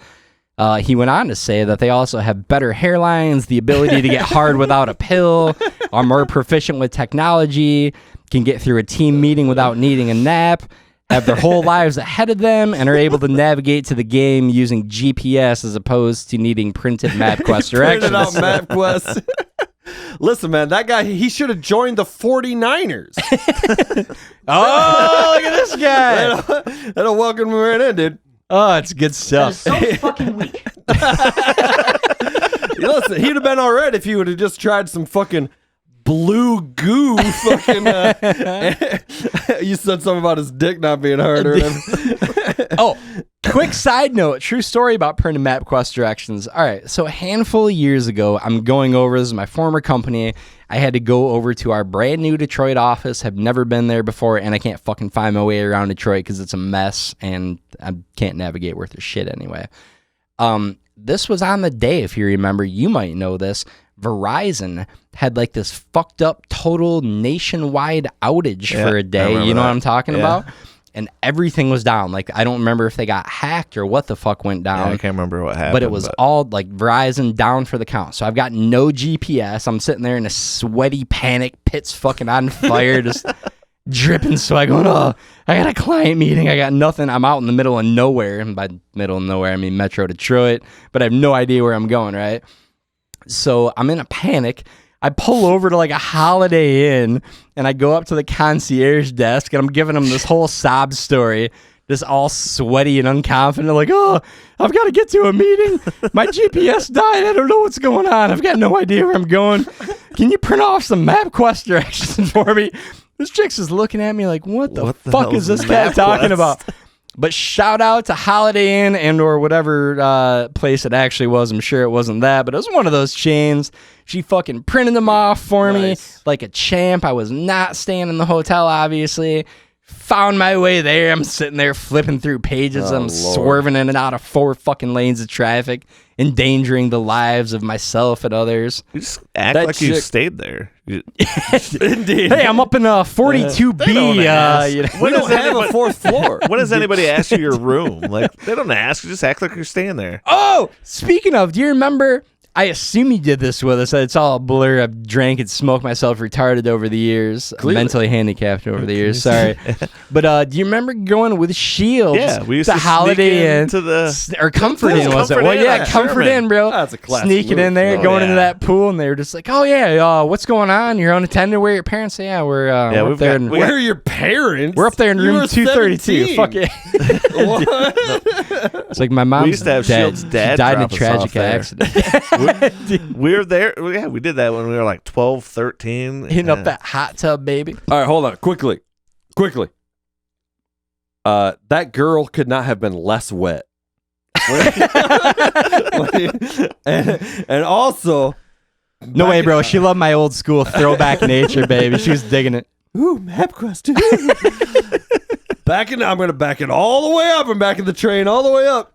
He went on to say that they also have better hairlines, the ability to get hard without a pill, are more proficient with technology, can get through a team meeting without needing a nap, have their whole lives ahead of them, and are able to navigate to the game using GPS as opposed to needing printed MapQuest directions. Printed out MapQuest. Listen, man, that guy, he should have joined the 49ers. Oh, look at this guy. That'll welcome him right in, dude. Oh, it's good stuff. That is so fucking weak. Listen, he'd have been all right if he would have just tried some fucking blue goo fucking you said something about his dick not being hard or whatever. Oh, quick side note, true story about printed MapQuest directions. All right, so a handful of years ago, I'm going over, this is my former company, I had to go over to our brand new Detroit office, have never been there before, and I can't fucking find my way around Detroit because it's a mess, and I can't navigate worth a shit anyway. This was on the day, if you remember, you might know this, Verizon had like this fucked up total nationwide outage for a day. You know what I'm talking about? And everything was down. Like, I don't remember if they got hacked or what the fuck went down. Yeah, I can't remember what happened. But it was all like Verizon down for the count. So I've got no GPS. I'm sitting there in a sweaty panic, pit's fucking on fire, just dripping sweat, going, oh, I got a client meeting. I got nothing. I'm out in the middle of nowhere. And by middle of nowhere, I mean Metro Detroit. But I have no idea where I'm going, right? So I'm in a panic. I pull over to like a Holiday Inn and I go up to the concierge desk and I'm giving him this whole sob story, just all sweaty and unconfident. Like, oh, I've got to get to a meeting. My GPS died. I don't know what's going on. I've got no idea where I'm going. Can you print off some MapQuest directions for me? This chick's just looking at me like, what the fuck is this guy talking about? But shout out to Holiday Inn and or whatever place it actually was. I'm sure it wasn't that, but it was one of those chains. She fucking printed them off for me like a champ. I was not staying in the hotel, obviously. Found my way there. I'm sitting there flipping through pages. I'm swerving in and out of 4 fucking lanes of traffic, endangering the lives of myself and others. You just act like you stayed there. Indeed. Hey, I'm up in 42B. We don't have a 4th floor. When does anybody ask you your room? Like, they don't ask. You just act like you're staying there. Oh, speaking of, do you remember? I assume you did this with us. It's all a blur. I've drank and smoked myself retarded over the years. Mentally handicapped over the years. Sorry. But do you remember going with Shields? Yeah, we used to Holiday Inn to the or Comfort Inn, was it? Comfort Well, Inn, yeah, Comfort Inn, bro. That's a classic Sneaking move. in there, going into that pool, and they were just like, "Oh yeah, what's going on? You're unattended. Where are your parents?" Yeah, we're up there. Where are your parents? We're up there in room 232. Fuck it. It's like my mom. We used to have Shields' dad died in a drop us off tragic there. accident. We were there. Yeah, we did that when we were like 12, 13. Hitting up that hot tub, baby. All right, hold on. Quickly. That girl could not have been less wet. and also, No way, bro. She loved my old school throwback nature, baby. She was digging it. Ooh, MapQuest. I'm going to back it all the way up. I'm backing the train all the way up.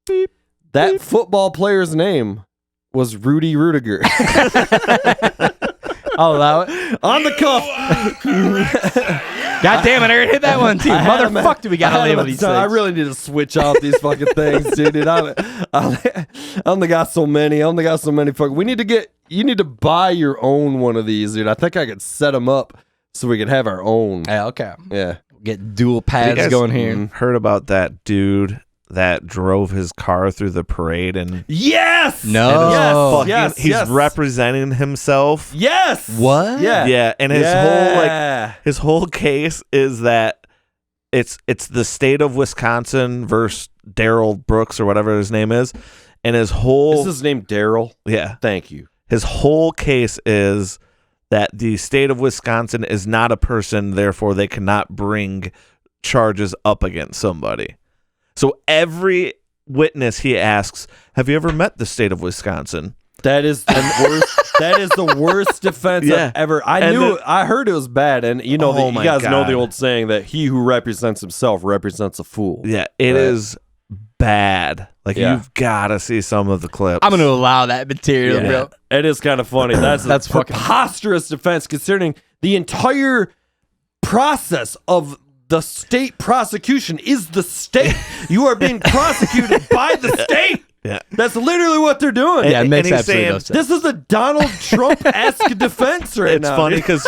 Beep. That football player's name was Rudy Rudiger. I'll allow it. On the cuff. God damn it, I already hit that one too. Motherfucker, do we got to label these things. I really need to switch out these fucking things, dude. I only got so many. We need to get, you need to buy your own one of these, dude. I think I could set them up so we could have our own. Yeah, okay. Yeah. Get dual You pads guys going here. Heard about that dude that drove his car through the parade and Yes. No. he's representing himself. Yes. What? Yeah, and his whole case is that it's the state of Wisconsin versus Daryl Brooks or whatever his name is, and his whole Is his name Daryl? yeah, Thank you. his whole case is that the state of Wisconsin is not a person, therefore they cannot bring charges up against somebody. So every witness he asks, "Have you ever met the state of Wisconsin?" That is the worst. That is the worst defense I've ever. I heard it was bad, and you know, you guys know the old saying that he who represents himself represents a fool. Yeah, it is bad. Like you've got to see some of the clips. I'm going to allow that material, bro. It is kind of funny. That's a fucking preposterous defense considering the entire process of the state prosecution is the state. You are being prosecuted by the state. Yeah, that's literally what they're doing. Yeah, it makes absolutely saying, no sense. This is a Donald Trump-esque defense right now. It's funny because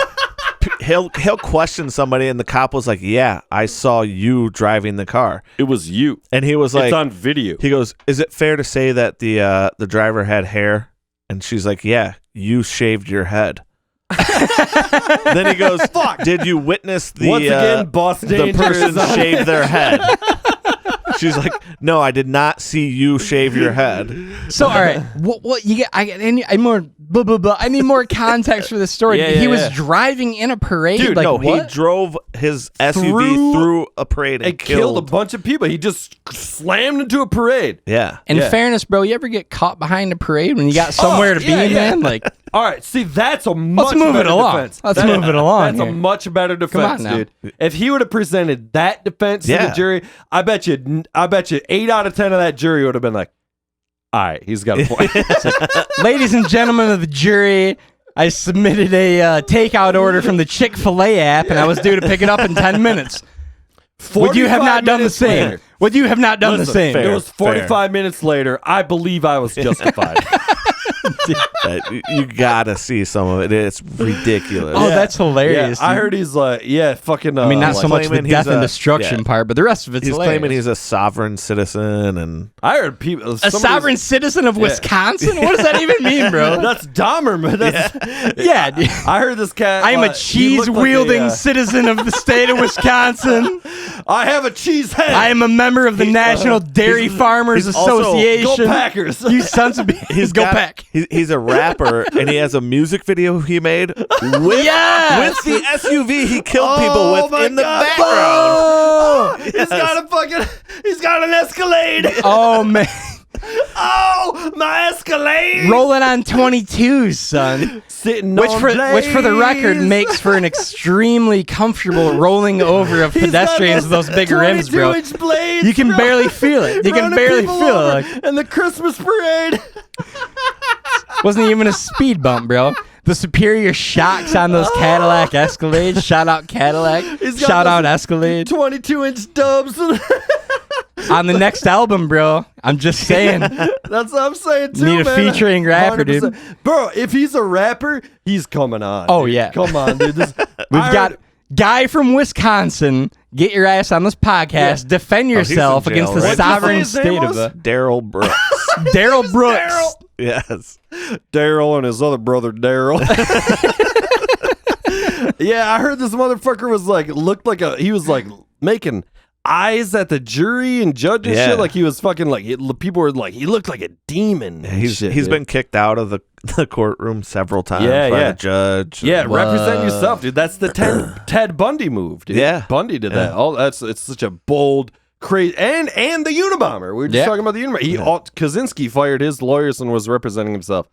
he'll question somebody, and the cop was like, "Yeah, I saw you driving the car. It was you." And he was like, "It's on video." He goes, "Is it fair to say that the driver had hair?" And she's like, "Yeah, you shaved your head." Then he goes, "Fuck! Did you witness the once again, Boss Danger the person is on shave their head?" She's like, "No, I did not see you shave your head." So, all right, what you get? I need more blah blah blah. I need more context for this story. Yeah, he yeah, was yeah. driving in a parade. Dude, like, no, what? he drove his SUV through a parade and killed a bunch of people. He just slammed into a parade. Yeah. In Yeah. fairness, bro, you ever get caught behind a parade when you got somewhere to be, man? Like, all right, see, that's a much move it better along. defense. Let's move it along That's here. a much better defense, on now. dude. If he would have presented that defense to the Yeah. jury, I bet you 8 out of 10 of that jury would have been like, all right, he's got a point. ladies and gentlemen of the jury, I submitted a takeout order from the Chick-fil-A app, and I was due to pick it up in 10 minutes. Would you have not done the 45 same? minutes later. Would you have not done the same? It was 45 minutes later. I believe I was justified. You gotta see some of it. It's ridiculous. Oh, that's hilarious. Yeah, I dude. heard he's like, fucking. I mean, not so much the claiming death he's and a- destruction yeah. part, but the rest of it's He's hilarious. claiming he's a sovereign citizen, and I heard people. a sovereign citizen of Wisconsin? What does that even mean, bro? That's Dahmer, man. Yeah, dude. I heard this cat. I am a he looked like cheese-wielding citizen of the state of Wisconsin. I have a cheese head. I am a member of the National Dairy Farmers he's also- Association. Go Packers. You sons of he's go got- back. He's a rapper, and he has a music video he made with Yes! the SUV he killed people with my in the God. background. Oh, He's got an Escalade. oh man. Oh, my Escalade. Rolling on 22s, son. Sitting Which on for the record blaze. makes for an extremely comfortable rolling over of pedestrians with those big rims, bro. 22-inch blades, You can bro. barely feel it. You can Running barely people feel it. over Like, in the Christmas parade. wasn't even a speed bump, bro. The superior shocks on those Cadillac Escalades. Shout out Cadillac. He's got Shout those out Escalade. 22-inch dubs. On the next album, bro. I'm just saying. That's what I'm saying too. Need a man. featuring rapper, dude. 100%. Bro, if he's a rapper, he's coming on. Oh, dude. yeah. Come on, dude. We've got guy from Wisconsin. Get your ass on this podcast. Defend he's in yourself jail, against the right? sovereign What'd you say his state name of was? it. Daryl Brooks. Daryl Brooks. Yes. Daryl and his other brother Daryl. Yeah, I heard this motherfucker was like he was like making eyes at the jury and judge and Yeah. shit. Like he was fucking like people were like he looked like a demon. and He's shit, he's dude. been kicked out of the courtroom several times Yeah, by yeah. the judge. Yeah, What? represent yourself, dude. That's the Ted Bundy move, dude. Yeah. Bundy did that. It's such a bold, crazy, and the Unabomber. We were just Yeah. talking about the Unabomber. Kaczynski fired his lawyers and was representing himself.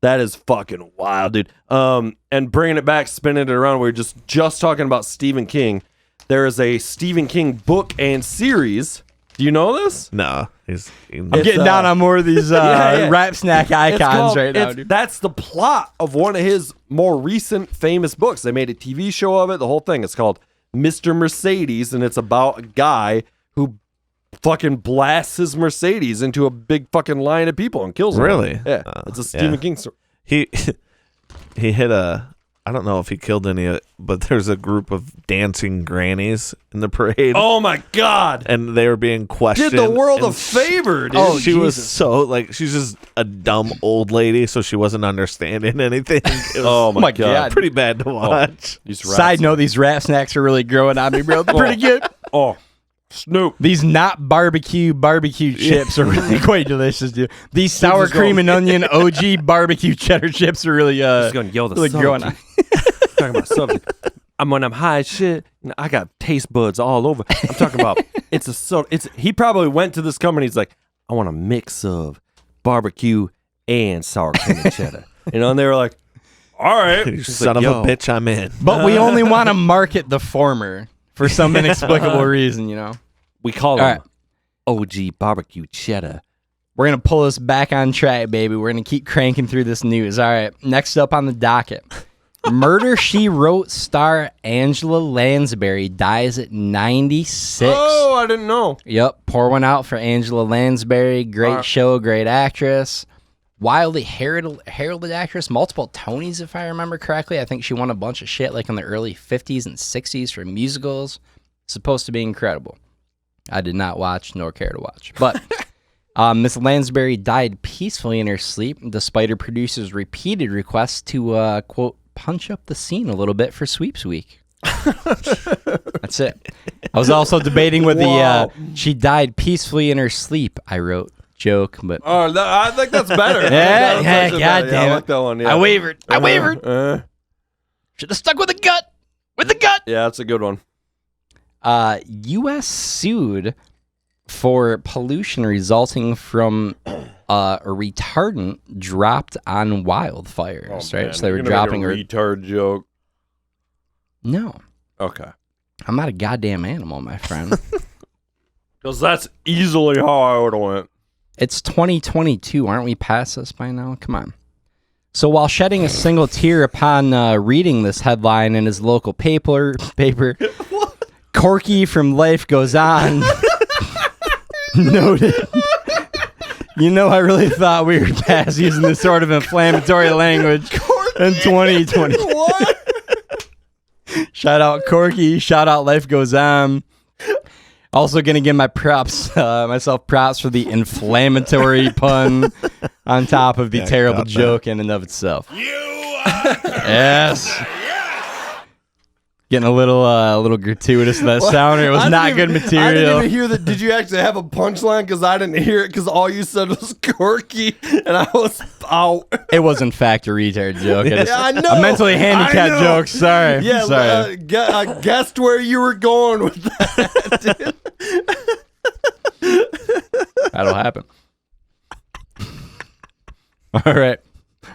That is fucking wild, dude. And bringing it back, spinning it around, we were just talking about Stephen King. There is a Stephen King book and series. Do you know this? No. I'm getting down on more of these rap snack icons right now, dude. That's the plot of one of his more recent famous books. They made a TV show of it, the whole thing. It's called Mr. Mercedes, and it's about a guy who fucking blasts his Mercedes into a big fucking line of people and kills them. Really? Yeah. It's a Stephen King story. He hit I don't know if he killed any, but there's a group of dancing grannies in the parade. Oh my God. And they were being questioned. Did the world a favor, dude. She was so, like, she's just a dumb old lady, so she wasn't understanding anything. It was Oh my God. pretty bad to watch. Side note, these rap snacks are really growing on me, bro. They're pretty good. Oh, Snoop. These not barbecue chips are really quite delicious, dude. These sour cream and onion OG barbecue cheddar chips are really Just gonna yell the really growing on. Talking about something. When I'm high as shit, I got taste buds all over. I'm talking about he probably went to this company. He's like, I want a mix of barbecue and sour cream and cheddar. And they were like, all right. You son of a bitch, I'm in. But we only want to market the former for some inexplicable reason, you know. We call them OG barbecue cheddar. We're going to pull us back on track, baby. We're going to keep cranking through this news. All right, next up on the docket. Murder, She Wrote star Angela Lansbury dies at 96. Oh, I didn't know. Yep, pour one out for Angela Lansbury. Great show, great actress. Wildly heralded actress. Multiple Tonys, if I remember correctly. I think she won a bunch of shit like in the early 50s and 60s for musicals. Supposed to be incredible. I did not watch nor care to watch. But Miss Lansbury died peacefully in her sleep despite her producer's repeated requests to, quote, punch up the scene a little bit for Sweeps Week. That's it. I was also debating with the she died peacefully in her sleep, I wrote. Joke, but I think that's better. yeah, God damn it. I like that one. Yeah. I wavered. Should have stuck with the gut. Yeah, that's a good one. U.S. sued for pollution resulting from a retardant dropped on wildfires. Right, so they were dropping a retard joke. No, okay. I'm not a goddamn animal, my friend. Because that's easily how I would have went. It's 2022. Aren't we past this by now? Come on. So while shedding a single tear upon reading this headline in his local paper, Corky from Life Goes On noted, you know, I really thought we were past using this sort of inflammatory language in 2020. What? Shout out Corky. Shout out Life Goes On. Also going to give myself props for the inflammatory pun on top of the terrible joke in and of itself. Yes. Getting a little gratuitous in that sound. It was not good material. I didn't even hear that. Did you actually have a punchline? Because I didn't hear it. Because all you said was Corky, and I was out. It was in fact a retard joke. I know. A mentally handicapped joke. Sorry. Yeah. Sorry. I guessed where you were going with that. That'll happen. All right.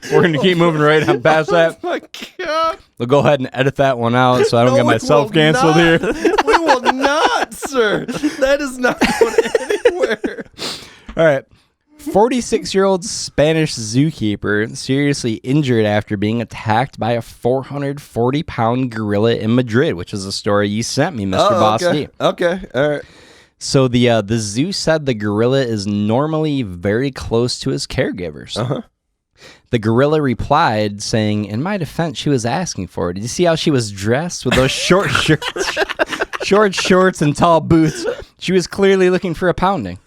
We're going to keep moving right on past that. Oh my God. We'll go ahead and edit that one out so I don't get myself canceled here. We will not, sir. That is not going anywhere. All right. 46-year-old Spanish zookeeper seriously injured after being attacked by a 440-pound gorilla in Madrid, which is a story you sent me, Mr. Boski. Okay. All right. So the zoo said the gorilla is normally very close to his caregivers. Uh-huh. The gorilla replied, saying, in my defense, she was asking for it. Did you see how she was dressed with those short shorts and tall boots? She was clearly looking for a pounding.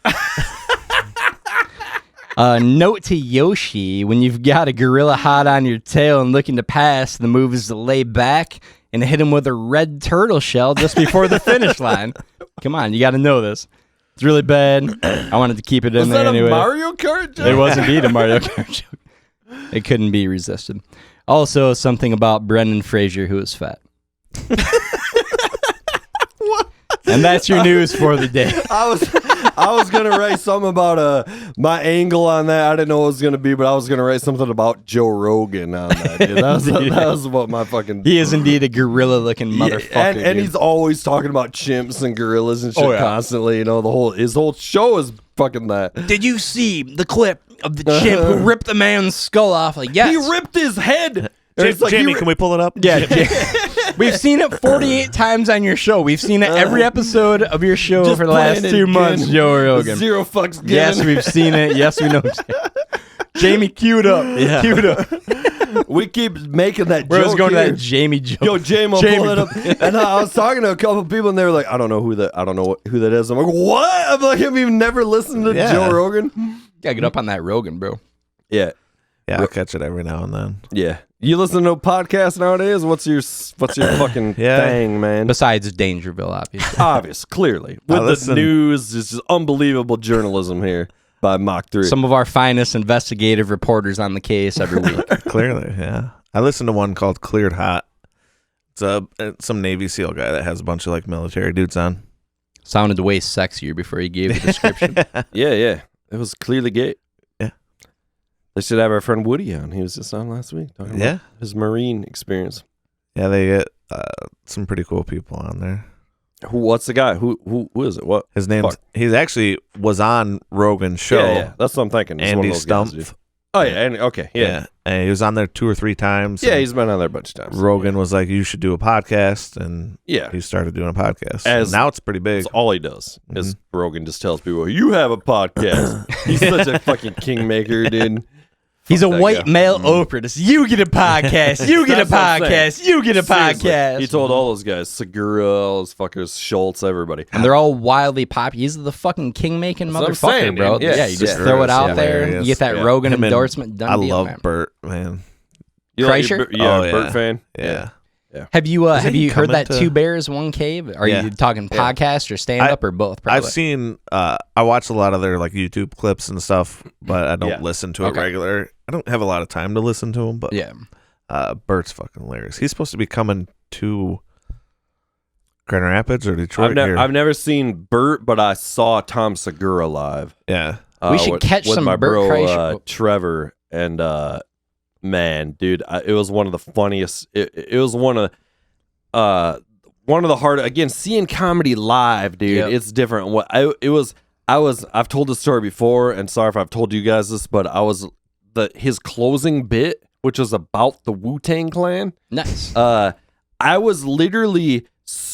Note to Yoshi, when you've got a gorilla hot on your tail and looking to pass, the move is to lay back and hit him with a red turtle shell just before the finish line. Come on, you got to know this. It's really bad. I wanted to keep it in there anyway. Was that a Mario Kart joke? It was indeed a Mario Kart joke. It couldn't be resisted. Also, something about Brendan Fraser, who is fat. What? And that's your news for the day. I I was gonna write something about my angle on that. I didn't know what it was gonna be, but I was gonna write something about Joe Rogan on that. Dude. That was what my fucking. He is indeed a gorilla-looking motherfucker. and he's always talking about chimps and gorillas and shit constantly. You know, his whole show is fucking that. Did you see the clip of the chimp who ripped the man's skull off? Like, yes. He ripped his head. Jamie, can we pull it up? Yeah, we've seen it 48 times on your show. We've seen it every episode of your show Just for the last 2 months, Joe Rogan. Zero fucks given. Yes, we've seen it. Yes, we know. Jamie, queued up. Yeah. Queued up. We keep making that Where's joke going to here. that Jamie joke? Yo, Jamie, pull it up. And I was talking to a couple people, and they were like, "I don't know who that is." I'm like, "What?" I'm like, "Have you never listened to Joe Rogan?" Gotta get up on that Rogan, bro. Yeah, I'll catch it every now and then. yeah. You listen to a podcast nowadays? What's your fucking thing, man? Besides Dangerville, obviously. Obvious, clearly. With the news, it's just unbelievable journalism here by Mach 3. Some of our finest investigative reporters on the case every week. Clearly, yeah. I listened to one called Cleared Hot. It's some Navy SEAL guy that has a bunch of like military dudes on. Sounded way sexier before he gave the description. Yeah. It was clearly gay. Yeah. They should have our friend Woody on. He was just on last week talking about his Marine experience. Yeah, they get some pretty cool people on there. What's the guy? Who is it? What? His name's he's actually was on Rogan's show. Yeah. That's what I'm thinking. He's one Andy of those guys, Stumpf. dude. Oh yeah, okay, yeah. And he was on there 2 or 3 times. Yeah, he's been on there a bunch of times. Rogan was like, "You should do a podcast," and he started doing a podcast. And now it's pretty big. That's all he does is Rogan just tells people, "You have a podcast." He's such a fucking kingmaker, dude. He's a white male Oprah. Just, you get a podcast. You get a podcast. You get a Seriously. podcast. He told all those guys, Segura, all those fuckers, Schultz, everybody. And they're all wildly popular. He's the fucking king-making That's what I'm motherfucker, saying, bro. dude. Yeah, you just Yeah. throw it out Yeah. there. Hilarious. You get that Yeah. Rogan Him and- endorsement. Done I deal, love man. Bert, man. You like Kreischer? your Bert fan? Yeah. Have you Isn't he heard that coming to- 2 Bears, 1 Cave? Are you talking podcast or stand-up or both? Probably. I've seen I watch a lot of their like YouTube clips and stuff, but I don't listen to it regular. I don't have a lot of time to listen to him, but Bert's fucking hilarious. He's supposed to be coming to Grand Rapids or Detroit. I've never seen Bert, but I saw Tom Segura live. Yeah. We should catch with some my Bert bro Kreischer. Trevor, and man, dude, it was one of the funniest. It was one of the hard. Again, seeing comedy live, dude, it's different. I've told this story before, and sorry if I've told you guys this, but his closing bit, which was about the Wu-Tang Clan. Nice. I was literally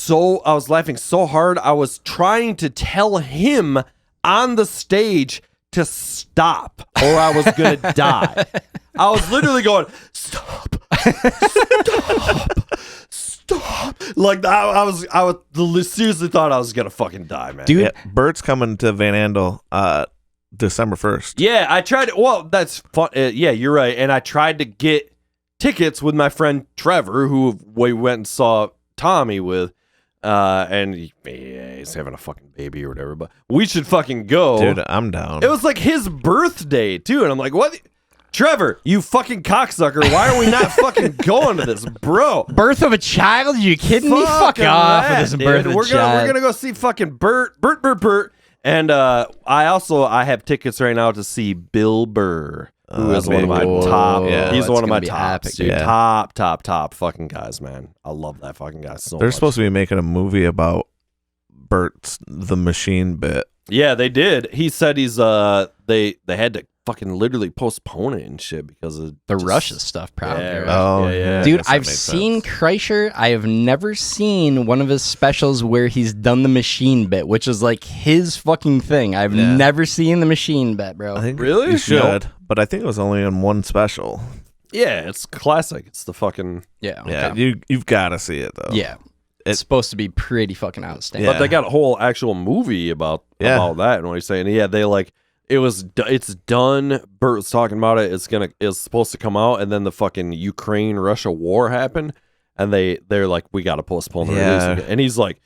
I was laughing so hard, I was trying to tell him on the stage to stop, or I was gonna die. I was literally going, stop. Like I was seriously thought I was gonna fucking die, man. Dude, Yeah, Bert's coming to Van Andel December 1st. Yeah, I tried. Well, that's fun. Yeah, you're right. And I tried to get tickets with my friend Trevor, who we went and saw Tommy with. And he's having a fucking baby or whatever. But we should fucking go, Dude, I'm down. It was like his birthday too, and I'm like, what? Trevor, you fucking cocksucker! Why are we not fucking going to this, bro? Birth of a child? Are you kidding me? Fuck Fucking off rat, with this dude. birth of a We're child. gonna go see fucking Bert. And I have tickets right now to see Bill Burr, who is one of my cool. top. Yeah. He's That's one of gonna my be tops, epic, dude. yeah. Top fucking guys, man. I love that fucking guy so They're much. supposed to be making a movie about Bert's the machine bit. Yeah, they did. He said they had to fucking literally postpone it and shit because of The just- Russia stuff, probably. Yeah, right? Oh, yeah. I Dude, guess that I've makes seen sense. Kreischer. I have never seen one of his specials where he's done the machine bit, which is like his fucking thing. I've Yeah. never seen the machine bit, bro. I think Really? you should, but I think it was only in one special. Yeah, it's classic. It's the fucking. Yeah. Yeah, okay. you've got to see it though. Yeah. It's supposed to be pretty fucking outstanding. Yeah. But they got a whole actual movie about that and what he's saying. Yeah, they like it's done. Bert was talking about it. It's supposed to come out, and then the fucking Ukraine-Russia war happened, and they're like, we got to postpone the release of it. And he's like,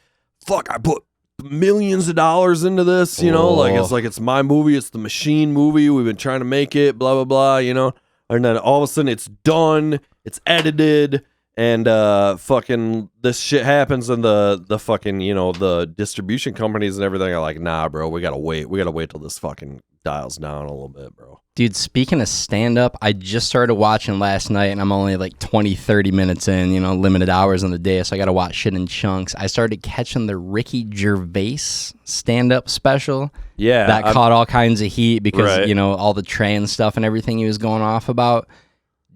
fuck, I put millions of dollars into this, you know, like it's my movie, it's the machine movie. We've been trying to make it, blah blah blah, you know. And then all of a sudden it's done, it's edited. and fucking this shit happens, and the fucking the distribution companies and everything are like, nah, bro, we gotta wait till this fucking dials down a little bit, bro. Dude, speaking of stand-up, I just started watching last night, and I'm only like 20, 30 minutes in, limited hours in the day, so I got to watch shit in chunks. I started catching the Ricky Gervais stand-up special. Yeah. That caught all kinds of heat because, Right. all the trans stuff and everything he was going off about.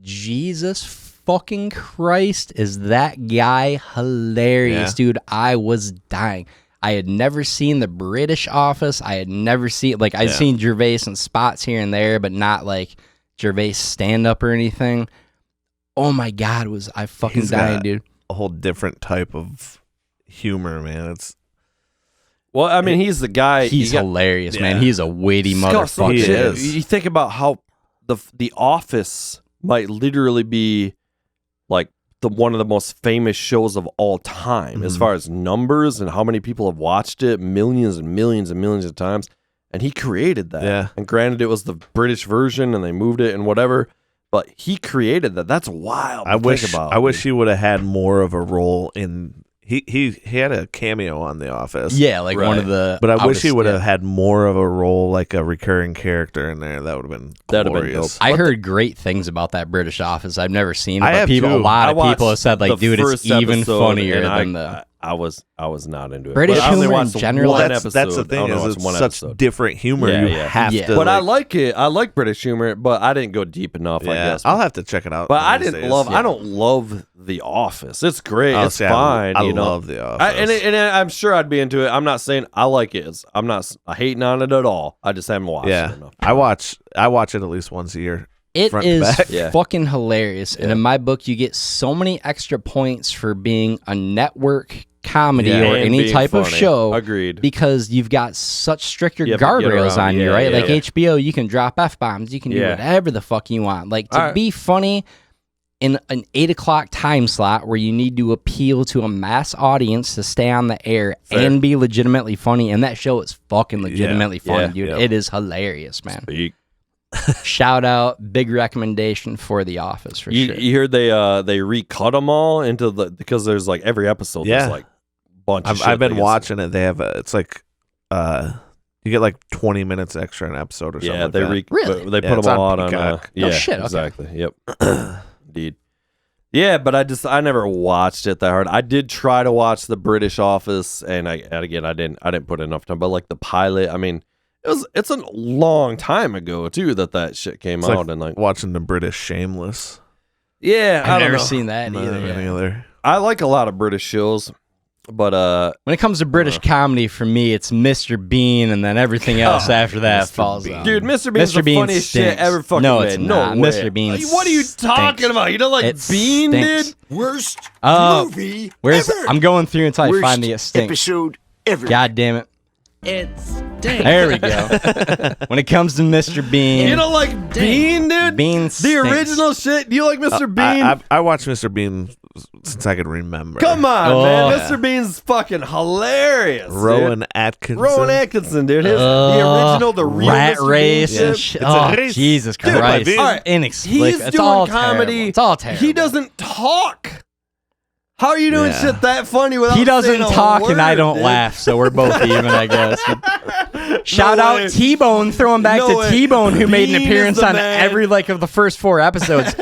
Jesus fucking Christ, is that guy hilarious, dude. I was dying. I had never seen The British Office. I had never seen, I'd seen Gervais in spots here and there, but not like Gervais stand-up or anything. Oh my God, was I fucking He's dying, got dude. a whole different type of humor, man. It's Well, I mean, he's the guy. He's hilarious, man. He's a witty He's got some motherfucker. shit. You think about how the Office might literally be like one of the most famous shows of all time as far as numbers and how many people have watched it, millions and millions and millions of times. And he created that. Yeah. And granted, it was the British version, and they moved it and whatever. But he created that. That's wild. To think about. I wish he would have had more of a role in. He had a cameo on The Office. Yeah, like one of the. But I wish he would have had more of a role, like a recurring character in there. That would have been glorious. I heard great things about that British Office. I've never seen it, I but have people, too. a lot of I people have said, watched dude, the it's first even episode, funnier and than the. I was not into it. British But I only humor in watched general, one that's the episode. thing, I only is watched it's one such episode. different humor. Yeah, You yeah. have Yeah. to. But I like it. I like British humor, but I didn't go deep enough. I guess. I'll have to check it out. But I one of these didn't days. love. I don't love The Office. It's great. Oh, It's see, fine. I you know? love The Office. And I'm sure I'd be into it. I'm not saying I like it. I'm not hating on it at all. I just haven't watched it enough. I watch it at least once a year. It front to is back. Yeah. fucking hilarious. And in my book, you get so many extra points for being a network comedy Yeah, or and any being type of funny. show. Agreed. Because you've got such stricter You have to get guardrails around. on you, Yeah, right? yeah, Like yeah. HBO, you can drop F-bombs. You can do Yeah. whatever the fuck you want. Like, to All right. be funny in an 8 o'clock time slot where you need to appeal to a mass audience to stay on the air and be legitimately funny, and that show is fucking legitimately funny, Yeah. dude. Yeah. It is hilarious, man. Speak. Shout out, big recommendation for The Office for You sure. hear they recut them all into because there's like every episode. Yeah. There's like a bunch. Of shit I've been that gets- watching it. They have it's like you get like 20 minutes extra an episode or something. Yeah, like they that. Really? they Yeah, put it's them on all out on. Peacock. Yeah, Oh, shit, okay. exactly. Yep. Indeed. Yeah, but I never watched it that hard. I did try to watch the British Office, and again I didn't put enough time. But like the pilot, I mean, it's a long time ago too that shit came It's out, like and like watching the British Shameless. yeah, I I've don't never know. seen that Not either. any yeah. other. I like a lot of British shows, but When it comes to British comedy, for me, it's Mr. Bean, and then everything else after that Mr. falls Bean. off. dude, Mr. Bean's Mr. the Bean funniest shit stinks. ever fucking No, made. it's No not. way. Mr. Bean What are you talking stinks. about? You don't like It Bean, stinks. dude? Worst movie Where's ever. I'm going through until I Worst find the it stinks. episode ever. God damn it. It stinks. There we go. When it comes to Mr. Bean, You don't like Bean, dude? Bean the stinks. original shit. Do you like Mr. Bean? I watched Mr. Bean since I could remember. Come on, Oh. man. Yeah. Mr. Bean's fucking hilarious. Rowan dude. Atkinson. Rowan Atkinson, dude. The original, the real rat Mr. Bean race shit. and shit. It's a Oh, race. Jesus Dude, my Christ. Bean. All right. Inexplicable. He's It's doing all comedy. terrible. It's all terrible. He doesn't talk. How are you doing Yeah. shit that funny without He doesn't saying a talk and I word, don't dude? laugh, so we're both even, I guess. Shout No out way. T-Bone, throwing back No to way. T-Bone, who made an Bean is appearance the on man. every of the first 4 episodes.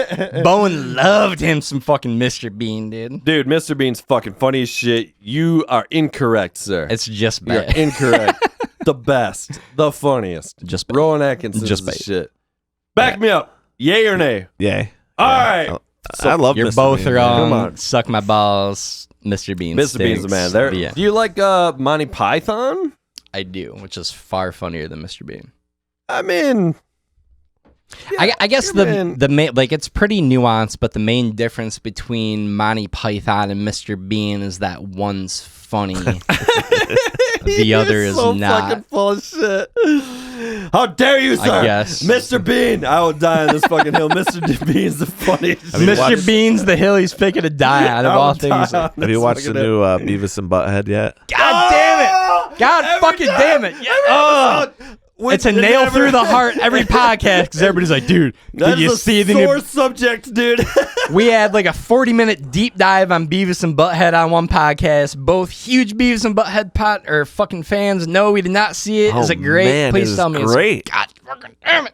Bone loved him some fucking Mr. Bean, dude. Dude, Mr. Bean's fucking funny as shit. You are incorrect, sir. It's just You're bad. incorrect. The best. The funniest. Just bad. Rowan Atkinson Just is the bait. shit. Back me up. Yay or nay? Yay. All right. I love You're Mr. both Bean, wrong. Come on. Suck my balls. Mr. Bean Mr. Bean's the man. There. Yeah, Do you like Monty Python? I do, which is far funnier than Mr. Bean. I mean, I guess you're man. the main, like, it's pretty nuanced, but the main difference between Monty Python and Mr. Bean is that one's funny, the other is so not. fucking full of shit. How dare you, sir? guess. Mr. Bean. I will die on this fucking hill. Mr. Bean's the funniest. Have you Mr. watched- Bean's the hill he's picking to die on, of I will all die things. on Have this you watched the fucking new hill. Beavis and Butthead yet? God damn it! God Every fucking time, damn it! Yeah. every Oh, episode. It's a nail through the heart every podcast because everybody's like, dude, did you see the new... sore subject, dude. We had like a 40-minute deep dive on Beavis and Butthead on one podcast. Both huge Beavis and Butthead fucking fans. No, we did not see it. Is it great? Man, Please tell me great. it's... God fucking damn it.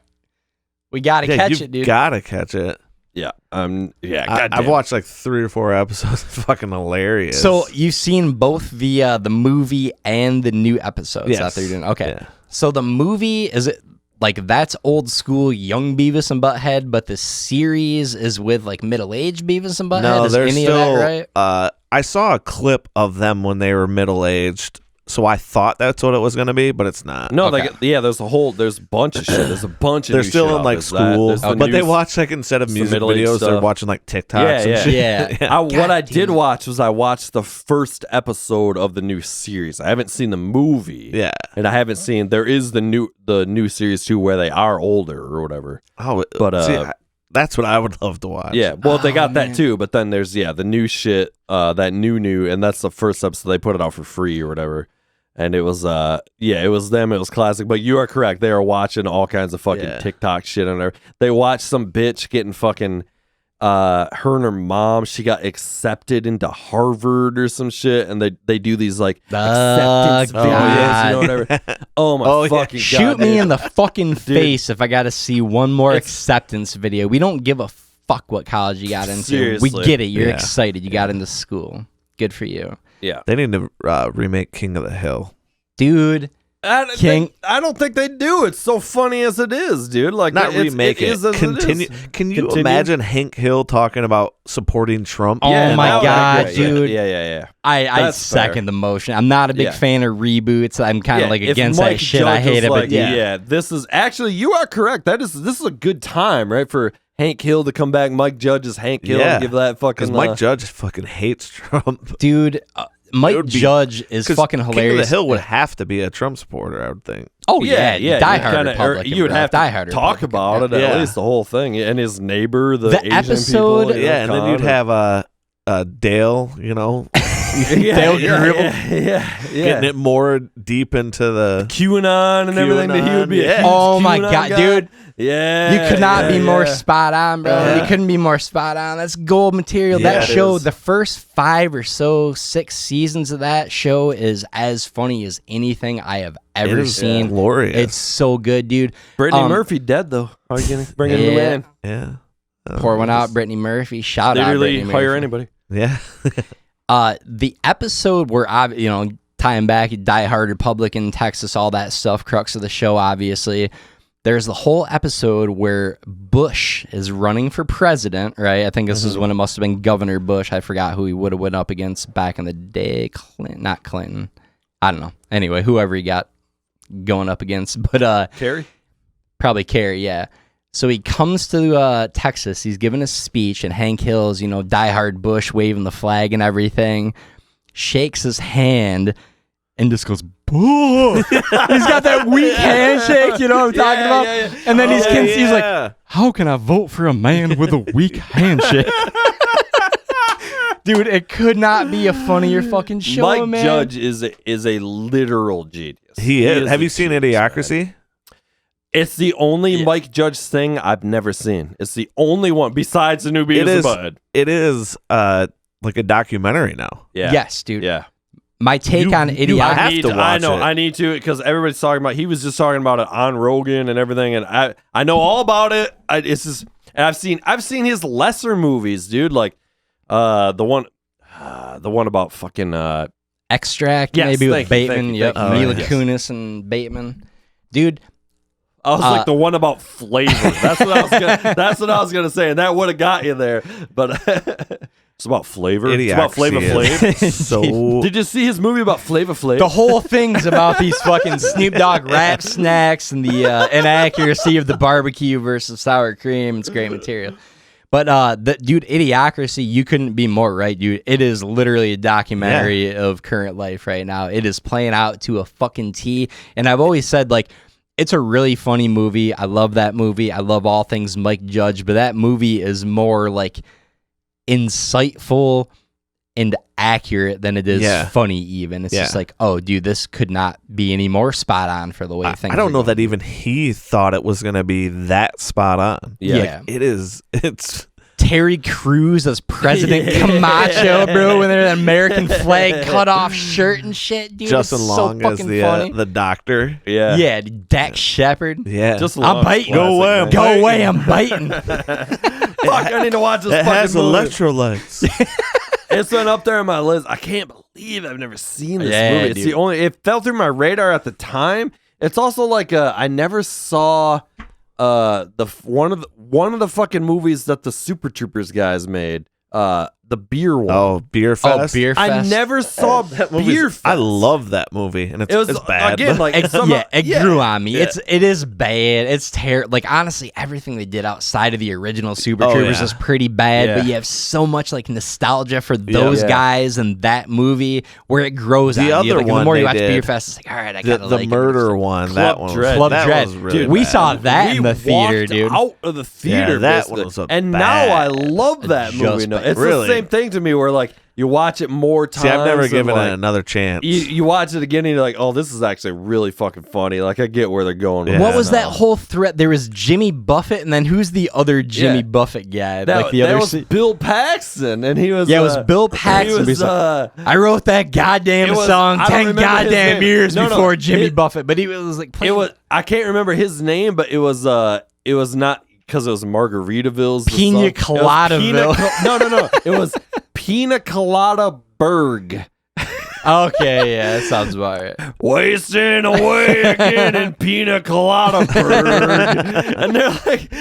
We got to catch it, dude. Gotta catch it. Yeah. I've goddamn. watched like 3 or 4 episodes. It's fucking hilarious. So you've seen both the movie and the new episodes Yes. that they're doing. Okay. Yeah. So the movie, is it like that's old school young Beavis and Butthead, but the series is with like middle-aged Beavis and Butthead? No, is they're any still. of that right? I saw a clip of them when they were middle aged, so I thought that's what it was going to be, but it's not. No, Okay. there's a bunch of shit. There's a bunch of They're new still shit in out. like There's school, that. There's the but they news- watch like instead of some music middle-aged videos, they're stuff. watching like TikToks Yeah, and yeah. shit. Yeah. What I did watch was I watched the first episode of the new series. I haven't seen the movie. Yeah. And I haven't seen there is the new series too where they are older or whatever. Oh, But, see, that's what I would love to watch. Yeah. Well, they got man. that too, but then there's the new shit, that new, and that's the first episode. They put it out for free or whatever. And it was it was them, it was classic. But you are correct. They are watching all kinds of fucking Yeah. TikTok shit on there. They watched some bitch getting fucking her and her mom, she got accepted into Harvard or some shit, and they do these like acceptance God. videos, you know, whatever. Oh my fucking god. Shoot me dude. in the fucking face if I got to see one more acceptance video. We don't give a fuck what college you got into. Seriously. We get it. You're Yeah. excited. You got into school. Good for you. Yeah. They need to remake King of the Hill. Dude, King- I don't think they do. It's so funny as it is, dude. Like Not it's- remake it. is as Continue. It is. Can you Continue. imagine Hank Hill talking about supporting Trump? Oh Yeah, my that would be God, great. dude. Yeah. I That's second the motion. I'm not a big Yeah. fan of reboots. I'm kind of like if against Mike that shit. I Judge hate was it, like, but yeah. this is actually you are correct. This is a good time, right, for Hank Hill to come back. Mike Judge is Hank Hill and give that fucking because Mike Judge fucking hates Trump. Dude, Mike would be- Judge is 'Cause fucking King of hilarious. the Hill would have to be a Trump supporter, I would think. Oh yeah, Die you'd Hard kinda- Republican. You would bro. have Die to Hard talk Republican, about it yeah. at Yeah. least the whole thing, and his neighbor, the Asian episode- people, you know, Yeah, and then you'd Con, have Dale, you know, Dale Gribble. yeah. getting it more deep into the. QAnon and everything. That he would be. QAnon, A yeah. huge Oh my QAnon God, guy. dude. Yeah, You could not be more yeah. spot on, bro. Yeah. You couldn't be more spot on. That's gold material. Yeah, that it show, is. the first 5 or so 6 seasons of that show is as funny as anything I have ever It is seen. glorious. It's so good, dude. Brittany Um, Murphy dead though. How are you gonna bring him Yeah. in? Yeah. Pour one out, Brittany Murphy. Shout out, Literally Brittany hire Murphy. anybody. Yeah. The episode where tying back Die Hard Republican, Texas, all that stuff, crux of the show, obviously. There's the whole episode where Bush is running for president, right? I think this is when it must have been Governor Bush. I forgot who he would have went up against back in the day. Not Clinton. I don't know. Anyway, whoever he got going up against. But Kerry? probably Kerry, yeah. So he comes to Texas. He's giving a speech, and Hank Hill's, diehard Bush, waving the flag and everything, shakes his hand, and just goes, "Boo!" He's got that weak handshake, you know what I'm talking about? yeah. And then he's yeah. like, "How can I vote for a man with a weak handshake?" Dude, it could not be a funnier fucking show, Mike man. Judge is a literal genius. He is. Have a you seen genius, man. Idiocracy? It's the only Mike Judge thing I've never seen. It's the only one besides the new Beavis It and is. Butthead. It is like a documentary now. Yeah. Yes, dude. Yeah. My take on you Idiocracy. have to I watch know. it. I need to because everybody's talking about. He was just talking about it on Rogan and everything, and I know all about it. It's just and I've seen his lesser movies, dude. Like the one about fucking Extract, Yes, maybe with thank you, Bateman. thank you, Yep, thank you. Mila Yes. Kunis and Bateman. Dude, I was like the one about flavor. That's what I was gonna say, and that would have got you there. But it's about flavor. It's about Flavor Flav. is so Did you see his movie about Flavor Flav? the whole thing's about these fucking Snoop Dogg rap snacks and the inaccuracy of the barbecue versus sour cream. It's great material. But dude, Idiocracy, you couldn't be more right, dude. It is literally a documentary of current life right now. It is playing out to a fucking T. And I've always said, like, it's a really funny movie. I love that movie. I love all things Mike Judge, but that movie is more like insightful and accurate than it is funny. Even it's just like, oh, dude, this could not be any more spot on for the way things. I don't know that even he thought it was gonna be that spot on. Yeah. Like, it is. It's Terry Crews as President Camacho, bro, with an American flag cut off shirt and shit, dude. Justin it's Long so as fucking funny. the doctor. Yeah, Dax Shepard. Yeah, I'm biting. Go away, Go away, I'm biting. Fuck, I need to watch this It fucking has movie. electrolytes. It's been up there on my list. I can't believe I've never seen this Yeah, movie. It's dude. the only. It fell through my radar at the time. It's also like I never saw one of the fucking movies that the Super Troopers guys made. The beer one. Oh, Beer Fest. Oh, Beer Fest. I never saw Beer Fest. I love that movie, and it's bad. again like It grew on me. It is bad. It's terrible. Like honestly, everything they did outside of the original Super Troopers is pretty bad. Yeah. But you have so much like nostalgia for those guys and that movie where it grows on you. other Like, the one more you they watch did, Beer Fest, it's like, all right, I gotta the like murder it. one. Club That one. Dread. Club that Dread. was really Dude, we bad. saw that we in the theater, walked dude. out of the theater. that basically. one was and bad. now I love that Just movie. No, bad. it's Really? the same thing to me where like you watch it more times. See, I've never and, given like, it another chance. You watch it again and you're like, oh, this is actually really fucking funny. Like I get where they're going. With What this. was that whole threat? There was Jimmy Buffett, and then who's the other Jimmy Yeah. Buffett guy? That, like the that other. was Bill Paxton, and he was Yeah, it was Bill Paxton. He was, He's like, I wrote that goddamn it was- song I don't 10 remember his goddamn name. years No, no, before Jimmy it- Buffett, but he was like it playing. was. I can't remember his name, but it was not because it was Margaritaville's the Pina song. It was Coladaville. No. It was Pina Colada Berg. Okay, yeah, that sounds about right. Wasting away again in Pina Colada Berg. And they're like,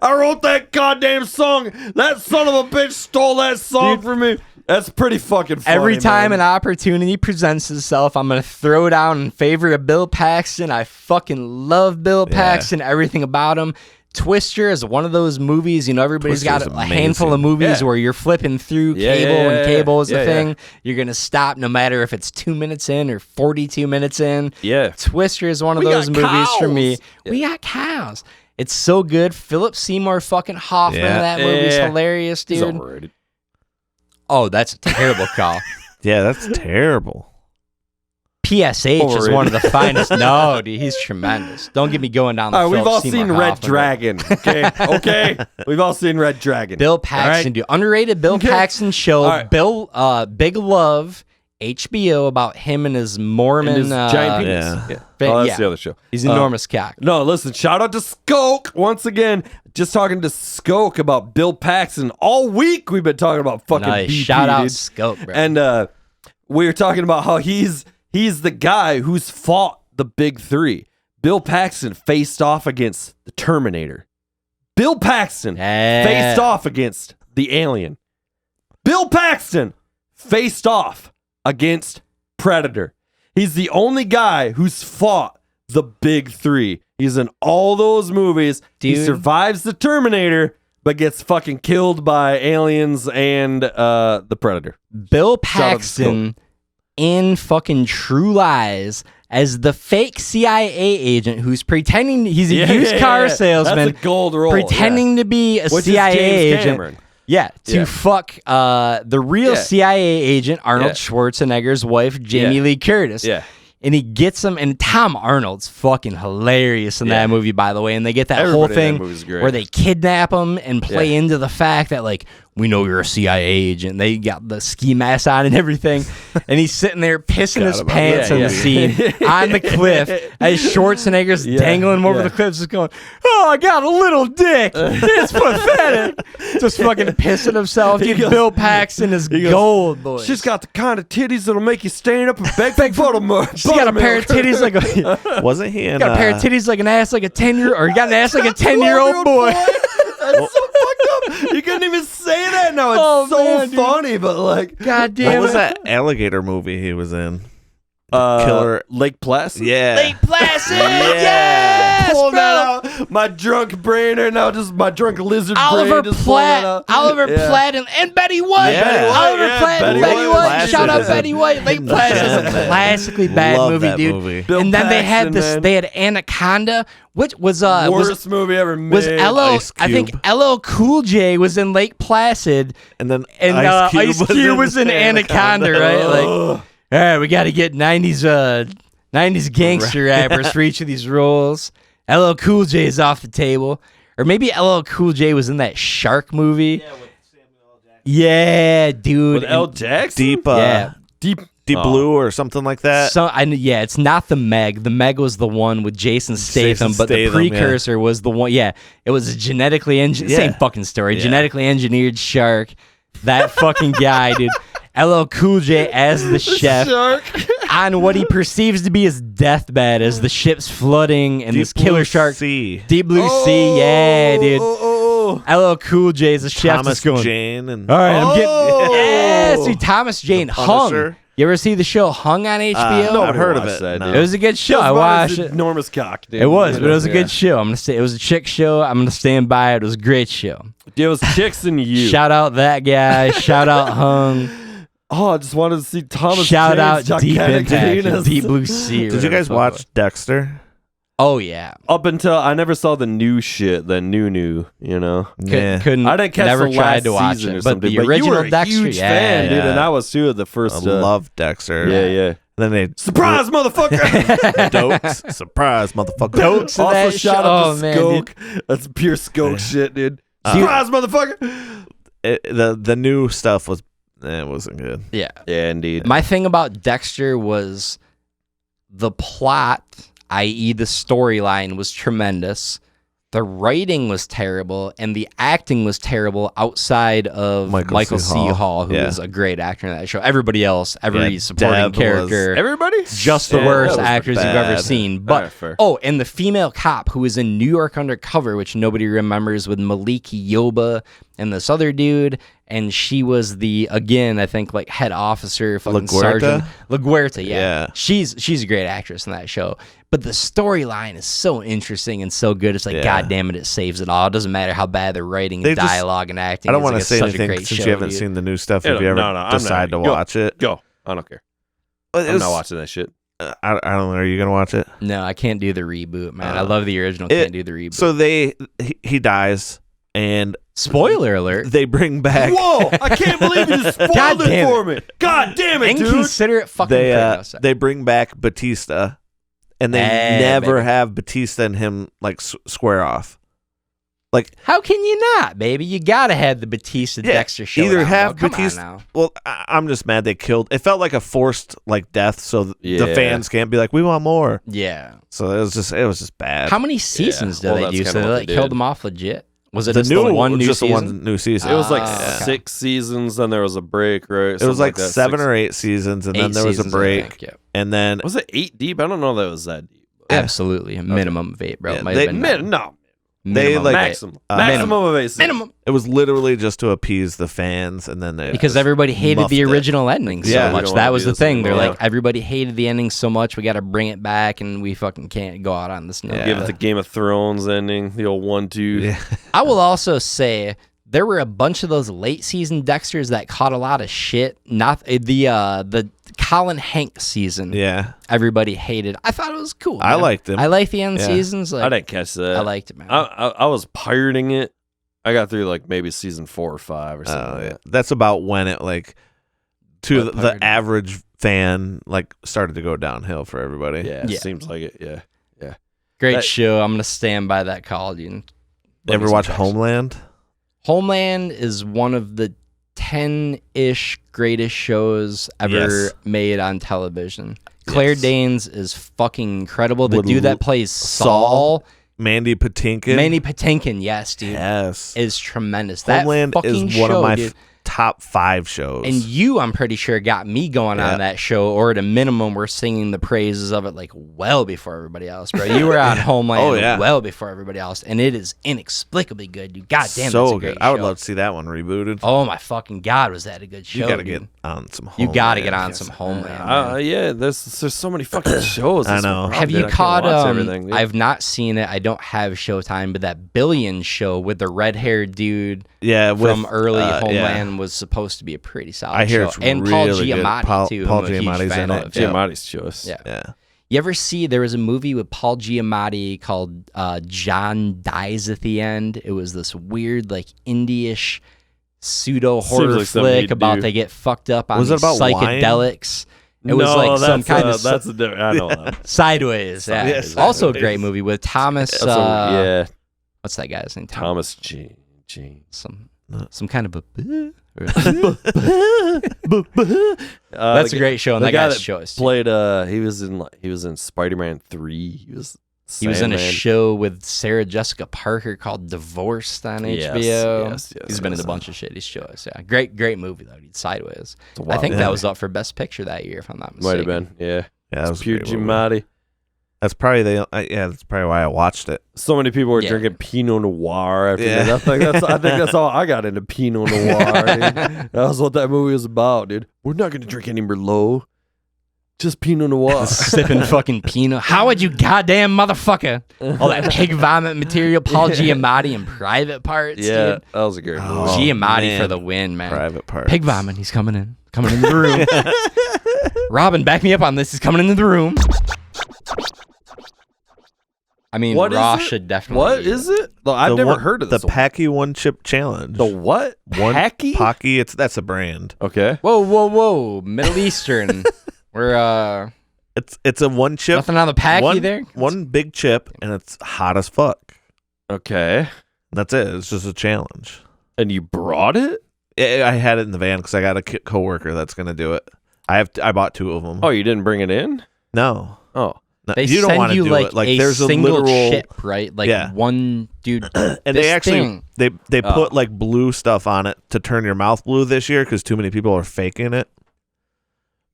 I wrote that goddamn song. That son of a bitch stole that song from me. That's pretty fucking funny. Every time man. an opportunity presents itself, I'm going to throw down in favor of Bill Paxton. I fucking love Bill Paxton, everything about him. Twister is one of those movies, everybody's got Twister's a handful of amazing. movies Yeah. where you're flipping through Yeah, cable yeah, and yeah, cable is yeah, the yeah. thing. You're going to stop no matter if it's 2 minutes in or 42 minutes in. Yeah. Twister is one of We those got movies for me. cows. We got cows. It's so good. Philip Seymour fucking Hoffman in that movie's Yeah. hilarious, He's dude. overrated. Oh, that's a terrible call. Yeah, that's terrible. PSH is one of the finest. No, dude, he's tremendous. Don't get me going down the All right, we've Philip all Seymour seen Red Hoffman. Dragon. Okay. We've all seen Red Dragon. Bill Paxton, dude. Underrated Bill Paxton show. All right. Big Love, HBO, about him and his Mormon. And his giant penis. yeah. Oh, that's yeah. the other show. He's enormous cock. No, listen, shout out to Skoke once again. Just talking to Skoke about Bill Paxton. All week we've been talking about fucking Nice. BP, Shout out dude. Scope, bro. And we were talking about how he's the guy who's fought the big three. Bill Paxton faced off against the Terminator. Bill Paxton faced off against the Alien. Bill Paxton faced off against Predator. He's the only guy who's fought the big three. He's in all those movies. He Dude. survives the Terminator, but gets fucking killed by aliens and the Predator. Bill out to Paxton in fucking True Lies as the fake CIA agent who's pretending he's a used car salesman, That's a gold roll. pretending to be a Which CIA is James agent. Cameron. Yeah, to Yeah. fuck the real Yeah. CIA agent, Arnold Yeah. Schwarzenegger's wife, Jamie Yeah. Lee Curtis. Yeah. And he gets him, and Tom Arnold's fucking hilarious in Yeah. that movie, by the way. And they get that Everybody whole in that thing movie's great. where they kidnap him and play Yeah. into the fact that, like, we know you're a CIA agent. They got the ski mask on and everything. And he's sitting there pissing his about pants that. in Yeah, the scene on the cliff as Schwarzenegger's Yeah, dangling him over yeah. the cliff, just going, "Oh, I got a little dick. It's pathetic." Just fucking pissing himself. Dude, goes- Bill Paxton is goes, gold, boy. She's got the kind of titties that'll make you stand up and beg for buttermilk. She's got a pair of titties like a Wasn't he in? got a pair of titties like an ass like a 10-year, or he got an ass like a 10-year-old boy. That's so fucked up. You couldn't even say that now. It's Oh, so man, dude. funny, but like, God What damn was it. that alligator movie he was in? Killer. Lake Placid. Yeah. Lake Placid, Yeah. yes! pulling bro. that out. My drunk brain right now, just my drunk lizard Oliver brain. Just pulling that out. Platt, and Betty White. Yeah. Betty White, Oliver yeah, Platt and Betty Betty White. White. Placid Shout out is a- Betty White. Lake Placid is a classically bad Love movie, that dude. movie. Bill And then they had Paxton, this. man. They had Anaconda, which was Worst movie ever made. was LL. Ice I think Cube. LL Cool J was in Lake Placid, And then and Ice Cube was in Anaconda, right? Like, all right, we got to get 90s gangster rappers for each of these roles. LL Cool J is off the table. Or maybe LL Cool J was in that shark movie. Yeah, with Samuel L. Jackson. Yeah, dude. With L. Jackson? Deep, Deep. Deep Blue or something like that. Yeah, it's not the Meg. The Meg was the one with Jason Statham, but the precursor was the one. Yeah, it was a genetically engineered. Same fucking story. Yeah. Genetically engineered shark. That fucking guy, dude. LL Cool J as the chef on what he perceives to be his deathbed as the ship's flooding and this killer shark. Deep Blue Sea, yeah, dude. LL Cool J is the chef. Thomas Jane and all right, I'm getting see Thomas Jane Hung. Punisher. You ever see the show Hung on HBO? No, I've heard of watched it. that, No. dude. It was a good show. I watched it. Enormous cock, dude. It was, but it was a Yeah. good show. I'm gonna say it was a chick show. I'm gonna stand by it. It was a great show. It was chicks and you. Shout out that guy. Shout out Hung. Oh, I just wanted to see Thomas Shout Jane's out Deep gigantic Impact, penis. Deep Blue Sea. Did you guys watch Dexter? Oh yeah. Up until I never saw the new shit, the new, you know. Couldn't. I didn't catch never the tried last to watch season it, or but something. the But original you were a Dexter, huge fan, dude, yeah. and I was too at the I first. love Dexter. Yeah. Then they Surprise, motherfucker! Dokes. Surprise, motherfucker. Dokes in Also, that shout show. out Oh, to man, Skoke. That's pure Skoke shit, dude. Surprise, motherfucker! The new stuff was it wasn't good. Yeah. Yeah, indeed. My thing about Dexter was the plot, i.e., the storyline, was tremendous. The writing was terrible, and the acting was terrible outside of Michael C. Hall, who is a great actor in that show. Everybody else, every supporting character, everybody, just the worst actors you've ever seen. But and the female cop who was in New York Undercover, which nobody remembers, with Maliki Yoba and this other dude, and she was I think like head officer, fucking sergeant. LaGuerta, yeah. She's a great actress in that show. But the storyline is so interesting and so good. It's like, God damn it saves it all. It doesn't matter how bad the writing, dialogue, and acting. I don't want to it's say such a anything great since show, you haven't dude. seen the new stuff. If you ever decide to watch it, go. I don't care. I'm not watching that shit. I don't know. Are you gonna watch it? No, I can't do the reboot, man. I love the original. Can't do the reboot. So he dies, and spoiler alert. They bring back. Whoa! I can't believe you spoiled it for me. God damn it, dude! Inconsiderate fucking. They bring back Batista, and they never have Batista and him like square off. Like, how can you not, baby? You gotta have the Batista Dexter show. Either have Batista. Well, I'm just mad they killed. It felt like a forced like death, so the fans can't be like, we want more. Yeah. So it was just bad. How many seasons did they do? So they like killed them off legit. Was it just the one new season? It was like 6 seasons, then there was a break, right? It was like 7 or 8 seasons, and then there was a break, and then was it 8 deep? I don't know that it was that deep. Absolutely, a minimum of 8, bro. Yeah, It might have been no. They like maximum of 8. Minimum. It was literally just to appease the fans, and then because everybody hated the original ending so much. That was the thing. They're like, everybody hated the ending so much, we got to bring it back, and we fucking can't go out on this note. Give it the Game of Thrones ending, the old 1-2. Yeah. I will also say there were a bunch of those late season Dexters that caught a lot of shit. Not the Colin Hanks season. Yeah, everybody hated. I thought it was cool. I liked him. I liked the end seasons. Like, I didn't catch that. I liked it, man. I was pirating it. I got through like maybe season 4 or 5 or something. Yeah. That's about when it like the average fan like started to go downhill for everybody. Yeah, seems like it. Yeah. Great show. I'm gonna stand by that call, dude. Ever watch Homeland? Homeland is one of the 10-ish greatest shows ever made on television. Claire Danes is fucking incredible. The dude that plays Saul, Mandy Patinkin. yes, dude. Yes. Is tremendous. Homeland that fucking is one of my top 5 shows. And you, I'm pretty sure, got me going on that show, or at a minimum, we're singing the praises of it like well before everybody else, bro. You were on Homeland well before everybody else, and it is inexplicably good, dude. Goddamn, so that's a great good. I would show. love to see that one rebooted. Oh my fucking god, was that a good show? You gotta dude. get on some Homeland. You gotta get on some Homeland. Man. Yeah, there's so many fucking shows. I know. Have Dude, you I can't caught? watch everything, dude. I've not seen it. I don't have Showtime, but that Billions show with the red-haired dude from early Homeland was supposed to be a pretty solid I hear show. it's And Paul really good. Giamatti too. Paul who I'm a huge Giamatti's fan in it. of. Giamatti's choice. Yeah. You ever see? There was a movie with Paul Giamatti called John Dies at the End. It was this weird, like indie-ish pseudo horror like something flick he'd about do. they get fucked up on Was it these about wine? psychedelics. It was like some kind of that's a different. I know that. Sideways. Yeah. Yes, Also a Sideways. great movie with Thomas. Yeah, What's that guy's name? Thomas G. Some kind of a. That's a great show, and the that guy guy's that show is played. He was in Spider-Man 3. He was in a Sandman. show with Sarah Jessica Parker called Divorced on HBO. Yes, He's been in a bunch of shitty shows. Yeah, great movie though. Dude. Sideways. I think movie. that was up for Best Picture that year, if I'm not Might mistaken. have been. Yeah, That was a pure great movie. Giamatti. That's probably that's probably why I watched it. So many people were Yeah. drinking Pinot Noir after Yeah. that. I think that's how I got into Pinot Noir. Dude. That was what that movie was about, dude. We're not gonna drink any Merlot, just Pinot Noir. Sipping fucking Pinot. How would you goddamn motherfucker? All that pig vomit material, Paul Giamatti in Private Parts, Yeah, dude. that was a great movie. Oh, Giamatti man. for the win, man. Private Parts. Pig vomit, he's coming in the room. Robin, back me up on this. He's coming into the room. I mean, What is Raw it? should definitely. What is it? Well, I've never one- heard of the this. one. Packy One Chip Challenge. The what? One Packy? Pocky. That's a brand. Okay. Whoa. Middle Eastern. We're It's a one chip. nothing on the packy one, there. One big chip, and it's hot as fuck. Okay. That's it. It's just a challenge. And you brought it? I had it in the van because I got a coworker that's gonna do it. I bought 2 of them. Oh, you didn't bring it in? No, Oh. no, They you don't send want to you do like it. Like a there's a single literal chip, right? Like Yeah. one dude. and this they actually thing. they put like blue stuff on it to turn your mouth blue this year because too many people are faking it.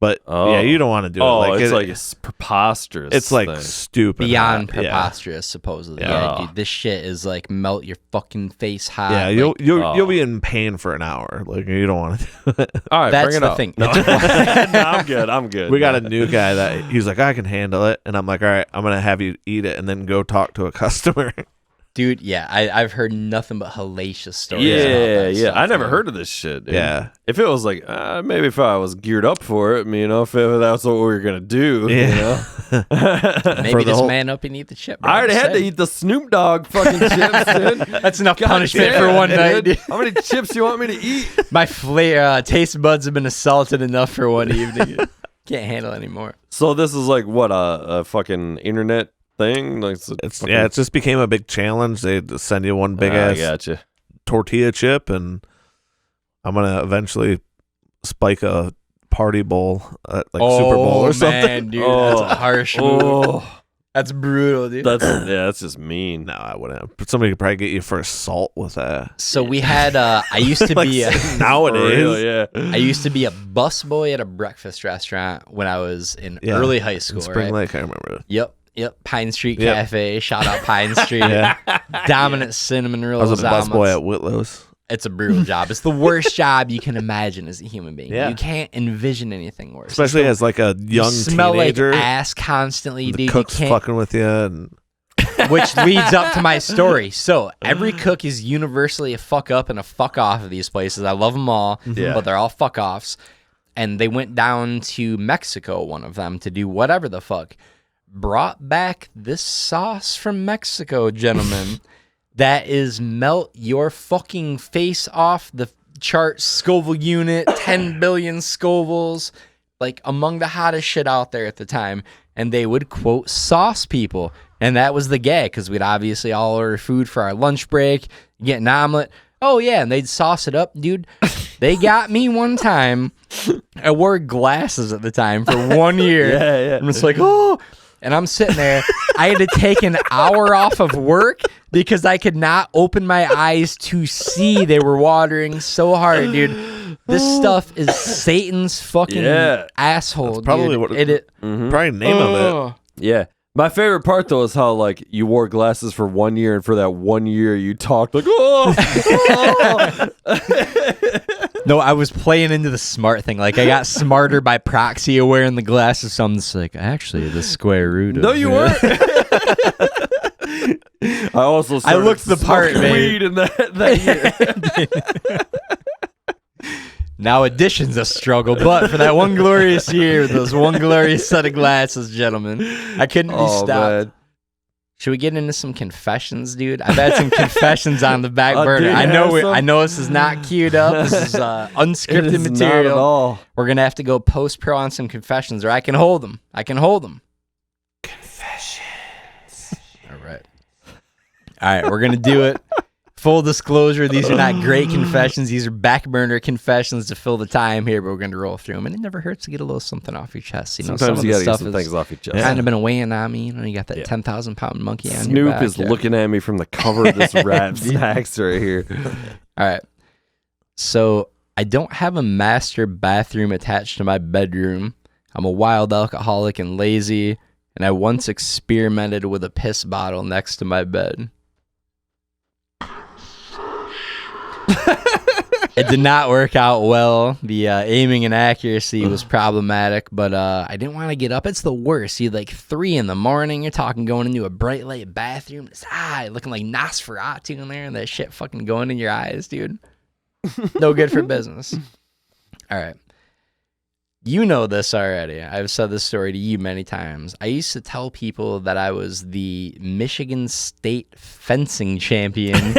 But yeah, you don't want to do it. Like it's like it's preposterous. it's like thing. stupid Beyond hot. Yeah. preposterous, supposedly. Yeah. Yeah, dude, this shit is like melt your fucking face hot. Yeah, like, you'll be in pain for an hour. Like you don't want to do it. All right, that's bring it the up. thing. No. No, I'm good. We got a new guy that he's like, I can handle it, and I'm like, all right, I'm gonna have you eat it and then go talk to a customer. Dude, yeah, I've heard nothing but hellacious stories. Yeah, about that yeah. stuff, I never man. heard of this shit. Dude. Yeah. If it was like maybe if I was geared up for it, you know, if that's what we were gonna do, you know. Maybe this man up and eat the chip. Bro. I already had to Said. eat the Snoop Dogg fucking chips, dude. That's enough God punishment damn, for one night. dude. Dude. How many chips you want me to eat? My taste buds have been assaulted enough for one evening. Can't handle anymore. So this is like what a fucking internet thing. Like It's it just became a big challenge. They send you one big I ass gotcha. tortilla chip, and I'm gonna eventually spike a party bowl at like Super Bowl or something. Man, dude, that's a harsh move. Oh, That's brutal, dude. that's just mean. No, I wouldn't. But somebody could probably get you for assault with that. So we had. I used to be. Nowadays, For real, yeah. I used to be a busboy at a breakfast restaurant when I was in early high school. in Spring right? Lake, I remember. Yep. Pine Street Yep. Cafe. Shout out Pine Street. Yeah. Dominant cinnamon I rolls. was a busboy at Whitlow's. It's a brutal job. It's the worst job you can imagine as a human being. Yeah. You can't envision anything worse. Especially as like a you young smell teenager. like ass constantly, the dude. You cook's can't, fucking with you. And which leads up to my story. So every cook is universally a fuck up and a fuck off of these places. I love them all, Yeah. but they're all fuck offs. And they went down to Mexico, one of them, to do whatever the fuck. Brought back this sauce from Mexico, gentlemen. That is melt your fucking face off the chart Scoville unit, 10 billion Scovilles, like among the hottest shit out there at the time. And they would quote sauce people. And that was the gag because we'd obviously all order food for our lunch break, get an omelet. Oh, yeah. And they'd sauce it up, dude. They got me one time. I wore glasses at the time for 1 year. Yeah. And it's like, oh. And I'm sitting there. I had to take an hour off of work because I could not open my eyes to see. They were watering so hard, dude. This stuff is Satan's fucking asshole. That's probably dude. what probably name of it. Yeah. My favorite part though is how like you wore glasses for 1 year, and for that 1 year you talked like, No, I was playing into the smart thing. Like I got smarter by proxy of wearing the glasses. So I'm just like, actually, the square root of No, you weren't. I also I looked the part, man. weed in that year. Now addition's a struggle, but for that one glorious year, those one glorious set of glasses, gentlemen, I couldn't be stopped. Man. Should we get into some confessions, dude? I've had some confessions on the back Oh, burner. dude, I have know this is not queued up. This is unscripted It is material. not at all. We're gonna have to go post-pro on some confessions, or I can hold them. Confessions. All right, we're gonna do it. Full disclosure, these are not great confessions. These are back burner confessions to fill the time here, but we're going to roll through them. And it never hurts to get a little something off your chest. You know, Sometimes some you of the gotta get stuff some has things off your chest. kind of been weighing on me. You know, you got that 10,000-pound monkey on your Snoop back. is looking at me from the cover of this Rap Snacks right here. All right. So I don't have a master bathroom attached to my bedroom. I'm a wild alcoholic and lazy, and I once experimented with a piss bottle next to my bed. It did not work out well. The aiming and accuracy was problematic, but I didn't want to get up. It's the worst. You're like 3 a.m. You're talking going into a bright light bathroom. It's looking like Nosferatu in there, and that shit fucking going in your eyes, dude. No good for business. All right. You know this already. I've said this story to you many times. I used to tell people that I was the Michigan State fencing champion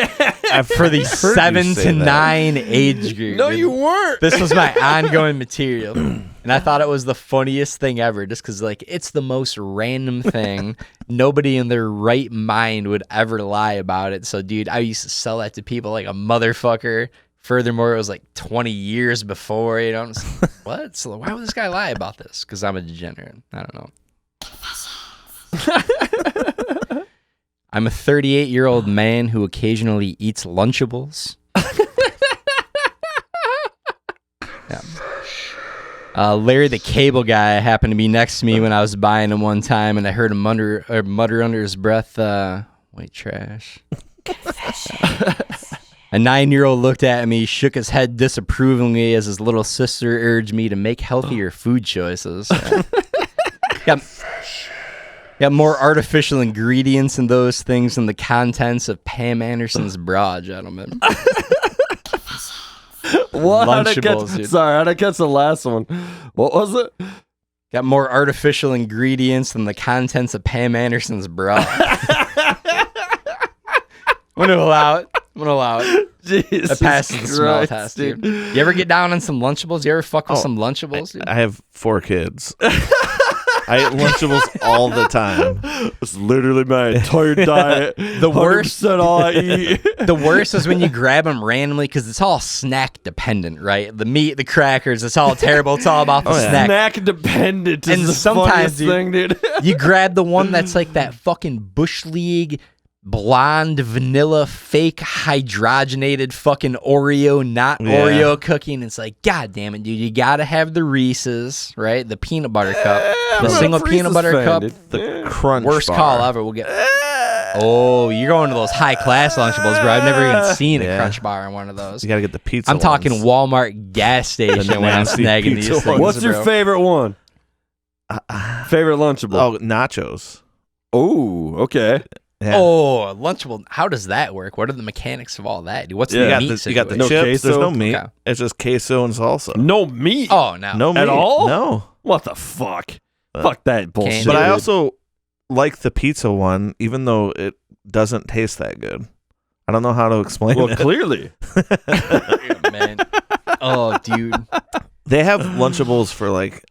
for the 7 to 9 age group. No, you weren't. This was my ongoing material. And I thought it was the funniest thing ever just because, like, it's the most random thing. Nobody in their right mind would ever lie about it. So, dude, I used to sell that to people like a motherfucker. Furthermore, it was like 20 years before, you know. I'm just like, what? So why would this guy lie about this? Because I'm a degenerate. I don't know. I'm a 38-year-old man who occasionally eats Lunchables. Yeah. Larry the Cable Guy happened to be next to me when I was buying him one time, and I heard him mutter under his breath, white trash. A 9-year-old looked at me, shook his head disapprovingly as his little sister urged me to make healthier food choices. Got more artificial ingredients in those things than the contents of Pam Anderson's bra, gentlemen. What? Lunchables, dude. Sorry, how'd I catch the last one? What was it? Got more artificial ingredients than the contents of Pam Anderson's bra. I'm gonna allow it. Jesus That passes the smell Christ, test, dude. You ever get down on some Lunchables? You ever fuck with some Lunchables, dude? I have 4 kids. I eat Lunchables all the time. It's literally my entire diet. The worst, all I eat. the worst is when you grab them randomly because it's all snack dependent, right? The meat, the crackers, it's all terrible. It's all about the snack. Snack dependent is And the sometimes, funniest thing, dude. You grab the one that's like that fucking Bush League blonde vanilla fake hydrogenated fucking Oreo, not Oreo cookie, and it's like, god damn it, dude, you gotta have the Reese's, right? The peanut butter cup, the single peanut butter cup, The crunch worst bar. call ever. We'll get. Oh, you're going to those high class Lunchables, bro. I've never even seen a crunch bar in one of those. You gotta get the pizza. I'm talking ones. Walmart gas station when I'm nasty snagging pizza these things. What's your bro. favorite one? Favorite Lunchable? Oh, nachos. Oh, okay. Yeah. Oh, Lunchable. How does that work? What are the mechanics of all that, dude? What's Yeah. the You meat got the, you got the No situation? chips. queso? There's no meat. Okay. It's just queso and salsa. No meat. Oh, no. No meat At all? No. What the fuck? Fuck that bullshit. But I Dude. also like the pizza one, even though it doesn't taste that good. I don't know how to explain well, it. clearly. Man. Oh, dude. They have Lunchables for like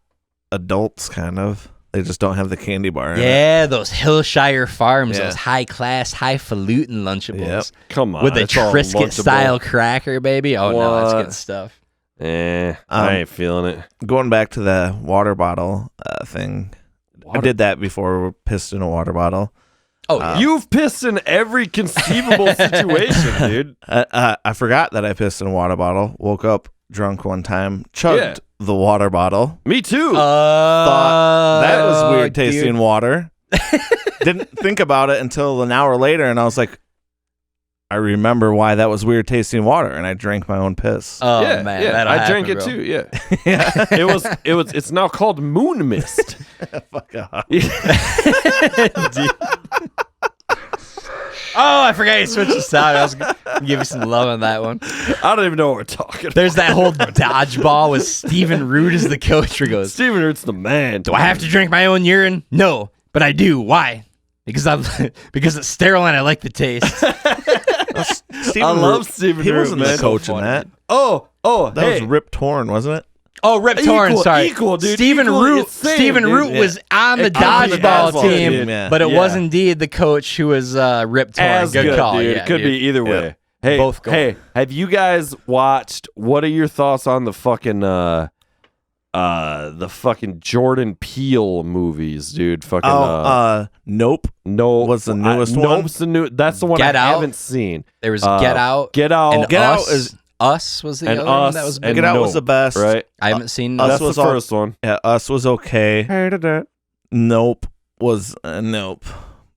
adults, kind of. They just don't have the candy bar. In it. Yeah, those Hillshire Farms, Yeah. those high class, highfalutin Lunchables. Yep. Come on. With a it's all Triscuit Lunchable. style cracker, baby. Oh, no, that's What? good stuff. I ain't feeling it. Going back to the water bottle thing, I did that before. We pissed in a water bottle. Oh, yeah. You've pissed in every conceivable situation, dude. I forgot that I pissed in a water bottle. Woke up drunk one time, chugged the water bottle. Me too. Thought that was weird dude. tasting water. Didn't think about it until an hour later, and I was like, I remember why that was weird tasting water, and I drank my own piss. Oh yeah, man, yeah. that'll I happen, drank it bro. too. Yeah. It's now called moon mist. Fuck off. Oh, I forgot you switched the sound. I was gonna give you some love on that one. I don't even know what we're talking about. There's that whole dodgeball with Stephen Root as the coach where he goes, Steven Root's the man. do I have to drink my own urine? No, but I do. Why? Because it's sterile and I like the taste. Stephen love Root, Stephen He Root, wasn't man. the coach So in funny. that. Oh, That hey. was Rip Torn, wasn't it? Oh, Rip Torn, sorry. Equal, dude. Stephen Equal, Root. insane, Stephen dude. Root was on the On the dodgeball dodgeball team, team, yeah. but it Yeah. was indeed the coach who was Rip Torn. As Good call, dude. yeah, It could dude. be either way. Yeah. Hey, Both go. hey, have you guys watched? What are your thoughts on the fucking Jordan Peele movies, dude? Fucking Nope. no, was the newest one? Nope's the new. That's the one Get I Out? haven't seen. There was Get Out. Get Out, And Get Out Us. is- Us was the and other one Us, that was and big. Get Out was Nope, the best. right? I haven't seen Us Us. That's was the all- first one. Yeah, Us was okay. Hated it. Nope was nope.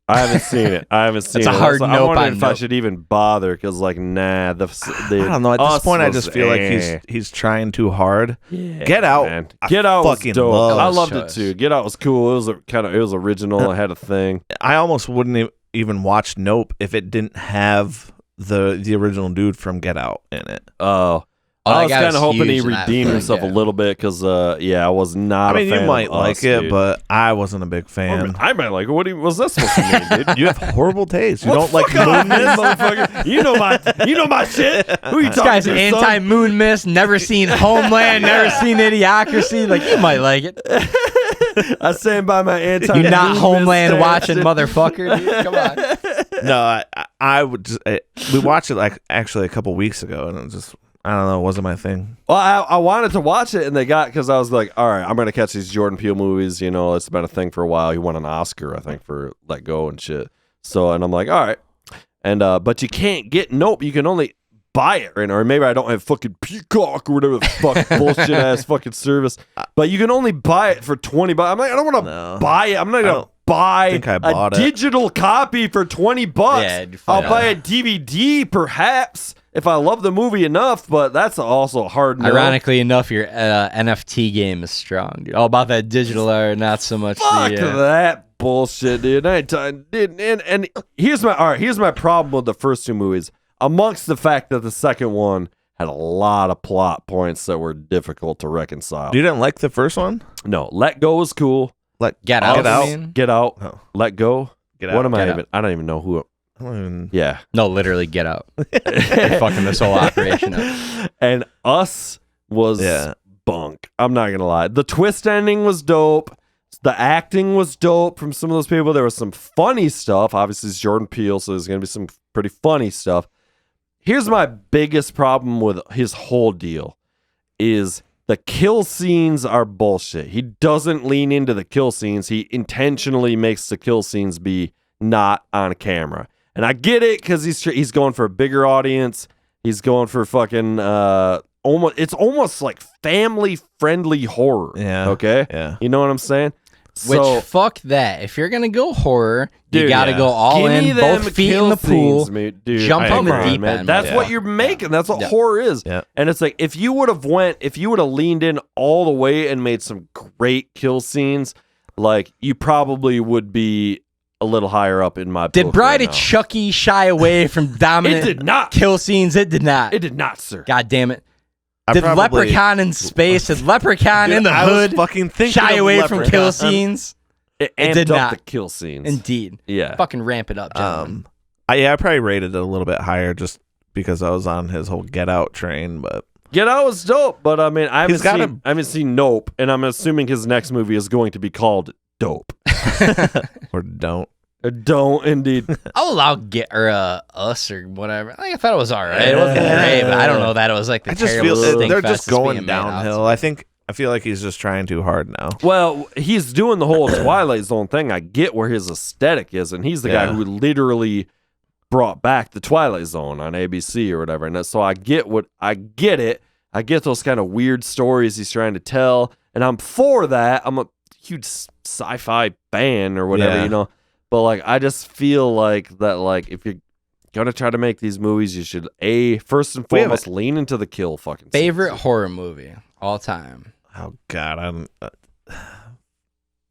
I haven't seen it. I haven't seen It's a it. hard I nope wondered on if I Nope. should even bother because, like, nah. The I don't know. At this Us point, I was just feel like he's trying too hard. Yeah, Get Out. man. I Get Out was fucking dope. love I those loved it shows. too. Get Out was cool. It was it was original. It had a thing. I almost wouldn't even watch Nope if it didn't have the original dude from Get Out in it. Oh. Oh, I that was guy kind was of hoping he huge in that redeemed thing, himself yeah. a little bit because, I was not. I mean, a fan you might of like Us, it, dude. but I wasn't a big fan. I might like it. What was that supposed to mean, dude? You have horrible taste. You What don't the like fuck off, Moon Mist? motherfucker. You know my shit. Who you This talking guy's to, son? anti-Moon Mist, never seen Homeland, never seen Idiocracy. Like, you might like it. I stand by my anti. You're not Homeland watching, dude. mother,fucker, dude. Come on. No, I would just. We watched it like actually a couple weeks ago, and it was just I don't know, it wasn't my thing. Well, I wanted to watch it, and because I was like, all right, I'm gonna catch these Jordan Peele movies. You know, it's been a thing for a while. He won an Oscar, I think, for Let Go and shit. So, and I'm like, all right, and but you can't get Nope. You can only buy it, right? Or maybe I don't have fucking Peacock or whatever the fuck bullshit ass fucking service. But you can only buy it for $20. I'm like, I don't want to buy it. I'm not gonna buy think I a bought it. digital copy for $20. Yeah, you'd I'll find buy out. a DVD perhaps if I love the movie enough, but that's also a hard no. Ironically enough, your NFT game is strong, dude. All about that digital art, not so much Fuck the. that bullshit, dude. And here's my problem with the first two movies. Amongst the fact that the second one had a lot of plot points that were difficult to reconcile. You didn't like the first one? No, Let Go was cool. Get Out. Get Out. I mean? Get Out. Oh. Let Go. Get What Out. am I Get even? Out. I don't even know who. I don't even- Yeah. No, literally, Get Out. They're fucking this whole operation up. And Us was bunk. I'm not gonna lie. The twist ending was dope. The acting was dope from some of those people. There was some funny stuff. Obviously, it's Jordan Peele, so there's gonna be some pretty funny stuff. Here's my biggest problem with his whole deal is the kill scenes are bullshit. He doesn't lean into the kill scenes. He intentionally makes the kill scenes be not on camera. And I get it because he's going for a bigger audience. He's going for fucking it's almost like family friendly horror. Yeah. Okay. Yeah. You know what I'm saying? Which, So, fuck that. If you're going to go horror, you Dude, got to go all give me in, them both feet in kill the pool, scenes, dude. jump in the Come on, deep man. end, That's yeah. what you're making. That's what Yeah. horror is. Yeah. And it's like if you would have leaned in all the way and made some great kill scenes, like you probably would be a little higher up in my Did book Bride right of now. Chucky shy away from dominant It did not. kill scenes? It did not. It did not, sir. God damn it. I Did probably- Leprechaun in space, did Leprechaun Dude, in the I was hood fucking thinking shy of away from kill Leprechaun. scenes? It It amped did up not. the kill scenes. Indeed. Yeah. Fucking ramp it up, gentlemen. I probably rated it a little bit higher just because I was on his whole Get Out train, but Get Out was dope, but I mean, I He's got haven't seen Nope, and I'm assuming his next movie is going to be called Dope. or don't. Don't indeed. I'll allow Us or whatever. Like, I thought it was all right. It wasn't great, but I don't know that it was like the I just terrible feel stink they're fest just it's being going made out to downhill. I feel like he's just trying too hard now. Well, he's doing the whole Twilight Zone thing. I get where his aesthetic is, and he's the guy Yeah. who literally brought back the Twilight Zone on ABC or whatever. And so I get it. I get those kind of weird stories he's trying to tell, and I'm for that. I'm a huge sci-fi fan or whatever, Yeah. you know. But like, I just feel like that. Like, if you're gonna try to make these movies, you should first and foremost lean into the kill fucking. Favorite scenes. horror movie all time? Oh God, I'm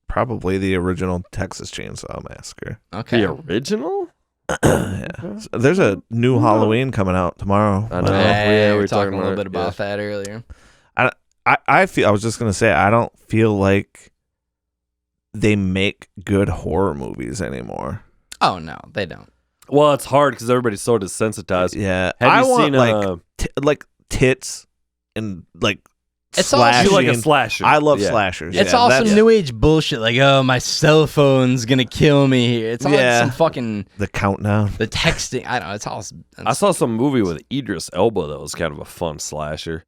probably the original Texas Chainsaw Massacre. Okay. The original? Yeah. So there's a new Halloween coming out tomorrow. I know. Yeah, we we're were talking a little about bit it, about that earlier. I feel. I was just gonna say I don't feel like they make good horror movies anymore. Oh no, they don't. Well, it's hard because everybody's so desensitized. Yeah, Have I you want seen like tits and like It's also- you like a slashing. slasher? I love Yeah. slashers. It's yeah, all some that's new age bullshit. Like, oh, my cell phone's gonna kill me here. It's all Yeah. some fucking the countdown. the texting. I don't know. It's all. I saw some movie with Idris Elba that was kind of a fun slasher.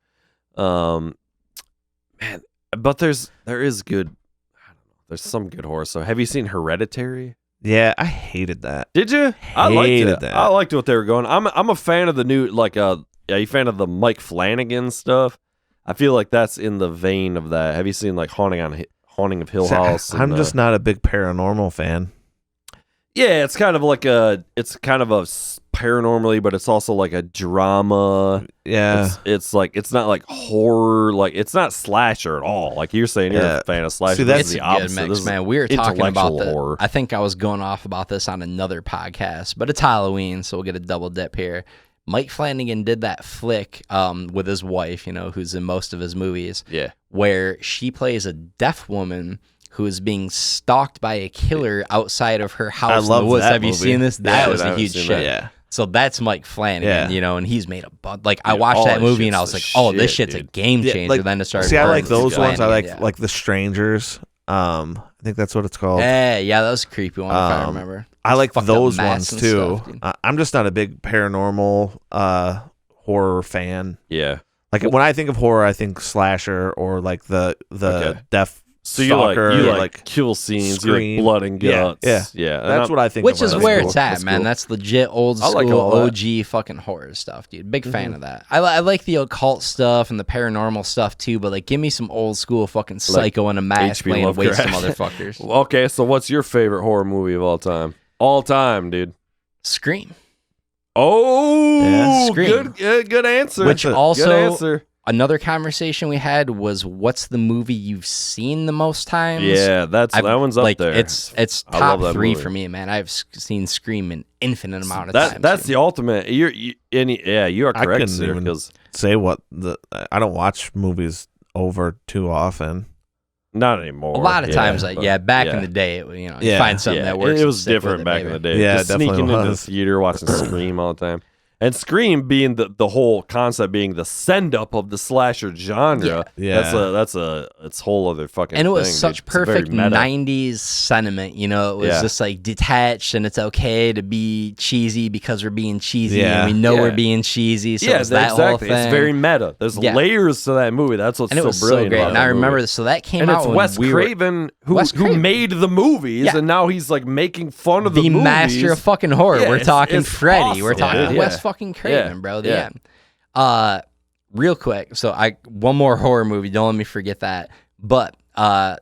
Man, but there is good. I don't know. There's some good horror. So, have you seen Hereditary? Yeah, I hated that. Did you? I liked Hated it. that. I liked what they were going. I'm a fan of the new are you a fan of the Mike Flanagan stuff? I feel like that's in the vein of that. Have you seen like Haunting of Hill House? I'm just not a big paranormal fan. Yeah, it's kind of a paranormally, but it's also like a drama. Yeah, It's like it's not like horror, like it's not slasher at all. Like you're saying, you're Yeah. a fan of slasher. See, This that's is the Good opposite. mix, This is man. We were talking about intellectual horror. I think I was going off about this on another podcast, but it's Halloween, so we'll get a double dip here. Mike Flanagan did that flick with his wife, who's in most of his movies, Yeah. where she plays a deaf woman who is being stalked by a killer outside of her house in love the woods. that Have you movie. seen this? That Yeah, was I a haven't huge seen shit. that. yeah. So that's Mike Flanagan, and he's made a bunch. Like I Dude, watched all that that movie and I shit's was the like, "Oh, this shit, shit's a dude. game Yeah, changer." like- Then to start. See, I like burning those ones. I Flanagan, like the Strangers. I think that's what it's called. Yeah, that was a creepy one if I remember. I like Fucked up those masks ones and too. stuff, dude. I'm just not a big paranormal horror fan. Yeah. Like when I think of horror, I think slasher or like the Okay. deaf So stalker. you or, like kill scenes, you Scream. like blood and Yeah, guts. yeah. And That's what I think. Which of is when I where think it's of- at, That's man. cool. That's legit old I like school all that. OG fucking horror stuff, dude. Big fan of that. I like the occult stuff and the paranormal stuff too, but like give me some old school fucking psycho in a mask H.P. playing waste some Lovecraft. motherfuckers. Okay, so what's your favorite horror movie of all time? All time, dude. Scream. Oh, Yeah, Scream. good answer. Which good also answer. another conversation we had was what's the movie you've seen the most times? Yeah, that one's up like, there. It's I top love that 3 movie. for me, man. I've seen Scream an infinite amount of times. That's the ultimate. You are I correct, couldn't sir. even 'Cause say what I don't watch movies over too often. not anymore. a lot of times, but- back in the day, you Yeah. find something that works. It and was stick with different it, back baby. in the day. Yeah, Just it definitely sneaking into the was. theater, watching Scream all the time. And Scream being the whole concept being the send up of the slasher genre. Yeah. That's a it's whole other fucking And it was thing, such dude. It's very perfect meta. 90s sentiment, it was Yeah. just like detached and it's okay to be cheesy because we're being cheesy Yeah. and we know Yeah. we're being cheesy. So Yeah, it's that whole exactly. thing. It's very meta. There's Yeah. layers to that movie. That's what's and it so was so brilliant great. about And that I remember movie. this. So that came And out it's when Wes we were Craven who Wes Craven. made the movies, Yeah. and now he's like making fun of the the movies. master of fucking horror. Yeah, we're it's- talking it's Freddy. We're awesome, talking dude. Wes Yeah. fucking Craven, Yeah. bro. Yeah. Real quick. So one more horror movie. Don't let me forget that. But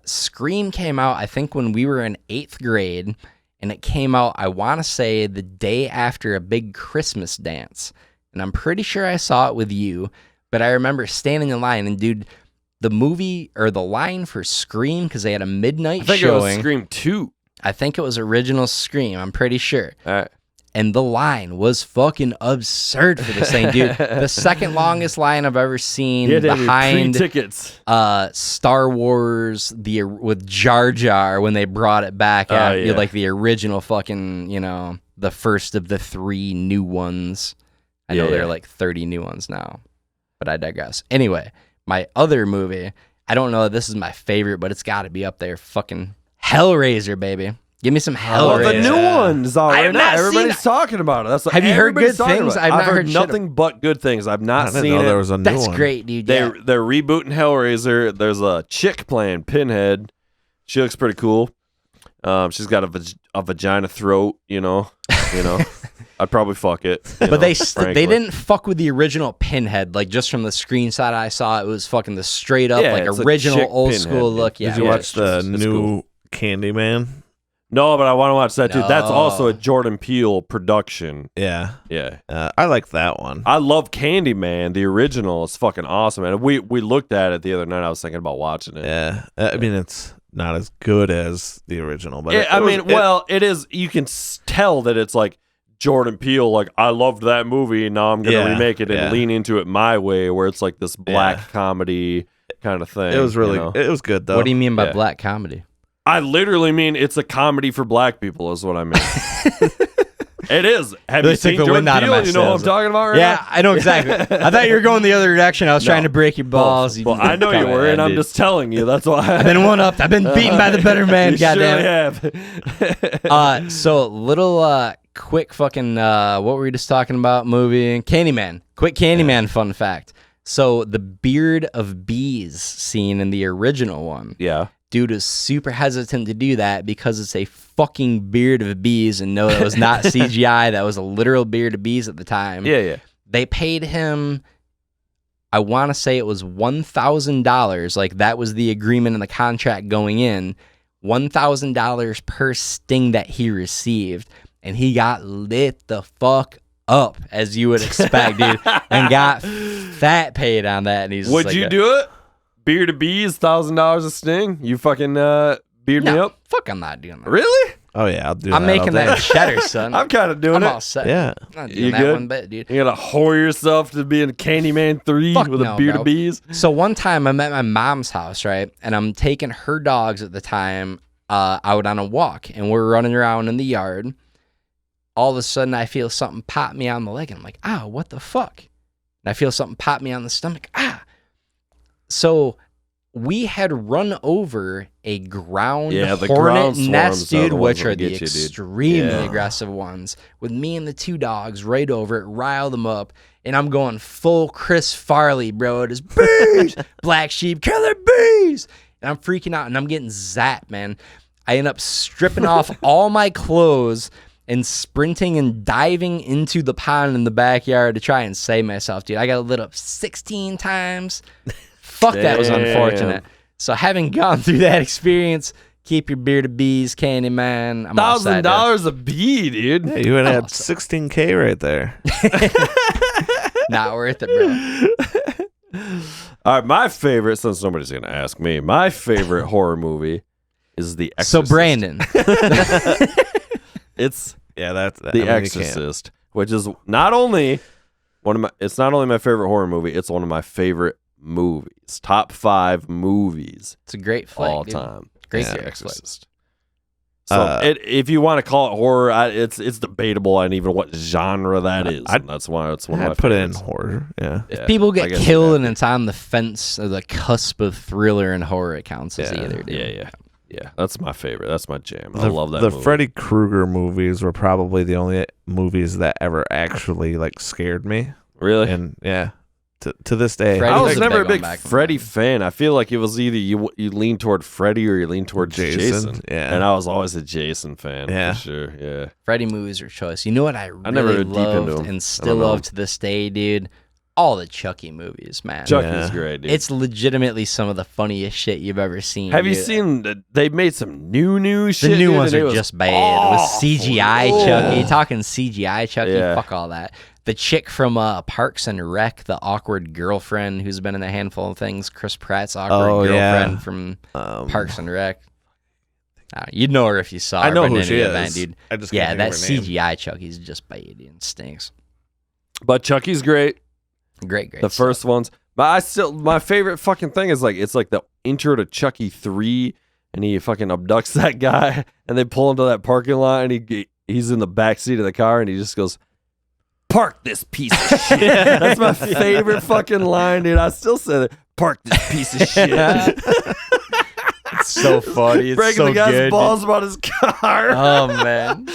Scream came out, I think, when we were in 8th grade, and it came out, I want to say, the day after a big Christmas dance. And I'm pretty sure I saw it with you, but I remember standing in line, and dude, the movie or the line for Scream, because they had a midnight I think showing. it was Scream 2. I think it was original Scream. I'm pretty sure. All right. And the line was fucking absurd for this thing, dude. The second longest line I've ever seen behind tickets. Star Wars with Jar Jar when they brought it back out. yeah. Like the original fucking, the first of the 3 new ones. I know there Yeah. are like 30 new ones now, but I digress. Anyway, my other movie, I don't know if this is my favorite, but it's got to be up there. Fucking Hellraiser, baby. Give me some Oh, Hellraiser. the new one's all I right have now. not seen Everybody's it. talking about it. That's what Have you heard everybody's good talking things? about. I've not heard heard shit nothing but good things. I've I not didn't seen know it. there was a new That's one. great, dude. They're Yeah. rebooting Hellraiser. There's a chick playing Pinhead. She looks pretty cool. She's got a vagina throat, I'd probably fuck it. But they frankly. didn't fuck with the original Pinhead. Like, just from the screenshot I saw, it was fucking the straight up, Yeah, like, it's a original chick old Pinhead, school dude. look. Yeah, Did you yeah, watch the it's new cool. Candyman? No, but I want to watch that too. That's No. also a Jordan Peele production. Yeah. Yeah. I like that one. I love Candyman. The original is fucking awesome. And we looked at it the other night. I was thinking about watching it. Yeah. I mean, it's not as good as the original, but it is. You can tell that it's like Jordan Peele. Like, I loved that movie, and now I'm going to remake it and lean into it my way, where it's like this black comedy kind of thing. it was really, you know? it was good though. What do you mean by black comedy? I literally mean it's a comedy for black people, is what I mean. It is. Have Really you seen took the Jordan wind out of Peele? my You know what I'm sails. talking about right Yeah, now? I know exactly. I thought you were going the other direction. I was trying to break your balls. Well, I know you were, and I'm just telling you. That's why. I've been one-upped. I've been beaten by the better man, You goddamn. surely have. So little quick fucking what were we just talking about? Movie Candyman. Quick Candyman fun fact. So the beard of bees scene in the original one. Yeah. Dude is super hesitant to do that because it's a fucking beard of bees, and no, that was not CGI. That was a literal beard of bees at the time. Yeah. They paid him, I want to say it was $1,000. Like, that was the agreement in the contract going in. $1,000 per sting that he received. And he got lit the fuck up, as you would expect, dude. And got fat paid on that. And he's just Would like you do it? Beard of bees, $1,000 a sting. You fucking beard me No, up. fuck, I'm not doing that. Really? Oh yeah, I'll do I'm that. making that cheddar, son. I'm kind of doing I'm it. all set. Yeah. I'm not You doing that good? one bit, dude. You gotta whore yourself to be in Candyman 3 Fuck with no, a beard bro. of bees. So one time I'm at my mom's house, right? And I'm taking her dogs at the time out on a walk, and we're running around in the yard. All of a sudden, I feel something pop me on the leg, and I'm like, "Ah, what the fuck?" And I feel something pop me on the stomach. Ah. So we had run over a ground the hornet ground swarms nest, are dude, the ones which that'll are the get you, dude. extremely Yeah. aggressive ones, with me and the two dogs right over it, rile them up, and I'm going full Chris Farley, bro. It is bees, black sheep, killer bees, and I'm freaking out, and I'm getting zapped, man. I end up stripping off all my clothes and sprinting and diving into the pond in the backyard to try and save myself, dude. I got lit up 16 times. Fuck, that was Damn. unfortunate. So having gone through that experience, keep your beard of bees, Candyman. I'm all set, dude. $1,000 a bee, dude. Yeah, you would have had Awesome. 16K right there. Not worth it, bro. All right, my favorite, since nobody's gonna ask me, my favorite horror movie is The Exorcist. So Brandon, It's That's The I mean, you can't. Exorcist, which is not only it's not only my favorite horror movie, it's one of my favorite movies. Top 5 movies it's a great flick, all dude. time. Great The flick. Exorcist. So if you want to call it horror, it's debatable on even what genre that is. I'd- And that's why it's one of my I'd put it in favorites. horror. Yeah. Yeah, People I get guess you killed have and to. it's on the fence or the cusp of thriller and horror. It counts as either, dude. Yeah, that's my favorite. That's my jam. I love that The movie. Freddy Krueger movies were probably the only movies that ever actually like scared me. Really? And yeah, to this day, Freddy I was was a never a big one big back in the Freddy day. fan. I feel like it was either you lean toward Freddy or you lean toward Jason. Yeah. And I was always a Jason fan. Yeah. For sure. Yeah. Freddy movies are choice. You know what I really never got deep into loved them. and I still don't know. love to this day, dude? All the Chucky movies, man. Chucky's Yeah. great, dude. It's legitimately some of the funniest shit you've ever seen. Have you dude. seen they made some new shit? The new dude, ones and it are was just bad. With awful. CGI Oh. Chucky. Talking CGI Chucky, Yeah. fuck all that. The chick from Parks and Rec, the awkward girlfriend who's been in a handful of things. Chris Pratt's awkward Oh, yeah. girlfriend from Parks and Rec. You'd know her if you saw her. I know but who in she any is. event, dude. I just Yeah, can't that think of her name. CGI Chucky's just bad and stinks. But Chucky's great. Great. The first ones. But my favorite fucking thing is it's like the intro to Chucky 3 and he fucking abducts that guy and they pull him to that parking lot and he's in the back seat of the car and he just goes, "Park this piece of shit." That's my favorite fucking line, dude. I still say that. "Park this piece of shit." It's so funny. It's Breaking so the guy's good. balls about his car. Oh, man.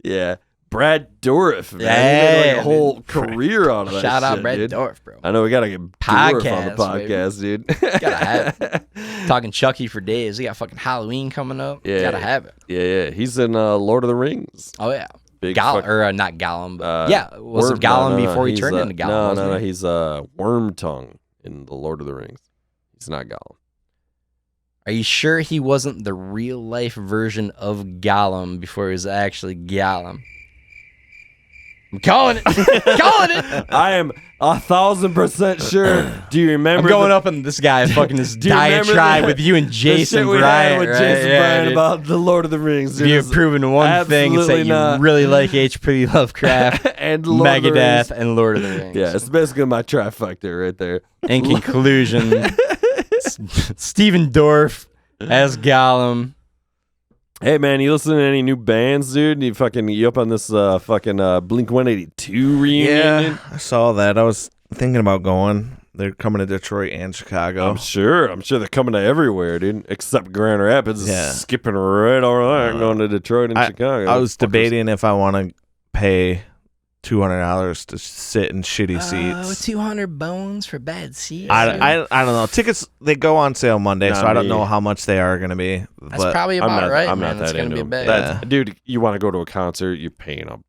Yeah. Brad Dourif, man. Yeah, he made a dude. whole career out of that Shout out shit, Brad dude. Dorf, bro. I know we got to get Dourif on the Podcast, podcast, dude. Gotta have it. Talking Chucky for days. We got fucking Halloween coming up. Yeah. Gotta have it. Yeah. He's in Lord of the Rings. Oh, yeah. big not Gollum, but was it Gollum before he turned into Gollum? No, he's Wormtongue in the Lord of the Rings. He's not Gollum. Are you sure he wasn't the real life version of Gollum before he was actually Gollum? I'm calling it. Calling it. I am 1,000% sure. Do you remember? I'm going up on this guy fucking this diatribe with you and Jason Bryant. With Jason Bryant about the Lord of the Rings. You're proving one thing is that you really like H.P. Lovecraft and Megadeth and Lord of the Rings. Yeah, it's basically my trifecta right there. In conclusion, Steven Dorff as Gollum. Hey man, you listen to any new bands, dude? You up on this fucking Blink 182 reunion? Yeah, I saw that. I was thinking about going. They're coming to Detroit and Chicago. I'm sure they're coming to everywhere, dude. Except Grand Rapids. Yeah. Skipping right over there and going to Detroit and Chicago. I was debating if I want to pay $200 to sit in shitty seats. 200 bones for bad seats. I don't know. Tickets, they go on sale Monday, so I don't know how much they are going to be. That's probably about right. I'm man. not that into be big. Yeah. Dude, you want to go to a concert? You're paying up.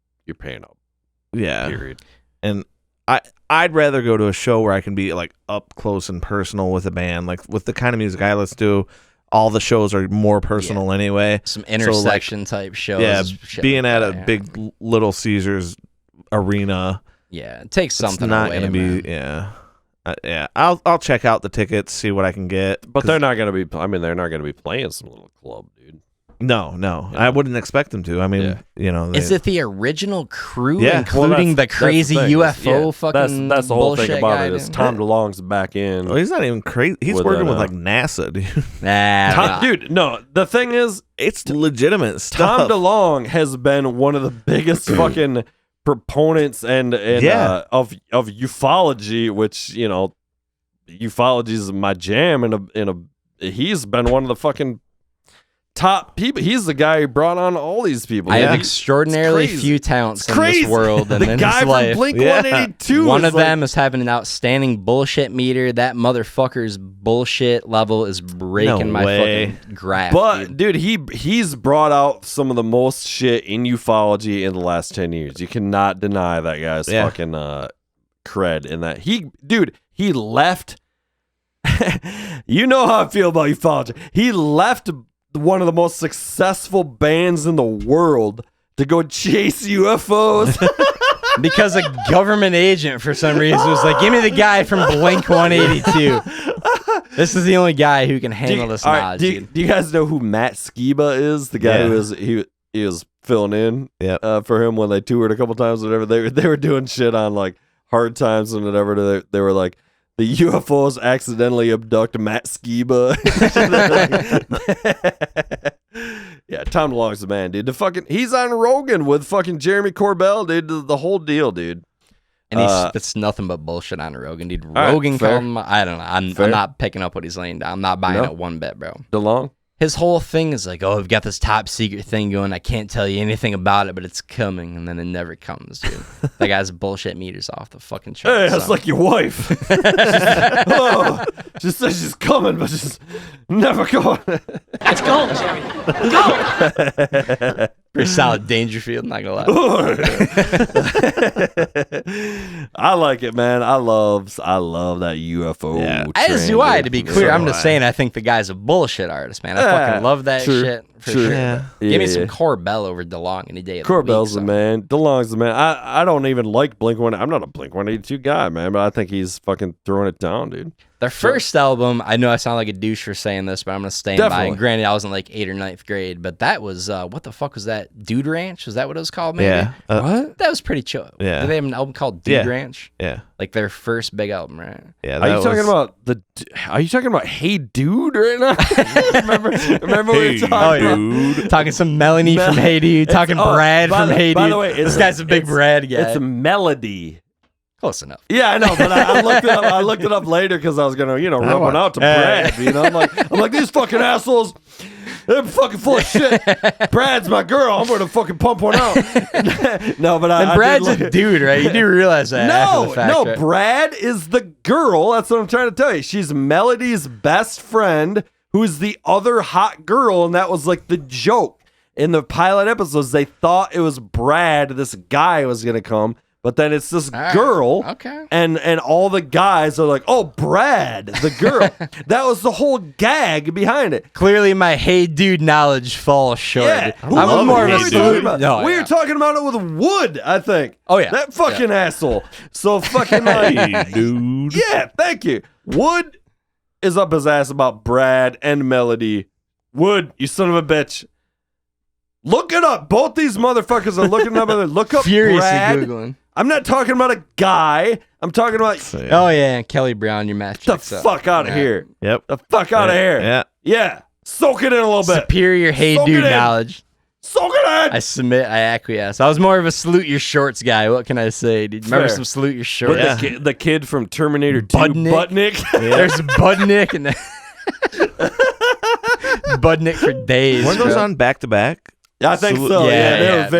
Yeah. Period. And I'd rather go to a show where I can be like up close and personal with a band, like with the kind of music I listen to. All the shows are more personal anyway. Some intersection type shows. Yeah, being at a big Little Caesars arena. Yeah, it takes something it's not away. Gonna be, yeah. I'll check out the tickets, see what I can get. But they're not gonna be. I mean, they're not gonna be playing some little club, dude. No, Yeah. I wouldn't expect them to. I mean, is it the original crew, Yeah. including the crazy UFO fucking? That's the whole thing about it. Is dude? Tom DeLonge's back in? Well, he's not even crazy. He's working with like NASA, dude. Nah, No. The thing is, It's legitimate stuff. Tom DeLonge has been one of the biggest fucking proponents and of ufology, which ufology is my jam. He's been one of the fucking top people. He's the guy who brought on all these people. I have extraordinarily few talents in this world, and the in guy this life. from Blink 182. One of them is having an outstanding bullshit meter. That motherfucker's bullshit level is breaking my fucking graph. But dude, he's brought out some of the most shit in ufology in the last 10 years. You cannot deny that guy's fucking cred in that. He left. You know how I feel about ufology. He left one of the most successful bands in the world to go chase UFOs. Because a government agent, for some reason, was like, give me the guy from Blink 182. This is the only guy who can handle this knowledge. Do you guys know who Matt Skiba is? The guy who was filling in for him when they toured a couple times, whatever. They were doing shit on like Hard Times and whatever. They were like, the UFOs accidentally abduct Matt Skiba. Yeah, Tom DeLonge's the man, dude. He's on Rogan with fucking Jeremy Corbell, dude. The whole deal, dude. And he spits nothing but bullshit on Rogan, dude. Rogan called him. I don't know. I'm not picking up what he's laying down. I'm not buying it one bit, bro. DeLonge? His whole thing is like, oh, we've got this top secret thing going. I can't tell you anything about it, but it's coming. And then it never comes, dude. That guy's bullshit meters off the fucking chart. Hey, that's like your wife. She says she's coming, but she's never going. Let's go, Jerry. Go! Pretty solid Dangerfield, not gonna lie. I like it, man. I love that UFO. Yeah. As do I, to be clear. I'm just saying I think the guy's a bullshit artist, man. I fucking love that shit. For sure. Yeah. Give me some Corbell over DeLonge any day of Corbell's the the week. man. DeLonge's the man. I don't even like Blink-182. I'm not a Blink-182 guy, man, but I think he's fucking throwing it down, dude. Their first album, I know I sound like a douche for saying this, but I'm going to stand by. Definitely. And granted, I was in like 8th or 9th grade, but that was, what the fuck was that? Dude Ranch? Was that what it was called, maybe? Yeah. What? That was pretty chill. Yeah. Did they have an album called Dude Ranch? Yeah. Like their first big album, right? Yeah. Are you talking about Hey Dude right now? remember we were talking dude. Talking some Melanie from Hey Dude, talking Brad from Hey Dude. By the way, this guy's a big Brad guy. It's a melody. Close enough. Yeah, I know, but I looked it up. I looked it up later because I was gonna, rub one out to Brad. I'm like these fucking assholes. They're fucking full of shit. Brad's my girl. I'm gonna fucking pump one out. No, but and Brad's a dude, right? You do realize that. after the fact, right? Brad is the girl. That's what I'm trying to tell you. She's Melody's best friend, who's the other hot girl, and that was like the joke. in the pilot episodes, they thought it was Brad, this guy was going to come, but then it's this girl. Okay. And all the guys are like, oh, Brad, the girl. That was the whole gag behind it. Clearly, my hey dude knowledge falls short. Yeah. I'm more of a salute. We were talking about it with Wood, I think. Oh, yeah. That fucking asshole. So fucking like, dude. Yeah, thank you. Wood is up his ass about Brad and Melody. Wood, you son of a bitch. Look it up. Both these motherfuckers are looking up. Look up Furiously Brad. Googling. I'm not talking about a guy. I'm talking about Oh, yeah. Kelly Brown, your match. the fuck out of here. Yep. The fuck out of here. Yeah. Yeah. Soak it in a little bit. Superior hey Soak dude it in. knowledge. Soak it in. I submit, I acquiesce. I was more of a salute your shorts guy. What can I say? Dude? Remember Fair. some salute your shorts? With the kid from Terminator 2, Budnick. Budnick. There's Budnick and Budnick for days. Weren't those bro. on back to back? I think Salute- so. Yeah, Yeah, they yeah. were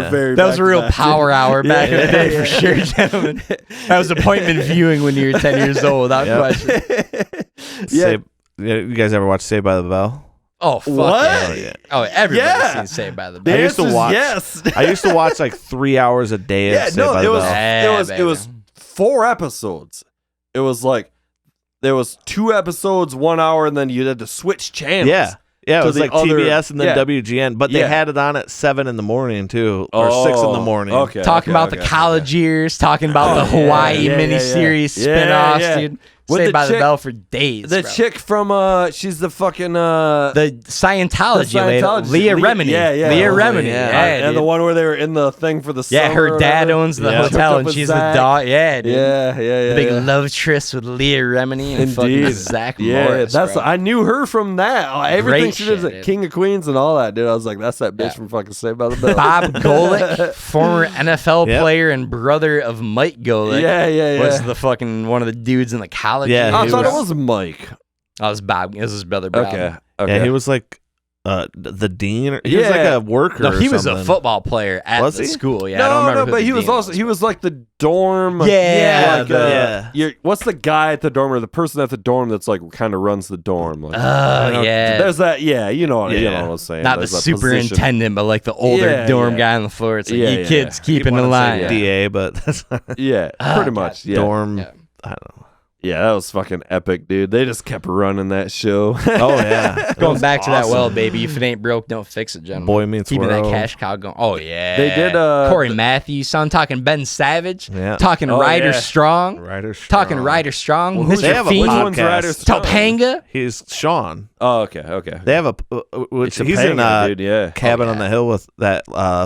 very, That was a real back-to-back. power hour back in the day Yeah. for sure, gentlemen. That was appointment viewing when you were 10 years old, without Yep. question. Yeah. You guys ever watch Saved by the Bell? Oh, fuck What? yeah. Oh, everybody's Yeah. seen Saved by the The Bell. I used to answer's watch- yes. I used to watch like 3 hours a day of Yeah, Saved no, by it the was Bell. it was 4 episodes. It was like there was 2 episodes, 1 hour, and then you had to switch channels. Yeah. Yeah, it to was the like other- TBS and then yeah. WGN, but they Yeah. had it on at 7 in the morning too, or 6 in the morning. Okay. Talking about the college years, talking about the Hawaii miniseries yeah. spinoffs, Yeah, yeah. dude. With Saved the by the chick- Bell for days. The bro. chick from she's the fucking The Scientology, the lady, Scientology- Leah Remini. Yeah. Leah Oh, Remini. yeah. Yeah, and the dude. one where they were in the thing for the Yeah, summer her or dad whatever. owns the Yeah. hotel, Hooked up and with she's Zach. the dog. Yeah, dude. Yeah. The big love tryst with Leah Remini and fucking Zach Yeah, Morris. that's bro. I knew her from that. Everything Great she did shit, at dude. King of Queens and all that, dude. I was like, that's that bitch Yeah. from fucking Saved by the Bell. Bob Golick, former NFL Yep. player and brother of Mike Golick. Yeah. Was the fucking one of the dudes in the college. Yeah, I years. thought it was Mike. Oh, it was Bob. It was his brother, Bob. Okay. Yeah, he was like the dean. He was like Yeah. a worker. No, he or was a something. football player at Was the he? school. Yeah, I don't remember who but the he was dean also he was like the dorm. Yeah, like, yeah. what's the guy at the dorm or the person at the dorm that's like kind of runs the dorm? Like, Oh, you know, yeah. There's that. Yeah, you know what Yeah. I'm saying. Not the There's that position. superintendent, but like the older Yeah, dorm yeah. guy on the floor. It's like, Yeah, you yeah. kids keep in the Wanna say line. DA, but that's not Yeah, pretty much. Yeah. dorm. Yeah. I don't know. Yeah, that was fucking epic, dude. They just kept running that show. Oh yeah, Going back to that well, baby. If it ain't broke, don't fix it, gentlemen. Boy Meets Keeping that World. cash cow going. Oh, yeah. They did, Corey Matthews, son. Talking Ben Savage. Yeah. Talking Oh, Ryder yeah. Strong. Ryder Talking Strong. Ryder Strong. Well, who's- They Mr. have a Fiend. Which one's podcast. Ryder Strong? Topanga. He's Sean. Oh, okay. They have a which It's he's in Topanga, dude, yeah. Cabin Oh, yeah. on the Hill with that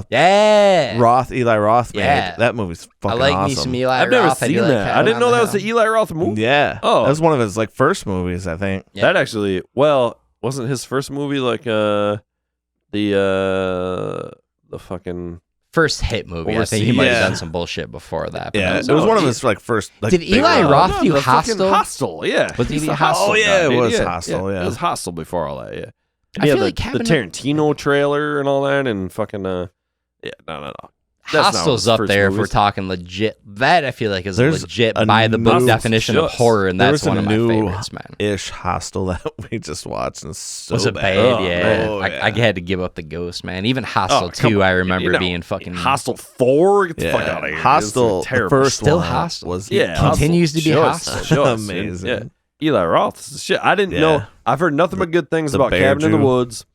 Yeah. Eli Roth made. Yeah. That movie's I fucking like awesome. me some Eli I've never Roth. I do seen like that. I Cabin didn't on know the that was Hill. an Eli Roth movie. Yeah. Oh. That was one of his like first movies, I think. Yeah. That actually, well, wasn't his first movie like the fucking First hit movie. I think he Overseas. might have Yeah. done some bullshit before that. but Yeah, that it was one of he- his like first. Like, Did big Eli roles. Roth do the fucking Hostel? Hostel, yeah. Was he He's the the Hostel? Oh, yeah, guy, it dude. was Hostel, yeah. It was Hostel before all that, yeah. I Yeah, feel the, like the Cabin- Tarantino trailer and all that, and fucking yeah, no. That's not Hostel's his up first there if we're movies. talking legit. That I feel like is There's a legit a by the book new- definition of Just- horror, and there that's was a one of my new- favorites, man. Ish Hostel that we just watched. And it's so Was it bad? Oh, yeah. oh, I had to give up the ghost, man. Even Hostel come 2, on. I remember You know, being fucking. Hostel 4. Get the fuck Yeah. out of here. Hostel, It's the terrible. first Still one Hostel. was Yeah, continues to be Show Hostel. us, show us, dude. Amazing. Yeah. Eli Roth is the shit. I didn't Yeah. know. I've heard nothing but good things the about Bear Cabin in the Jew. Woods.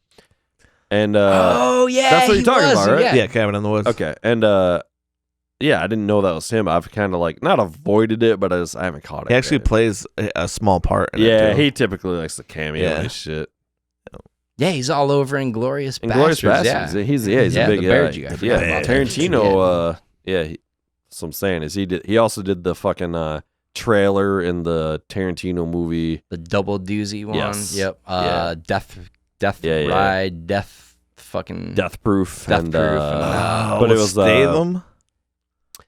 And Oh yeah, that's what he you're talking was, about, right? Yeah, Cabin in the Woods. okay, and yeah, I didn't know that was him. I've kind of like not avoided it, but I haven't caught it. He actually yet. plays a small part in Yeah, it too. he typically likes the cameo Yeah. and shit. Yeah, he's all over Inglorious Inglourious Bastards. Bastards. Yeah. He's Yeah, a big the Bear guy. Jew, I forgot Yeah, about that. Tarantino. So I'm saying is he also did the fucking trailer in the Tarantino movie. The double doozy one. Yes. Yep. Yeah. Death Yeah, yeah. Ride, Death fucking Death Proof. Death and, Proof and, but it was Statham.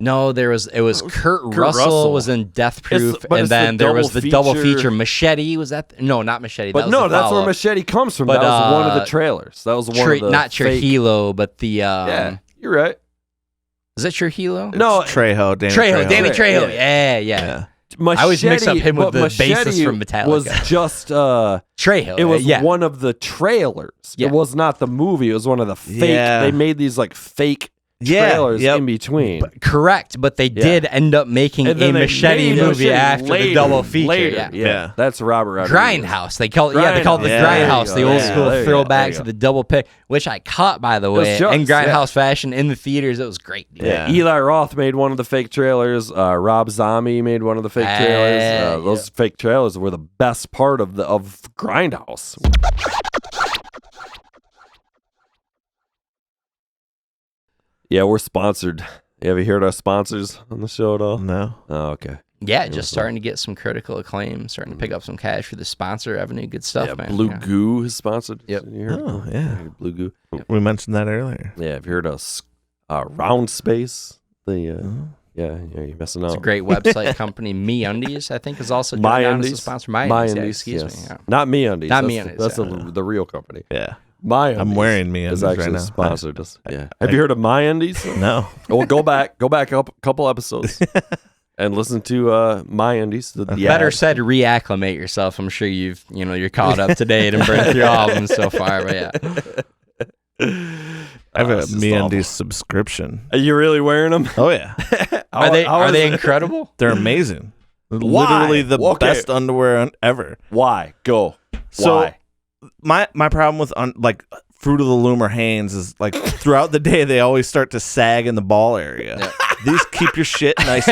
No, it was Kurt Russell Russell. was in Death Proof, but and it's the then there was the double double feature feature. Machete. Was that? No, not Machete. But that was no, the that's where follow-up. Machete comes from. But, That was one of the trailers. That was one of the Not fake- Trujillo, but the Yeah, you're right. is it Trujillo? No, Trejo. Danny Trejo, Danny Trejo. Trejo. Yeah. Yeah. Yeah. Machete, I always mix up him with but the Machete bassist from Metallica. Was just Trejo. it was yeah. one of the trailers. Yeah. It was not the movie. It was one of the fake. Yeah. They made these like fake trailers in between. Correct, but they did end up making And a then they Machete made movie Machete after the later, double feature. later. Yeah. That's Robert Rodriguez. Grindhouse. They called they called it the Yeah, Grindhouse, there you the go. old Yeah, school there you go, there throwbacks you of the double pick, which I caught, by the way, just- in Grindhouse fashion in the theaters. It was great. Dude. Yeah. Eli Roth made one of the fake trailers. Rob Zombie made one of the fake trailers. Those fake trailers were the best part of Grindhouse. Yeah, we're sponsored. You ever heard our sponsors on the show at all? No. Oh, okay. Yeah, just starting to get some critical acclaim, starting to pick up some cash for the sponsor revenue. Good stuff, Yeah, man. Blue Yeah. Goo is sponsored. Yep. You heard? Oh, yeah. Blue Goo. We mentioned that earlier. Yeah, have you heard of Round Space? Yeah, you're messing up. It's a great website company. MeUndies, I think, is also joined on as a sponsor. MeUndies, yeah, excuse me. Yeah. Not MeUndies. Not That's MeUndies, That's yeah. the real company. Yeah. MyUndies. I'm wearing Is MeUndies actually right now. sponsored us. Yeah. Have you heard of MyUndies? No. Well, go back a couple episodes and listen to MyUndies. The Better ad. said, reacclimate yourself. I'm sure you're caught up to date and burned through all of them so far. But yeah, I have a it's just MeUndies awful. subscription. Are you really wearing them? Oh, yeah. are they is it? incredible? They're amazing. Why? Literally the Okay. best underwear ever. Why? Go. So Why? my problem with like Fruit of the Loom or Hanes is like throughout the day they always start to sag in the ball area. These keep your shit nice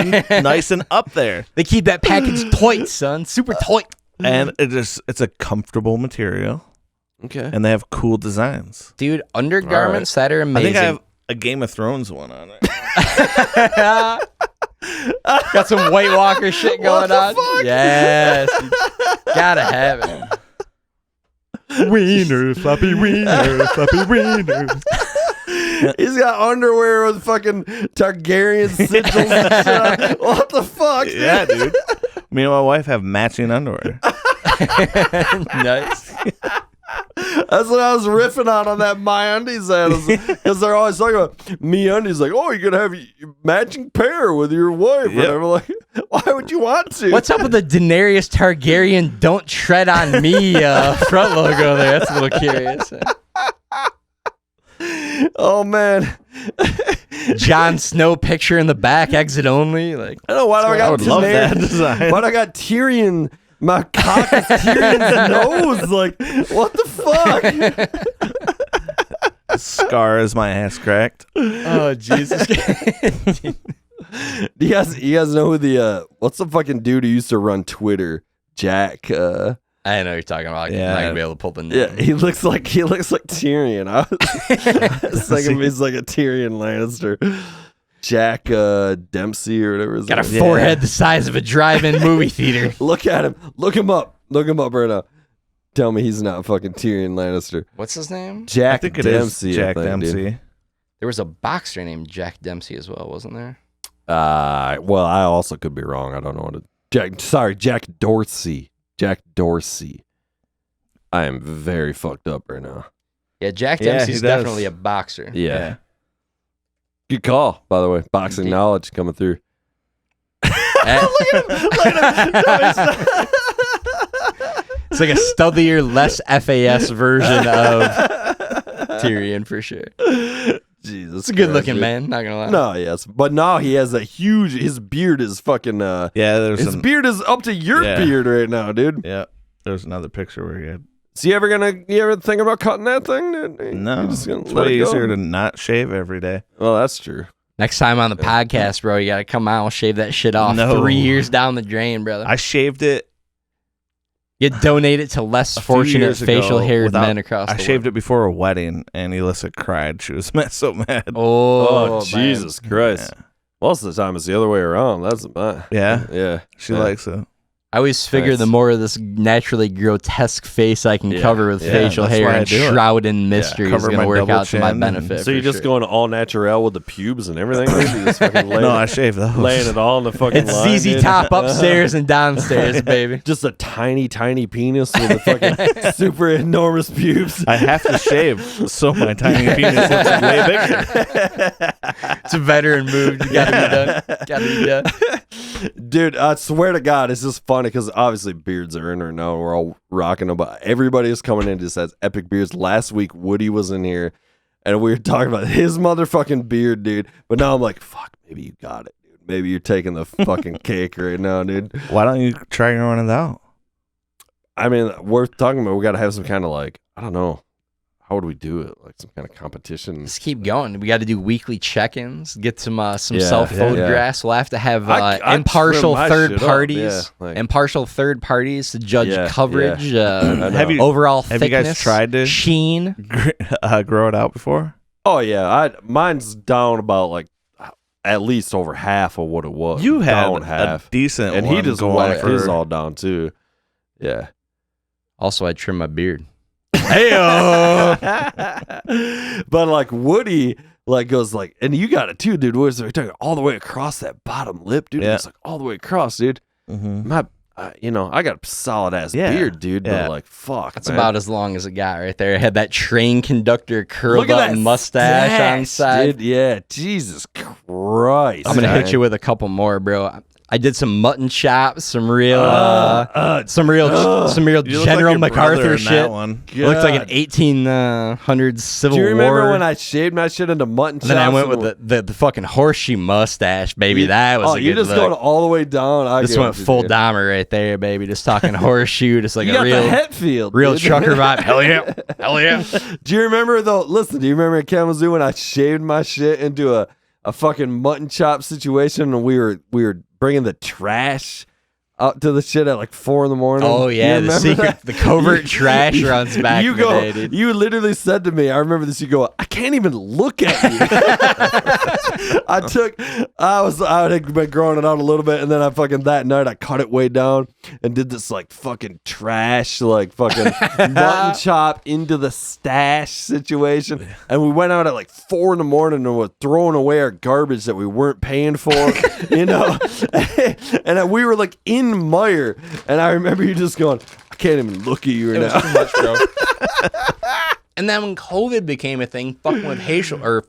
and up there, They keep that package tight, son, super tight. and it's a comfortable material, Okay. and they have cool designs. Dude, undergarments that are I amazing. think I have a Game of Thrones one on it. Got some White Walker shit going on. Yes, you gotta have it. Wiener, floppy wiener, floppy wiener. He's got underwear with fucking Targaryen sigils and shit. What the fuck? Yeah, dude. Me and my wife have matching underwear. Nice. That's what I was riffing on that MyUndies ad, because they're always talking about MeUndies, like, oh, you're gonna have your matching pair with your wife. Yep. And I'm like, why would you want to? What's up with the Daenerys Targaryen "Don't Tread on Me" front logo there? That's a little curious. Oh man, Jon Snow picture in the back, exit only. Like, I don't know why do I I got would love that Daenerys- design. Why do I got Tyrion? My cock is Tyrion's nose. Like, what the fuck? Scar is my ass cracked. oh Jesus! Do you guys know who the what's the fucking dude who used to run Twitter? Jack. I know what you're talking about. Yeah. I'm not gonna be able to pull the name. Yeah, he looks like Tyrion. I was thinking he's like a Tyrion Lannister. Jack Dempsey or whatever his Got a name is. forehead the size of a drive-in movie theater. Look at him. Look him up. Look him up right now. Tell me he's not fucking Tyrion Lannister. What's his name? Jack I think it Dempsey. is Jack I think, dude. Dempsey. There was a boxer named Jack Dempsey as well, wasn't there? Well, I also could be wrong. I don't know what it. Jack Dorsey. Jack Dorsey. I am very fucked up right now. Yeah, Jack Yeah, Dempsey's he does. definitely a boxer. Yeah. Good call, by the way. Boxing Indeed. knowledge coming through. It's like a stealthier, less FAS version of Tyrion for sure. Jesus, It's a good looking Christ, man, not gonna lie. No, yes, but now he has a huge. His beard is fucking. Yeah, there's His beard is up to your Yeah. beard right now, dude. Yeah, there's another picture where he had. So you ever think about cutting that thing, dude? No, You're just gonna it's let way it go? easier to not shave every day. Well, that's true. Next time on the podcast, bro, you gotta come out and shave that shit off. No. 3 years down the drain, brother. I shaved it You donate it to less a few fortunate years ago facial haired without- men across the I world. shaved it before a wedding, and Elissa cried. She was so mad. Oh, man. Jesus Christ! Yeah. Most of the time, it's the other way around. That's Yeah, yeah. she Yeah. likes it. I always figure the more of this naturally grotesque face I can Yeah. cover with Yeah, facial that's hair why I and do it. shroud in mystery is Cover going my to work double out to my chin benefit. So for you're just sure. going all natural with the pubes and everything? You just fucking laying, No, I shaved those. laying it all in the fucking It's line, ZZ dude. Top upstairs and downstairs, baby. Just a tiny penis with a fucking super enormous pubes. I have to shave so my tiny penis looks way bigger. It's a veteran move. You got to be done. Got to be done. Dude, I swear to God, it's just funny because obviously beards are in right now. We're all rocking them, but everybody is coming in just has epic beards. Last week, Woody was in here, and we were talking about his motherfucking beard, dude. But now I'm like, fuck, maybe you got it, dude. Maybe you're taking the fucking cake right now, dude. Why don't you try growing it out? I mean, we're talking about we got to have some kind of like, I don't know. How would we do it? Like some kind of competition? Just keep going. We got to do weekly check-ins. Get some self photographs. We'll have to have impartial third parties. Impartial third parties to judge coverage, overall thickness. Have you guys tried to sheen? Grow it out before? Oh yeah, mine's down about like at least over half of what it was. You had down half. A decent, and one he just whacked his all down too. Yeah. Also, I trim my beard. Hey, but like Woody, like goes like, and you got it too, dude. We're talking all the way across that bottom lip, dude. Yeah. It's like all the way across, dude. Mm-hmm. My, I got a solid ass beard, dude. Yeah. But like, fuck, that's man. about as long as it got right there. It had that train conductor curled Look at up that mustache on side. Dude. Yeah, Jesus Christ. I'm gonna hit you with a couple more, bro. I did some mutton chops, some real General MacArthur shit. Looked like an 1800s Civil War. Do you remember when I shaved my shit into mutton chops? Then I went with the fucking horseshoe mustache, baby. That was a you good just look. going all the way down. I just went full Dahmer right there, baby. Just talking horseshoe, just like you a got real the Hetfield, real dude. trucker vibe. Hell yeah, hell yeah. Do you remember though? Listen, do you remember in Kalamazoo when I shaved my shit into a fucking mutton chop situation, and we were bringing the trash out to the shit at like 4 a.m. Oh yeah, the secret, the covert trash runs back. You in the go. day, dude. You literally said to me, I remember this. You go, I can't even look at you. I had been growing it out a little bit, and then that night I cut it way down and did this like fucking trash, like fucking mutton chop into the stash situation. And we went out at like 4 a.m. and were throwing away our garbage that we weren't paying for, and we were like in mire, and I remember you just going, I can't even look at you right now. Too much, bro. And then when COVID became a thing, fucking with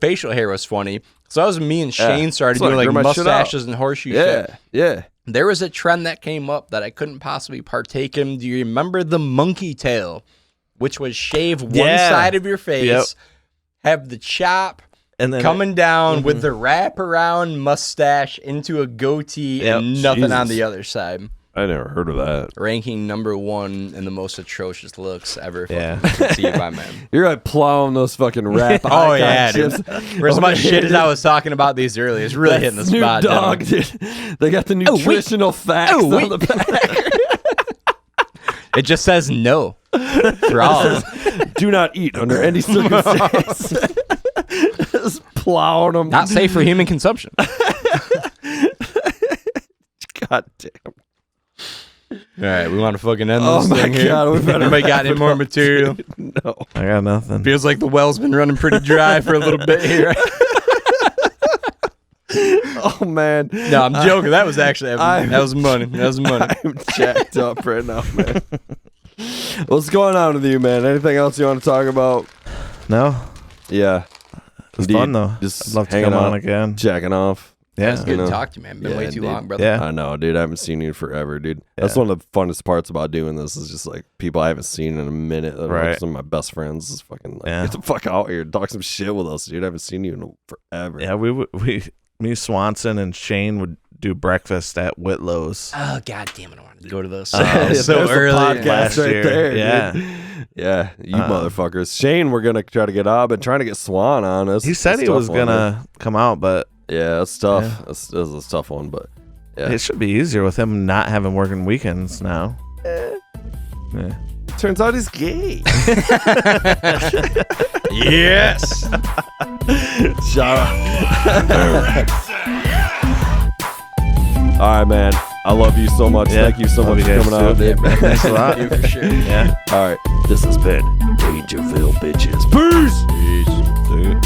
facial hair was funny. So that was me and Shane started doing like mustaches and horseshoe shit. Yeah. There was a trend that came up that I couldn't possibly partake in. Do you remember the monkey tail, which was shave one side of your face, have the chop, and then coming down with the wraparound mustache into a goatee and nothing on the other side. I never heard of that. Ranking number 1 in the most atrocious looks ever conceived by men. You're like plowing those fucking rap. Oh yeah, dude. For as much shit as I was talking about these earlier, it's really hitting the Snoop spot. Dogg, dude. They got the nutritional facts on the back. It just says no for all of them. Do not eat under any circumstance. Just plowing them. Not safe for human consumption. God damn. All right, we want to fucking end this thing here. God, we better. Anybody got any more material? No, I got nothing. Feels like the well's been running pretty dry for a little bit here. Oh man, no, I'm joking. That was actually that was money. That was money. I'm jacked up right now, man. What's going on with you, man? Anything else you want to talk about? No. Yeah, it was fun though. Just I'd love to come on again. Jacking off. Yeah, it's good to talk to you, man. Been way too long, brother. Yeah, I know, dude. I haven't seen you in forever, dude. That's one of the funnest parts about doing this is just like people I haven't seen in a minute. Like, some of my best friends is fucking like, get the fuck out here, talk some shit with us, dude. I haven't seen you in forever. Yeah, me, Swardson, and Shane would do breakfast at Whitlow's. Oh god damn it! I wanted to go to those. So early podcast right year. there. Yeah, dude. Yeah, you motherfuckers. Shane, we're gonna try to get up and trying to get Swan on us. He said he was gonna come out, but. Yeah, it's tough. Yeah. It's a tough one, but it should be easier with him not having working weekends now. Yeah. Turns out he's gay. Yes. Shout out. All right, man. I love you so much. Yeah. Thank you so much for coming out, dude. Thanks a lot. For sure. Yeah. All right. This has been Dangerville, bitches. Peace. Dude.